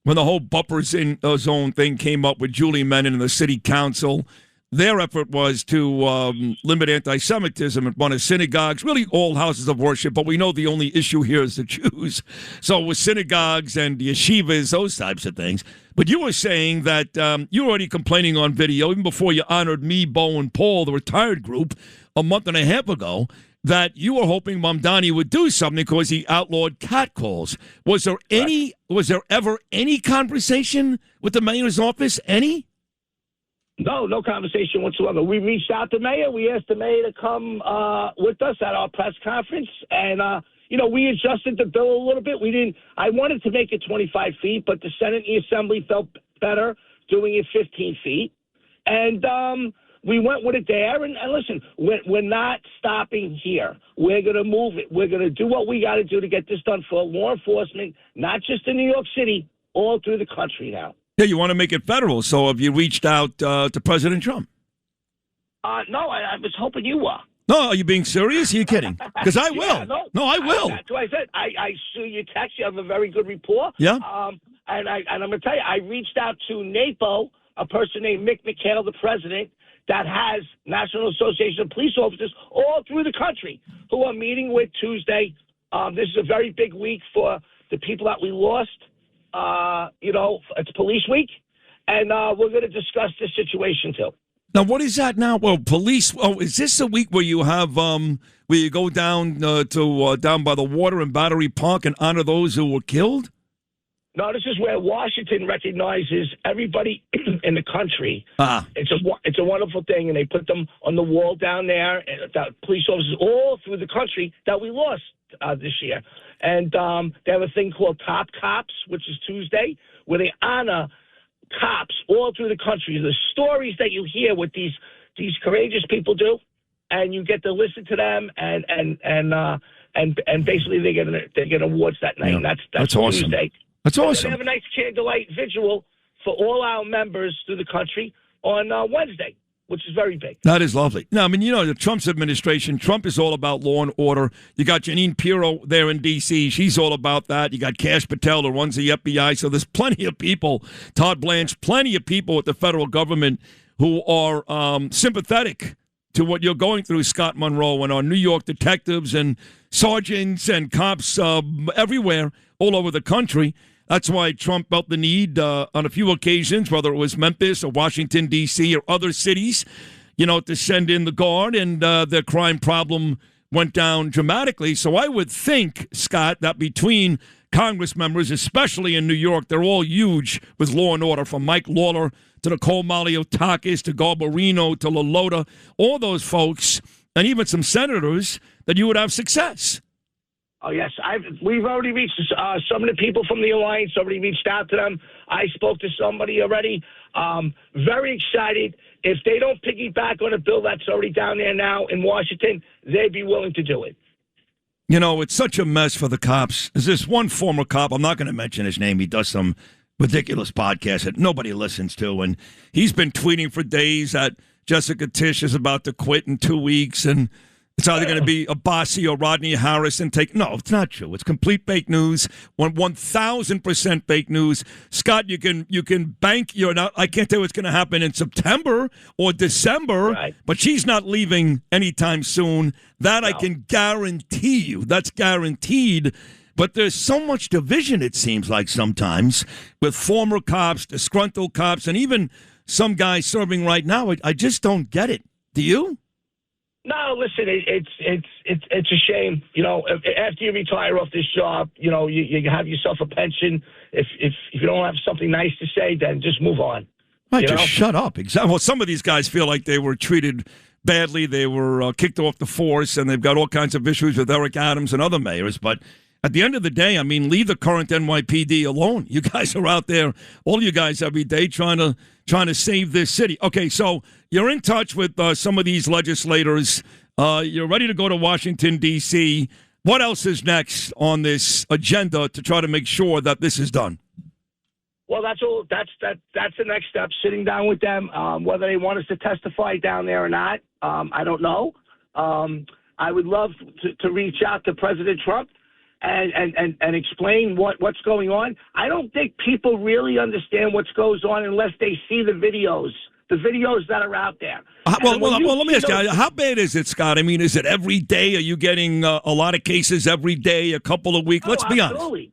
when the whole buffer zone thing came up with Julie Menon and the city council, their effort was to limit anti-Semitism at one of synagogues, really all houses of worship, but we know the only issue here is the Jews. So with synagogues and yeshivas, those types of things. But you were saying that you were already complaining on video, even before you honored me, Bo, and Paul, the retired group, a month and a half ago, that you were hoping Mamdani would do something because he outlawed catcalls. Was there ever any conversation with the mayor's office? Any? No conversation whatsoever. We reached out to the mayor. We asked the mayor to come with us at our press conference, and we adjusted the bill a little bit. I wanted to make it 25 feet, but the Senate and the Assembly felt better doing it 15 feet, and we went with it there. And listen, we're not stopping here. We're going to move it. We're going to do what we got to do to get this done for law enforcement, not just in New York City, all through the country now. Yeah, you want to make it federal. So have you reached out to President Trump? No, I was hoping you were. No, are you being serious? Are you kidding? Because I will. Yeah, no, I will. That's what I said. I saw your text. You have a very good rapport. Yeah. And I'm going to tell you, I reached out to NAPO, a person named Mick McHale, the president, that has National Association of Police Officers all through the country who are meeting with Tuesday. This is a very big week for the people that we lost. It's Police Week, and we're going to discuss this situation too. Now, what is that now? Well, police. Oh, is this a week where you have where you go down to down by the water in Battery Park and honor those who were killed? No, this is where Washington recognizes everybody in the country. It's a wonderful thing, and they put them on the wall down there. And police officers all through the country that we lost this year. And they have a thing called Top Cops, which is Tuesday, where they honor cops all through the country. The stories that you hear what these courageous people do, and you get to listen to them, and basically they get awards that night. Yeah. And that's awesome. Tuesday. That's awesome. They have a nice candlelight visual for all our members through the country on Wednesday, which is very big. That is lovely. Now, I mean, the Trump's administration, Trump is all about law and order. You got Janine Pirro there in D.C. She's all about that. You got Kash Patel, who runs the FBI. So there's plenty of people, Todd Blanche, plenty of people at the federal government who are sympathetic to what you're going through, Scott Munro, and our New York detectives and sergeants and cops everywhere, all over the country. That's why Trump felt the need on a few occasions, whether it was Memphis or Washington, D.C. or other cities, to send in the Guard, and the crime problem went down dramatically. So I would think, Scott, that between Congress members, especially in New York, they're all huge with law and order, from Mike Lawler to Nicole Maliotakis to Gasparino to LaLota, all those folks, and even some senators, that you would have success. Oh, yes. We've already reached some of the people from the Alliance, already reached out to them. I spoke to somebody already. Very excited. If they don't piggyback on a bill that's already down there now in Washington, they'd be willing to do it. It's such a mess for the cops. There's this one former cop, I'm not going to mention his name, he does some ridiculous podcast that nobody listens to, and he's been tweeting for days that Jessica Tisch is about to quit in 2 weeks, and it's either going to be Abbasi or Rodney Harris and No, it's not true. It's complete fake news. 1,000% fake news. Scott, you can bank I can't tell you what's going to happen in September or December, right, but she's not leaving anytime soon. That no. I can guarantee you. That's guaranteed. But there's so much division, it seems like sometimes, with former cops, disgruntled cops, and even some guys serving right now. I just don't get it. Do you? No, listen, it's a shame. After you retire off this job, you have yourself a pension. If you don't have something nice to say, then just move on. Right, just shut up. Exactly. Well, some of these guys feel like they were treated badly. They were kicked off the force, and they've got all kinds of issues with Eric Adams and other mayors. But at the end of the day, I mean, leave the current NYPD alone. You guys are out there, all you guys every day, trying to save this city. Okay, so you're in touch with some of these legislators. You're ready to go to Washington, D.C. What else is next on this agenda to try to make sure that this is done? Well, that's all. That's the next step. Sitting down with them, whether they want us to testify down there or not, I don't know. I would love to reach out to President Trump and explain what's going on. I don't think people really understand what goes on unless they see the videos that are out there. Well, let me ask you, how bad is it, Scott? I mean, is it every day? Are you getting a lot of cases every day, a couple a week? Let's be honest.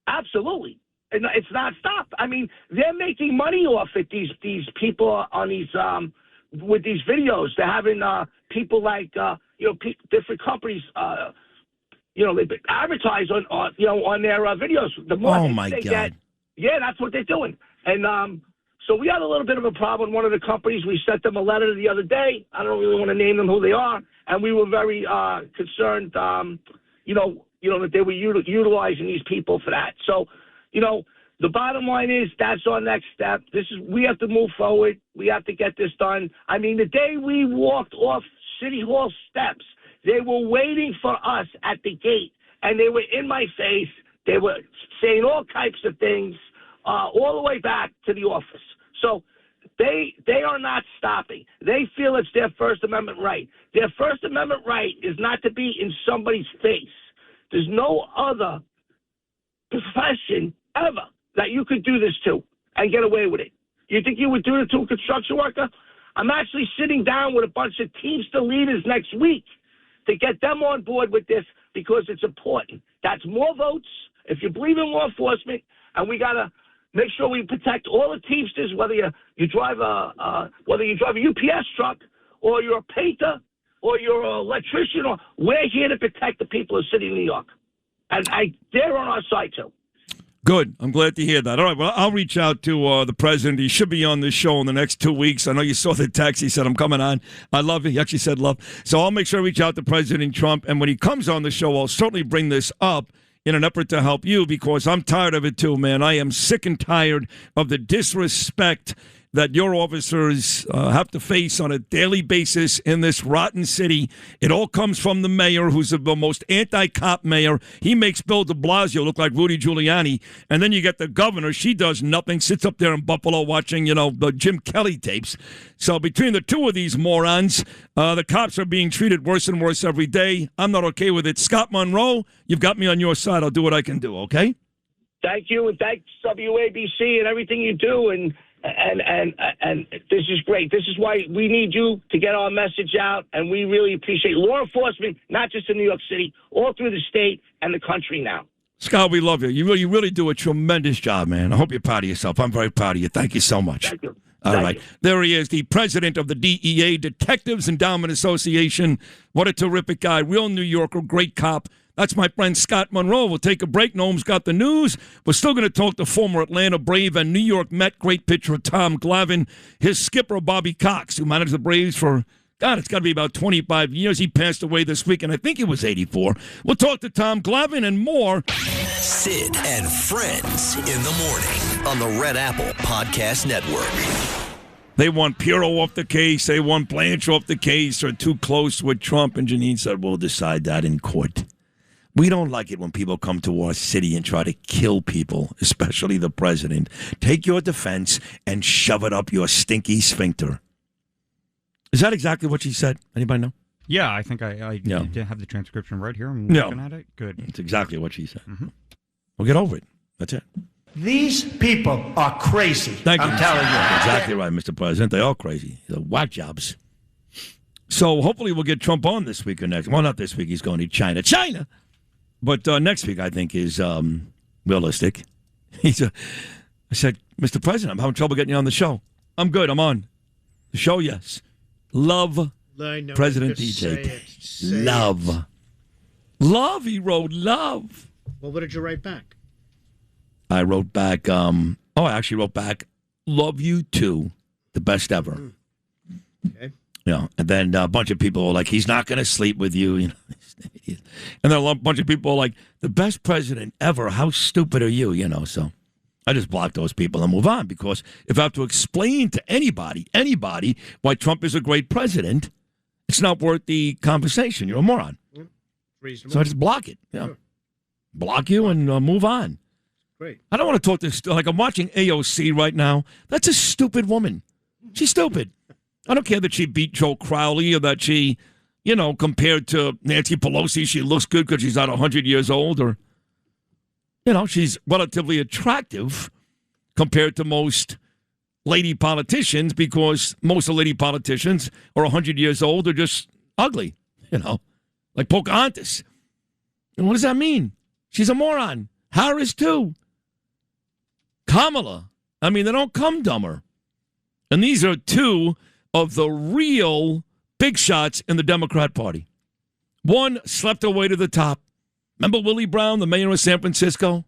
Absolutely. And it's not stopped. I mean, they're making money off it, these people on these with these videos. They're having people like different companies they advertise on their videos. The more they get, that's what they're doing. And so we had a little bit of a problem with one of the companies. We sent them a letter the other day. I don't really want to name them who they are, and we were very concerned, that they were utilizing these people for that. So, the bottom line is that's our next step. We have to move forward. We have to get this done. I mean, the day we walked off City Hall steps, they were waiting for us at the gate, and they were in my face. They were saying all types of things all the way back to the office. So they are not stopping. They feel it's their First Amendment right. Their First Amendment right is not to be in somebody's face. There's no other profession ever that you could do this to and get away with it. You think you would do it to a construction worker? I'm actually sitting down with a bunch of Teamster leaders next week to get them on board with this because it's important. That's more votes if you believe in law enforcement, and we got to make sure we protect all the Teamsters, whether you drive a UPS truck or you're a painter or you're an electrician. We're here to protect the people of the city of New York, and they're on our side too. Good. I'm glad to hear that. All right. Well, I'll reach out to the president. He should be on this show in the next 2 weeks. I know you saw the text. He said, I'm coming on. I love it. He actually said love. So I'll make sure I reach out to President Trump. And when he comes on the show, I'll certainly bring this up in an effort to help you because I'm tired of it too, man. I am sick and tired of the disrespect that your officers have to face on a daily basis in this rotten city. It all comes from the mayor, who's the most anti-cop mayor. He makes Bill de Blasio look like Rudy Giuliani. And then you get the governor. She does nothing, sits up there in Buffalo watching, the Jim Kelly tapes. So between the two of these morons, the cops are being treated worse and worse every day. I'm not okay with it. Scott Munro, you've got me on your side. I'll do what I can do, okay? Thank you, and thanks WABC and everything you do, and this is great. This is why we need you to get our message out, and we really appreciate law enforcement, not just in New York City, all through the state and the country now. Scott, we love you. You really do a tremendous job, man. I hope you're proud of yourself. I'm very proud of you. Thank you so much. Thank you. All right. There he is, the president of the DEA, Detectives Endowment Association. What a terrific guy. Real New Yorker, great cop. That's my friend Scott Munro. We'll take a break. Noam's got the news. We're still going to talk to former Atlanta Brave and New York Met great pitcher Tom Glavine, his skipper Bobby Cox, who managed the Braves for, it's got to be about 25 years. He passed away this week, and I think he was 84. We'll talk to Tom Glavine and more. Sid and Friends in the morning on the Red Apple Podcast Network. They want Pirro off the case. They want Blanche off the case. They're too close with Trump. And Janine said, we'll decide that in court. We don't like it when people come to our city and try to kill people, especially the president. Take your defense and shove it up your stinky sphincter. Is that exactly what she said? Anybody know? Yeah, I think I have the transcription right here. I'm looking at it. Good. It's exactly what she said. Mm-hmm. We'll get over it. That's it. These people are crazy. Thank you. I'm telling you. Exactly right, Mr. President. They are crazy. They're whack jobs. So hopefully we'll get Trump on this week or next. Well, not this week. He's going to China. But next week, I think, is realistic. I said, Mr. President, I'm having trouble getting you on the show. I'm good. I'm on. The show, yes. Love President DJ. Love. Love, he wrote, love. Well, what did you write back? I wrote back, I actually wrote back, love you too, the best ever. Okay. And then a bunch of people are like, he's not going to sleep with you. And then a bunch of people are like, the best president ever. How stupid are you? So I just block those people and move on, because if I have to explain to anybody why Trump is a great president, it's not worth the conversation. You're a moron. Reasonable. So I just block it. Yeah. Sure. Block you and move on. Great. I don't want to talk this. Like, I'm watching AOC right now. That's a stupid woman. She's stupid. I don't care that she beat Joe Crowley or that she, compared to Nancy Pelosi, she looks good because she's not 100 years old, or, she's relatively attractive compared to most lady politicians, because most of lady politicians are 100 years old or just ugly, like Pocahontas. And what does that mean? She's a moron. Harris, too. Kamala. I mean, they don't come dumber. And these are two of the real big shots in the Democrat Party. One slept her way to the top. Remember Willie Brown, the mayor of San Francisco?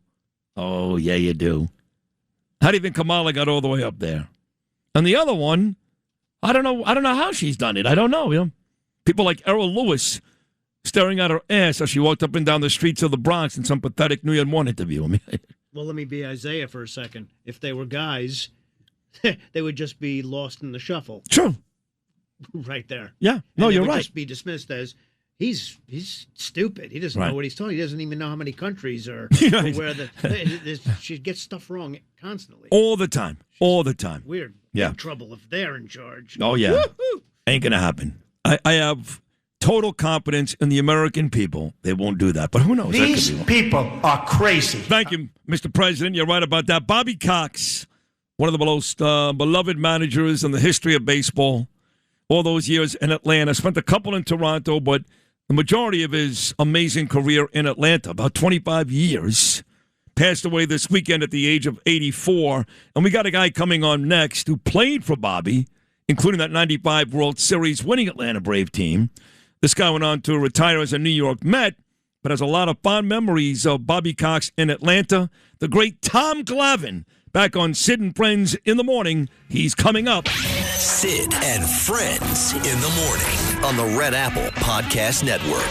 Oh, yeah, you do. How do you think Kamala got all the way up there? And the other one, I don't know how she's done it. I don't know. People like Errol Lewis staring at her ass as she walked up and down the streets of the Bronx in some pathetic New York One interview. Well, let me be Isaiah for a second. If they were guys, they would just be lost in the shuffle. True. Right there. Yeah. No, you're right. Just be dismissed as he's stupid. He doesn't know what he's talking. He doesn't even know how many countries are where she gets stuff wrong constantly. All the time. All the time. Weird. Yeah. Big trouble if they're in charge. Oh, yeah. Woo-hoo! Ain't going to happen. I have total confidence in the American people. They won't do that. But who knows? These people are crazy. Thank you, Mr. President. You're right about that. Bobby Cox, one of the most beloved managers in the history of baseball. All those years in Atlanta. Spent a couple in Toronto, but the majority of his amazing career in Atlanta, about 25 years. Passed away this weekend at the age of 84. And we got a guy coming on next who played for Bobby, including that 95 World Series winning Atlanta Brave team. This guy went on to retire as a New York Met, but has a lot of fond memories of Bobby Cox in Atlanta. The great Tom Glavine, back on Sid and Friends in the morning. He's coming up. Sid and Friends in the morning on the Red Apple Podcast Network.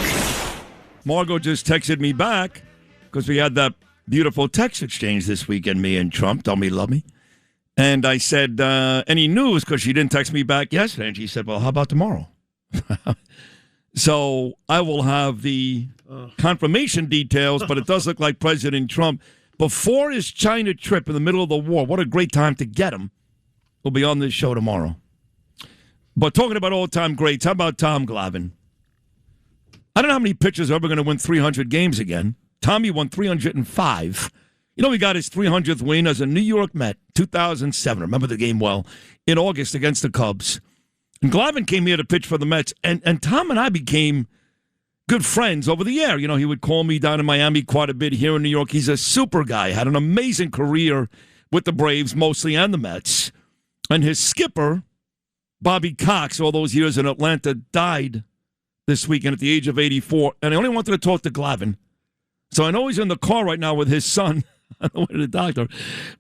Margot just texted me back because we had that beautiful text exchange this weekend, me and Trump. Tell me, love me. And I said, any news? Because she didn't text me back yesterday. And she said, well, how about tomorrow? So I will have the confirmation details, but it does look like President Trump, before his China trip in the middle of the war, what a great time to get him, will be on this show tomorrow. But talking about all-time greats, how about Tom Glavine? I don't know how many pitchers are ever going to win 300 games again. Tommy won 305. He got his 300th win as a New York Met, 2007. Remember the game well, in August against the Cubs. And Glavine came here to pitch for the Mets, and Tom and I became good friends over the air. He would call me down in Miami quite a bit, here in New York. He's a super guy, had an amazing career with the Braves mostly and the Mets. And his skipper, Bobby Cox, all those years in Atlanta, died this weekend at the age of 84. And I only wanted to talk to Glavine. So I know he's in the car right now with his son on the way to the doctor.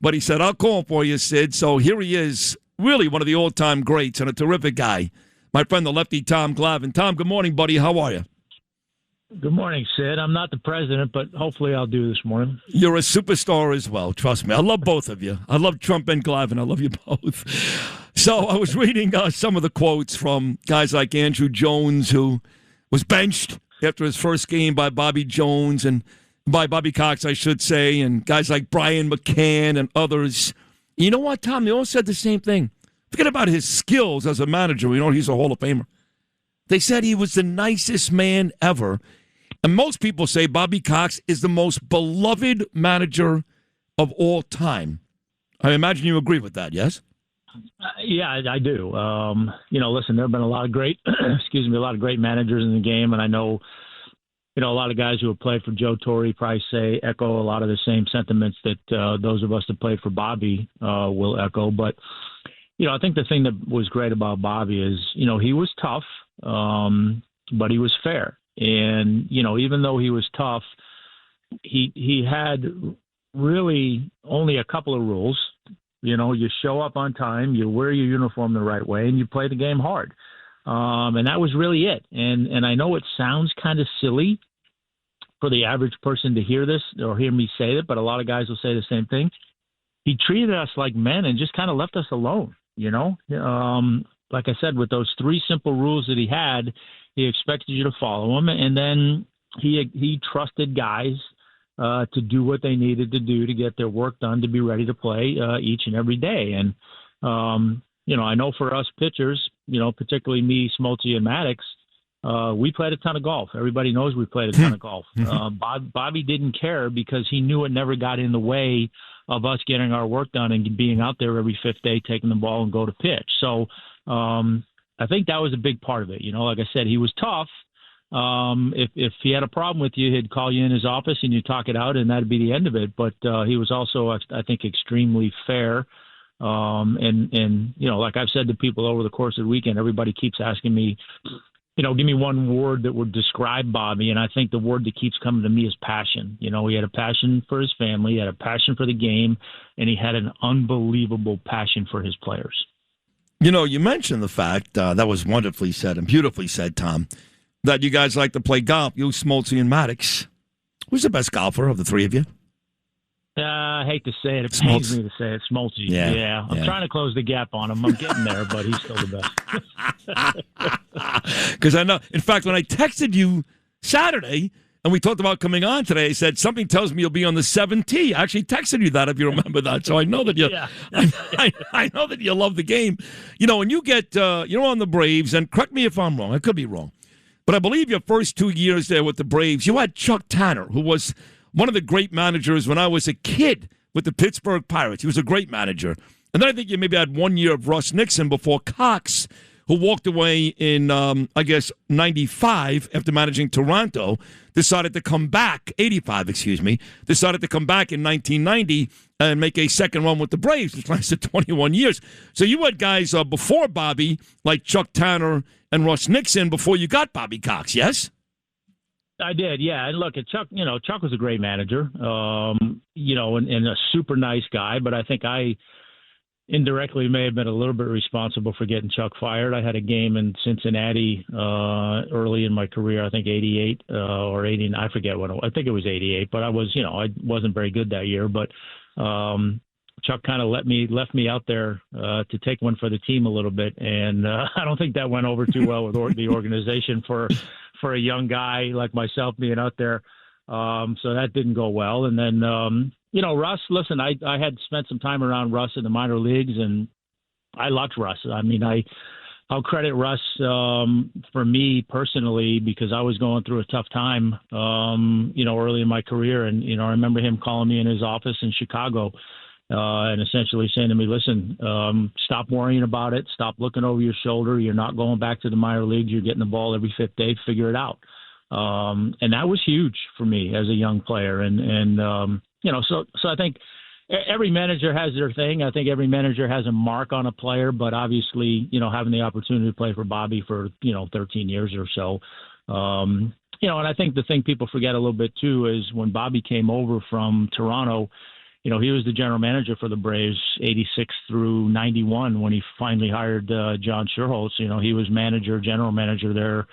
But he said, I'll call for you, Sid. So here he is. Really one of the all-time greats and a terrific guy. My friend, the lefty Tom Glavine. Tom, good morning, buddy. How are you? Good morning, Sid. I'm not the president, but hopefully I'll do this morning. You're a superstar as well. Trust me. I love both of you. I love Trump and Glavine. I love you both. So I was reading some of the quotes from guys like Andrew Jones, who was benched after his first game by Bobby Jones, and by Bobby Cox, I should say, and guys like Brian McCann and others. You know what, Tom? They all said the same thing. Forget about his skills as a manager. He's a Hall of Famer. They said he was the nicest man ever. And most people say Bobby Cox is the most beloved manager of all time. I imagine you agree with that, yes? Yeah, I do. Listen, there have been a lot of great, a lot of great managers in the game, and I know, a lot of guys who have played for Joe Torre probably echo a lot of the same sentiments that those of us that played for Bobby will echo. But, I think the thing that was great about Bobby is, he was tough, but he was fair. And, even though he was tough, he had really only a couple of rules. You show up on time, you wear your uniform the right way, and you play the game hard. And that was really it. And I know it sounds kind of silly for the average person to hear this or hear me say it, but a lot of guys will say the same thing. He treated us like men and just kind of left us alone, you know? Like I said, with those 3 simple rules that he had, he expected you to follow them. And then he trusted guys to do what they needed to do to get their work done, to be ready to play each and every day. And, I know for us pitchers, particularly me, Smoltzy, and Maddox, we played a ton of golf. Everybody knows we played a ton of golf. Bobby didn't care because he knew it never got in the way of us getting our work done and being out there every 5th day, taking the ball and go to pitch. So I think that was a big part of it. Like I said, he was tough. If he had a problem with you, he'd call you in his office and you talk it out, and that'd be the end of it. But he was also, I think, extremely fair. And like I've said to people over the course of the weekend, everybody keeps asking me, give me one word that would describe Bobby. And I think the word that keeps coming to me is passion. He had a passion for his family, he had a passion for the game, and he had an unbelievable passion for his players. You mentioned the fact, that was wonderfully said and beautifully said, Tom, that you guys like to play golf, you, Smoltzy, and Maddox. Who's the best golfer of the 3 of you? I hate to say it. It pains me to say it. Smoltzy. Yeah. I'm trying to close the gap on him. I'm getting there, but he's still the best. Because I know. In fact, when I texted you Saturday and we talked about coming on today, I said, something tells me you'll be on the 7th tee. I actually texted you that, if you remember that. So I know that you I know that you love the game. When you get on the Braves, and correct me if I'm wrong. I could be wrong. But I believe your first 2 years there with the Braves, you had Chuck Tanner, who was one of the great managers when I was a kid with the Pittsburgh Pirates. He was a great manager. And then I think you maybe had 1 year of Russ Nixon before Cox, who walked away in, 95 after managing Toronto, decided to come back, 85, decided to come back in 1990 and make a second run with the Braves, which lasted 21 years. So you had guys before Bobby, like Chuck Tanner and Russ Nixon, before you got Bobby Cox, yes? I did, yeah. And look, Chuck, Chuck was a great manager, and a super nice guy, but I think I indirectly may have been a little bit responsible for getting Chuck fired. I had a game in Cincinnati early in my career, I think 88 or 89, I forget what I think it was 88, but I was, I wasn't very good that year, but Chuck kind of left me out there to take one for the team a little bit, and I don't think that went over too well with the organization for a young guy like myself being out there. So that didn't go well. And then, Russ, listen, I had spent some time around Russ in the minor leagues, and I loved Russ. I mean, I'll credit Russ for me personally because I was going through a tough time, early in my career. And, I remember him calling me in his office in Chicago and essentially saying to me, listen, stop worrying about it. Stop looking over your shoulder. You're not going back to the minor leagues. You're getting the ball every 5th day. Figure it out. And that was huge for me as a young player. So I think every manager has their thing. I think every manager has a mark on a player, but obviously, having the opportunity to play for Bobby for, 13 years or so, and I think the thing people forget a little bit too is when Bobby came over from Toronto, he was the general manager for the Braves 86 through 91 when he finally hired John Schuerholz. He was general manager there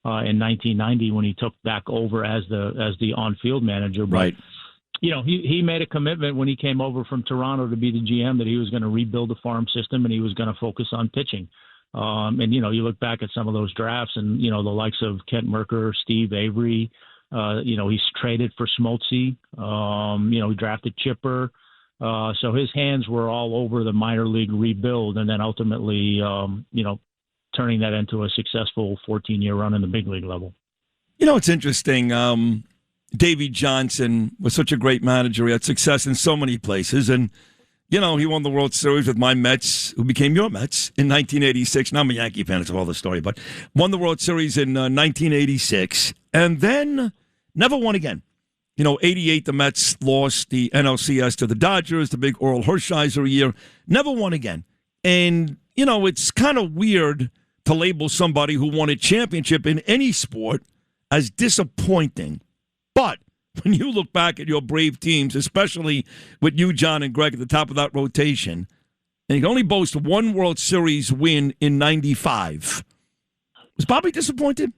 in 1990 when he took back over as the on-field manager. But, right. He made a commitment when he came over from Toronto to be the GM that he was going to rebuild the farm system and he was going to focus on pitching. You look back at some of those drafts and, the likes of Kent Mercker, Steve Avery, he's traded for Smoltzy, he drafted Chipper. So his hands were all over the minor league rebuild and then ultimately, turning that into a successful 14-year run in the big league level. It's interesting. Davey Johnson was such a great manager. He had success in so many places. And, he won the World Series with my Mets, who became your Mets, in 1986. Now I'm a Yankee fan. It's all the story. But won the World Series in 1986 and then never won again. 88, the Mets lost the NLCS to the Dodgers, the big Oral Hershiser year. Never won again. And, it's kind of weird to label somebody who won a championship in any sport as disappointing. But when you look back at your Brave teams, especially with you, John, and Greg at the top of that rotation, and you can only boast one World Series win in 95, Was Bobby disappointed?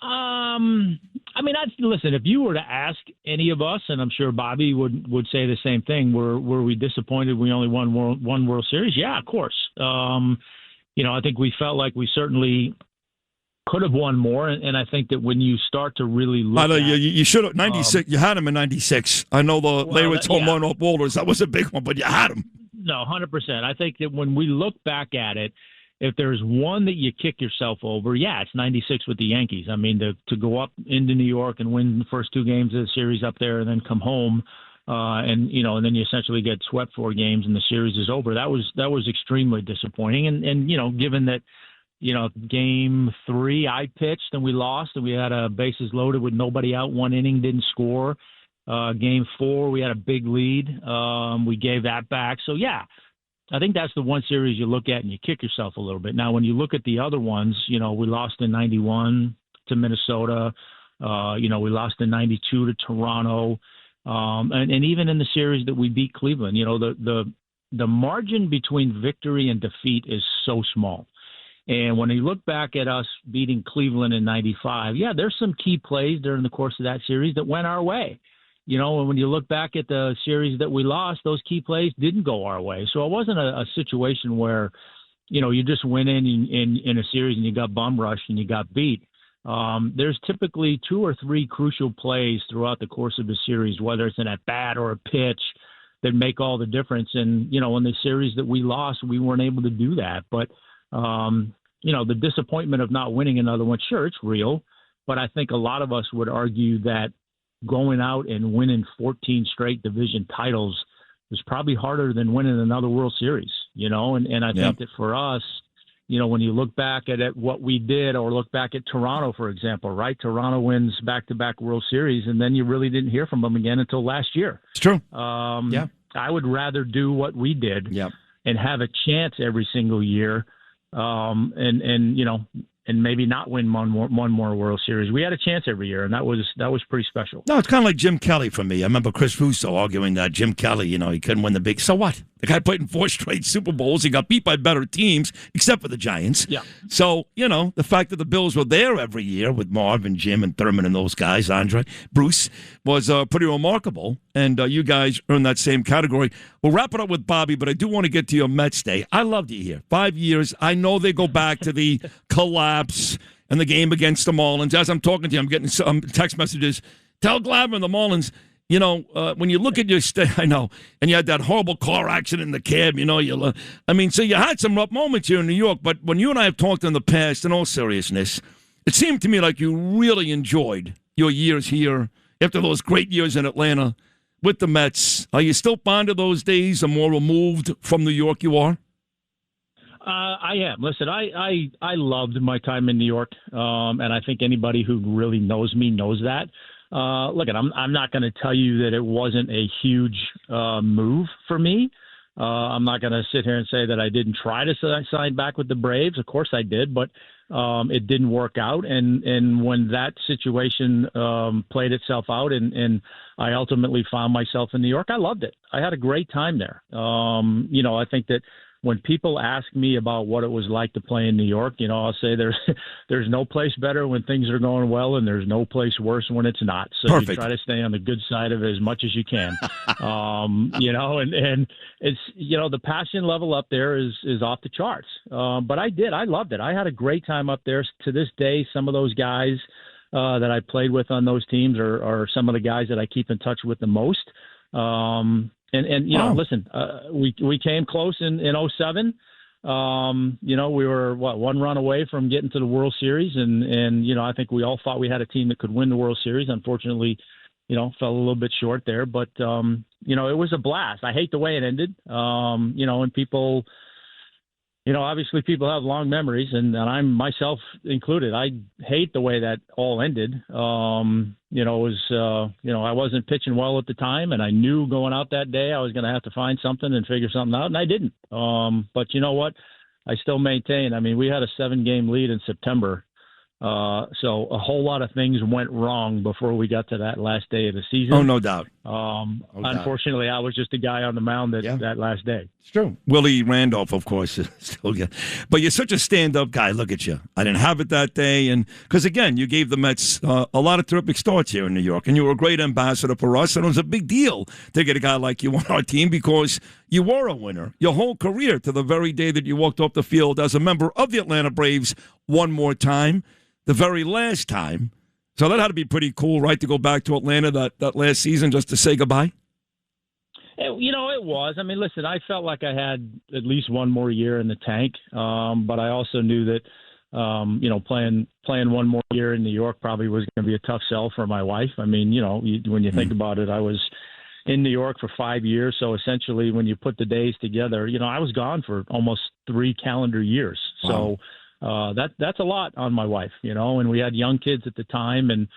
I mean, listen, if you were to ask any of us, and I'm sure Bobby would say the same thing, were we disappointed we only won one World Series? Yeah, of course. I think we felt like we certainly could have won more, and I think that when you start to really look you should have, 96, you had him in 96. I know the Leyritz home run off Walters, that was a big one, but you had him. No, 100%. I think that when we look back at it, if there's one that you kick yourself over, it's 96 with the Yankees. I mean, to go up into New York and win the first 2 games of the series up there and then come home, and then you essentially get swept 4 games and the series is over. That was extremely disappointing. And given that, game 3 I pitched and we lost and we had a bases loaded with nobody out, 1 inning, didn't score. Game 4, we had a big lead. We gave that back. So, I think that's the one series you look at and you kick yourself a little bit. Now, when you look at the other ones, we lost in 91 to Minnesota. We lost in 92 to Toronto. And even in the series that we beat Cleveland, the margin between victory and defeat is so small. And when you look back at us beating Cleveland in 95, there's some key plays during the course of that series that went our way. And when you look back at the series that we lost, those key plays didn't go our way. So it wasn't a situation where, you just went in a series and you got bum rushed and you got beat. There's typically 2 or 3 crucial plays throughout the course of a series, whether it's an at-bat or a pitch, that make all the difference. And, in the series that we lost, we weren't able to do that. But, the disappointment of not winning another one, sure, it's real. But I think a lot of us would argue that going out and winning 14 straight division titles is probably harder than winning another World Series, and I think that for us, when you look back at what we did, or look back at Toronto, for example, right? Toronto wins back-to-back World Series, and then you really didn't hear from them again until last year. It's true. I would rather do what we did and have a chance every single year, and maybe not win one more World Series. We had a chance every year, and that was pretty special. No, it's kind of like Jim Kelly for me. I remember Chris Russo arguing that Jim Kelly, he couldn't win the big. So what? The guy played in 4 straight Super Bowls. He got beat by better teams, except for the Giants. Yeah. So, the fact that the Bills were there every year with Marv and Jim and Thurman and those guys, Andre, Bruce, was pretty remarkable. And you guys are in that same category. We'll wrap it up with Bobby, but I do want to get to your Mets day. I loved you here. 5 years. I know they go back to the collapse and the game against the Marlins. As I'm talking to you, I'm getting some text messages. Tell Glavine and the Marlins, when you look at your I know, and you had that horrible car accident in the cab, so you had some rough moments here in New York, but when you and I have talked in the past, in all seriousness, it seemed to me like you really enjoyed your years here after those great years in Atlanta with the Mets. Are you still fond of those days, or more removed from New York you are? I am. Listen, I loved my time in New York, and I think anybody who really knows me knows that. Look, I'm not going to tell you that it wasn't a huge move for me. I'm not going to sit here and say that I didn't try to sign back with the Braves. Of course I did, but it didn't work out. And when that situation played itself out and I ultimately found myself in New York, I loved it. I had a great time there. I think that when people ask me about what it was like to play in New York, I'll say there's no place better when things are going well, and there's no place worse when it's not. So Perfect. You try to stay on the good side of it as much as you can. And it's, the passion level up there is off the charts. But I loved it. I had a great time up there. To this day, some of those guys that I played with on those teams are some of the guys that I keep in touch with the most. Listen, we came close in 2007. We were one run away from getting to the World Series, and I think we all thought we had a team that could win the World Series. Unfortunately, fell a little bit short there, but it was a blast. I hate the way it ended. And people, obviously people have long memories, and I'm myself included. I hate the way that all ended. It was, I wasn't pitching well at the time, and I knew going out that day I was going to have to find something and figure something out, and I didn't. But you know what? I still maintain. I mean, we had a 7-game lead in September. So a whole lot of things went wrong before we got to that last day of the season. Oh, no doubt. Unfortunately, I was just a guy on the mound that last day. It's true. Willie Randolph, of course, is still good. But you're such a stand-up guy. Look at you. I didn't have it that day. And because, again, you gave the Mets a lot of terrific starts here in New York, and you were a great ambassador for us. And it was a big deal to get a guy like you on our team because you were a winner your whole career to the very day that you walked off the field as a member of the Atlanta Braves one more time, the very last time. So that had to be pretty cool, right, to go back to Atlanta that last season just to say goodbye? It was. I mean, listen, I felt like I had at least one more year in the tank, but I also knew that, playing one more year in New York probably was going to be a tough sell for my wife. I mean, when you think about it, I was in New York for 5 years. So essentially, when you put the days together, I was gone for almost 3 calendar years. Wow. So that's a lot on my wife, and we had young kids at the time, and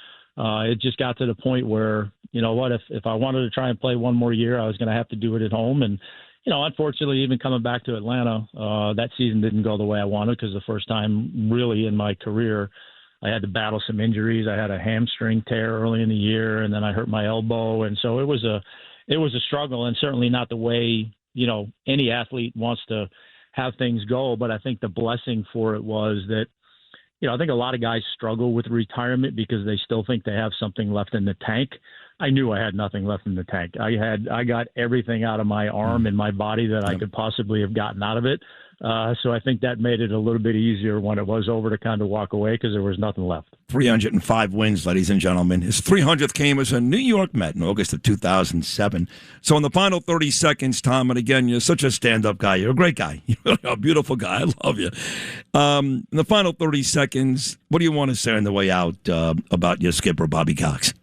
it just got to the point where, if I wanted to try and play one more year, I was going to have to do it at home. And, unfortunately, even coming back to Atlanta, that season didn't go the way I wanted because the first time really in my career, I had to battle some injuries. I had a hamstring tear early in the year, and then I hurt my elbow. And so it was a struggle, and certainly not the way, any athlete wants to have things go. But I think the blessing for it was that, I think a lot of guys struggle with retirement because they still think they have something left in the tank. I knew I had nothing left in the tank. I got everything out of my arm and my body that I could possibly have gotten out of it. So I think that made it a little bit easier when it was over to kind of walk away because there was nothing left. 305 wins, ladies and gentlemen. His 300th came as a New York Met in August of 2007. So in the final 30 seconds, Tom, and again, you're such a stand-up guy. You're a great guy. You're a beautiful guy. I love you. In the final 30 seconds, what do you want to say on the way out about your skipper, Bobby Cox?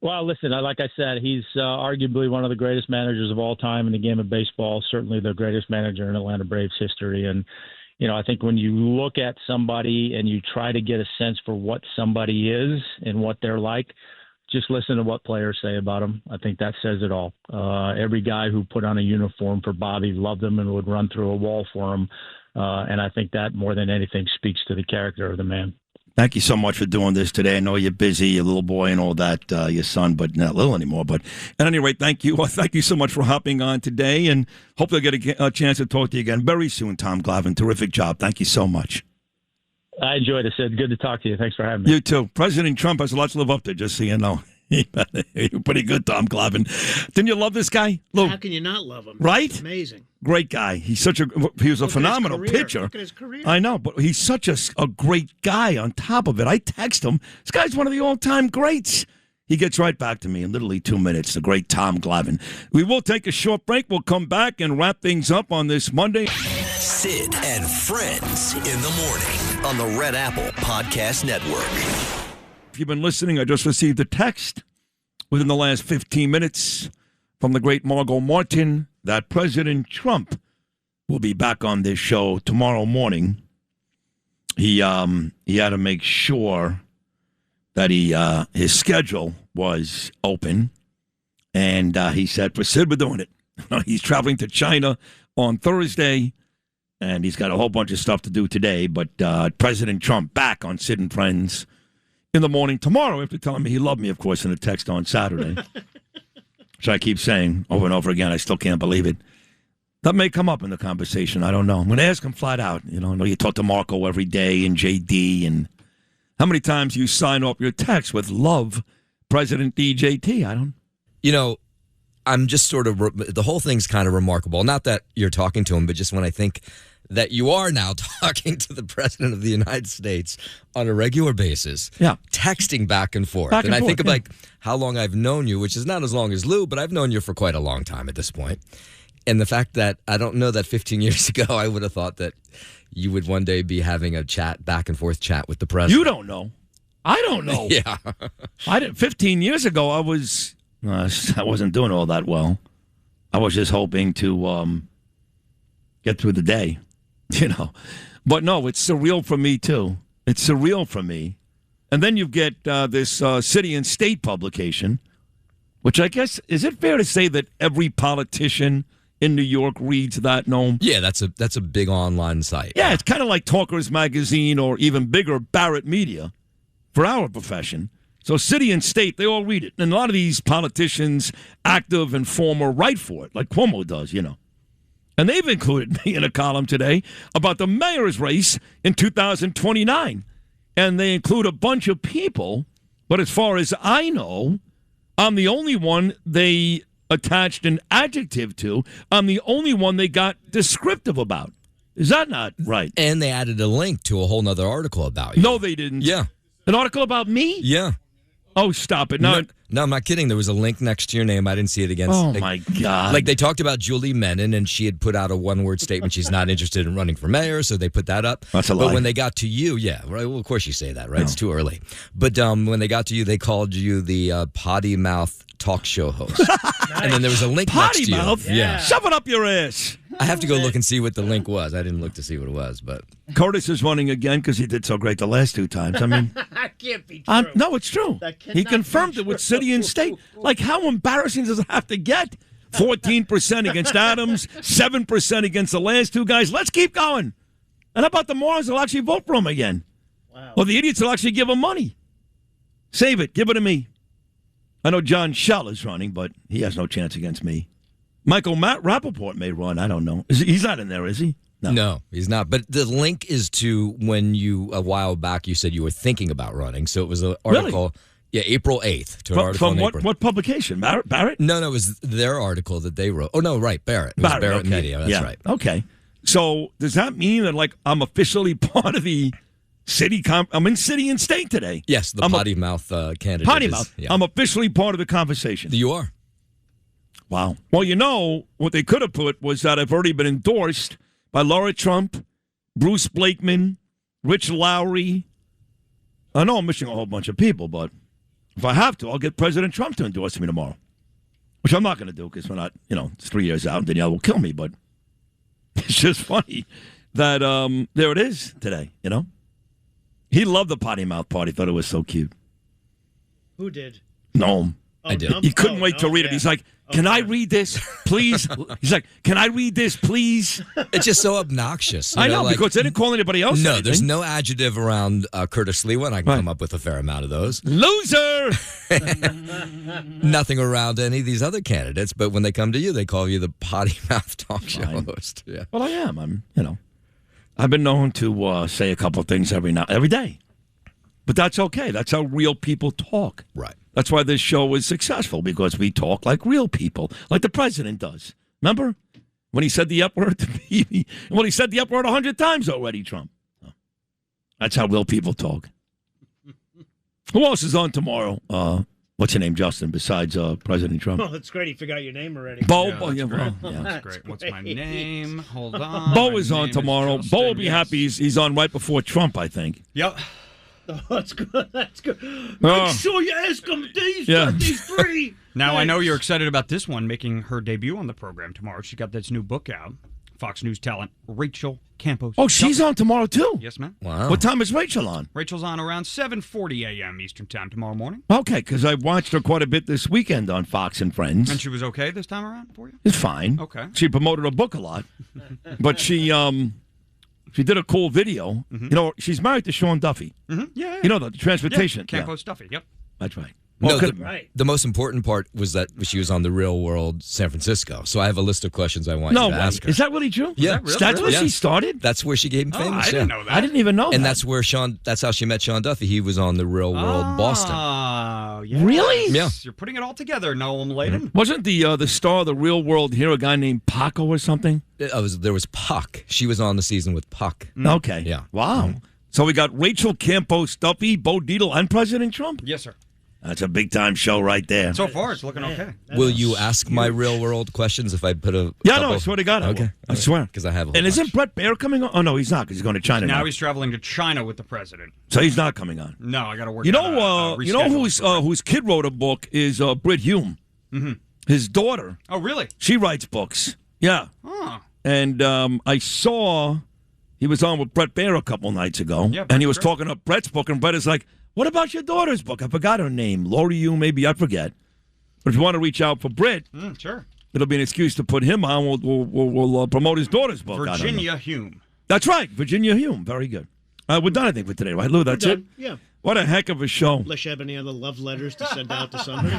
Well, listen, like I said, he's arguably one of the greatest managers of all time in the game of baseball, certainly the greatest manager in Atlanta Braves history. And, I think when you look at somebody and you try to get a sense for what somebody is and what they're like, just listen to what players say about him. I think that says it all. Every guy who put on a uniform for Bobby loved him and would run through a wall for him. And I think that more than anything speaks to the character of the man. Thank you so much for doing this today. I know you're busy, your little boy and all that, your son, but not little anymore. But at any rate, thank you. Thank you so much for hopping on today, and hopefully I'll get a chance to talk to you again very soon, Tom Glavine. Terrific job. Thank you so much. I enjoyed it, Sid. Good to talk to you. Thanks for having me. You too. President Trump has a lot to live up to, just so you know. You're pretty good, Tom Glavine. Didn't you love this guy? Lou? How can you not love him? Right? Amazing. Great guy. He was a phenomenal pitcher. Look at his career. I know, but he's such a great guy on top of it. I text him. This guy's one of the all-time greats. He gets right back to me in literally 2 minutes, the great Tom Glavine. We will take a short break. We'll come back and wrap things up on this Monday. Sid and Friends in the morning on the Red Apple Podcast Network. If you've been listening, I just received a text within the last 15 minutes from the great Margot Martin that President Trump will be back on this show tomorrow morning. He had to make sure that his schedule was open, and he said, for Sid, we're doing it. He's traveling to China on Thursday, and he's got a whole bunch of stuff to do today, but President Trump back on Sid and Friends in the morning tomorrow after telling me he loved me, of course, in a text on Saturday. So I keep saying over and over again, I still can't believe it. That may come up in the conversation. I don't know. I'm going to ask him flat out. I know you talk to Marco every day and JD, and how many times you sign off your text with love, President DJT? I don't. I'm just sort of, the whole thing's kind of remarkable. Not that you're talking to him, but just when I think that you are now talking to the President of the United States on a regular basis, texting back and forth. I think of like how long I've known you, which is not as long as Lou, but I've known you for quite a long time at this point. And the fact that I don't know that 15 years ago I would have thought that you would one day be having a back and forth chat with the President. You don't know. I don't know. Yeah. 15 years ago, I wasn't doing all that well. I was just hoping to get through the day. But no, it's surreal for me too. It's surreal for me. And then you get this city and state publication, which I guess, is it fair to say that every politician in New York reads that, Noam? Yeah, that's a big online site. Yeah, it's kind of like Talkers Magazine or even bigger, Barrett Media for our profession. So city and state, they all read it. And a lot of these politicians, active and former, write for it, like Cuomo does, And they've included me in a column today about the mayor's race in 2029. And they include a bunch of people, but as far as I know, I'm the only one they attached an adjective to. I'm the only one they got descriptive about. Is that not right? And they added a link to a whole nother article about you. No, they didn't. Yeah. An article about me? Yeah. Oh, stop it. No, I'm not kidding. There was a link next to your name. I didn't see it against. Oh, my God. Like, they talked about Julie Menon, and she had put out a one-word statement. She's not interested in running for mayor, so they put that up. That's a lie. But when they got to you, yeah, right. Well, of course you say that, right? No. It's too early. But when they got to you, they called you the potty mouth talk show host. Nice. And then there was a link potty next to you. Mouth? Yeah. Shove it up your ass. I have to go look and see what the link was. I didn't look to see what it was, but Curtis is running again because he did so great the last 2 times. I mean, that can't be true. No, it's true. He confirmed it with city and state. Like, how embarrassing does it have to get? 14% against Adams, 7% against the last 2 guys. Let's keep going. And how about the morons that'll actually vote for him again? Wow. Or the idiots that'll actually give him money? Save it. Give it to me. I know John Schell is running, but he has no chance against me. Michael Rappaport may run. I don't know. He's not in there, is he? No, he's not. But the link is to when you, a while back, you said you were thinking about running. So it was an article. Really? Yeah, April 8th. To an article from what publication? Barrett? No, it was their article that they wrote. Oh, no, right, Barrett. It was Barrett okay. Media. That's right. Okay. So does that mean that, like, I'm officially part of the city? I'm in city and state today. Yes, the potty mouth candidate. Potty mouth. Yeah. I'm officially part of the conversation. You are. Wow. Well, what they could have put was that I've already been endorsed by Laura Trump, Bruce Blakeman, Rich Lowry. I know I'm missing a whole bunch of people, but if I have to, I'll get President Trump to endorse me tomorrow, which I'm not going to do because we're not, it's 3 years out and Danielle will kill me, but it's just funny that there it is today, He loved the potty mouth party, thought it was so cute. Who did? No. I did. He couldn't wait to read it. He's like, can I read this, please? He's like, can I read this, please? It's just so obnoxious. I know, because they didn't call anybody else. No, there's no adjective around Curtis Lewa, and I can come up with a fair amount of those. Loser! Nothing around any of these other candidates, but when they come to you, they call you the potty mouth talk show host. Yeah. Well, I am. I've been known to say a couple of things every day. But that's okay. That's how real people talk. Right. That's why this show is successful, because we talk like real people, like the president does. Remember when he said the F word to me? Well, he said the F word 100 times already, Trump. That's how real people talk. Who else is on tomorrow? What's your name, Justin, besides President Trump? Oh, that's great. He forgot your name already. Bo. That's great. What's my name? Hold on. Bo is on tomorrow. Bo will be happy. He's on right before Trump, I think. Yep. Oh, that's good. That's good. Make sure you ask them these 3. Now, I know you're excited about this one, making her debut on the program tomorrow. She got this new book out. Fox News talent, Rachel Campos. Oh, she's on tomorrow, too? Yes, ma'am. Wow. What time is Rachel on? Rachel's on around 7:40 a.m. Eastern Time tomorrow morning. Okay, because I watched her quite a bit this weekend on Fox and Friends. And she was okay this time around for you? It's fine. Okay. She promoted her book a lot. But she did a cool video. Mm-hmm. She's married to Sean Duffy. Mm-hmm. Yeah. The transportation. Yeah, Campos Duffy, yep. That's right. Well, the most important part was that she was on The Real World San Francisco. So I have a list of questions I want you to ask her. Is that really true? Yeah. That's where she started? That's where she became famous. I didn't know that. I didn't even know that. And that's where that's how she met Sean Duffy. He was on The Real World Boston. Oh, yeah. Really? Yeah. You're putting it all together, Noam Layden. Wasn't the star of The Real World here a guy named Paco or something? There was Puck. She was on the season with Puck. Okay. Yeah. Wow. So we got Rachel Campos Duffy, Bo Dietl, and President Trump? Yes, sir. That's a big-time show right there. So far, it's looking okay. Will you ask my real-world questions if I put a Yeah, no, I swear to God I will. Okay. I swear. Because I have a whole And isn't bunch. Brett Baer coming on? Oh, no, he's not, because he's going to China now. Now he's traveling to China with the president. So he's not coming on. No, I got to work on whose kid wrote a book is Britt Hume. Mm-hmm. His daughter. Oh, really? She writes books. Yeah. Oh. And I saw he was on with Brett Baer a couple nights ago. Yeah, and he was talking about Brett's book, and Brett is like, what about your daughter's book? I forgot her name. Lori Hume, maybe, I forget. But if you want to reach out for Britt, sure. It'll be an excuse to put him on. We'll promote his daughter's book. Virginia Hume. That's right, Virginia Hume. Very good. We're done, I think, for today, right, Lou? That's it? Yeah. What a heck of a show. Unless you have any other love letters to send out to somebody.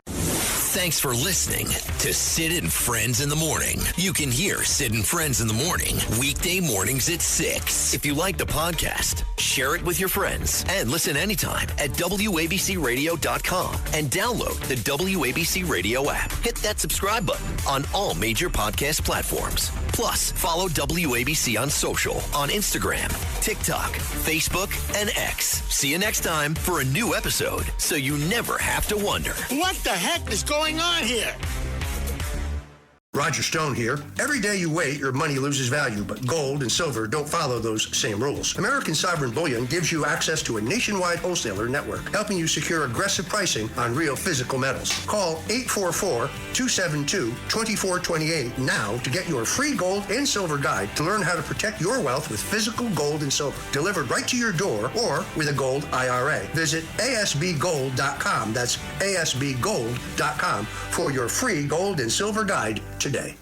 Thanks for listening to Sid and Friends in the Morning. You can hear Sid and Friends in the Morning weekday mornings at 6. If you like the podcast, share it with your friends and listen anytime at WABCRadio.com and download the WABC Radio app. Hit that subscribe button on all major podcast platforms. Plus, follow WABC on social on Instagram, TikTok, Facebook, and X. See you next time for a new episode so you never have to wonder. What the heck is going on here? Roger Stone here. Every day you wait, your money loses value, but gold and silver don't follow those same rules. American Sovereign Bullion gives you access to a nationwide wholesaler network, helping you secure aggressive pricing on real physical metals. Call 844-272-2428 now to get your free gold and silver guide to learn how to protect your wealth with physical gold and silver, delivered right to your door or with a gold IRA. Visit ASBgold.com. That's ASBgold.com for your free gold and silver guide today.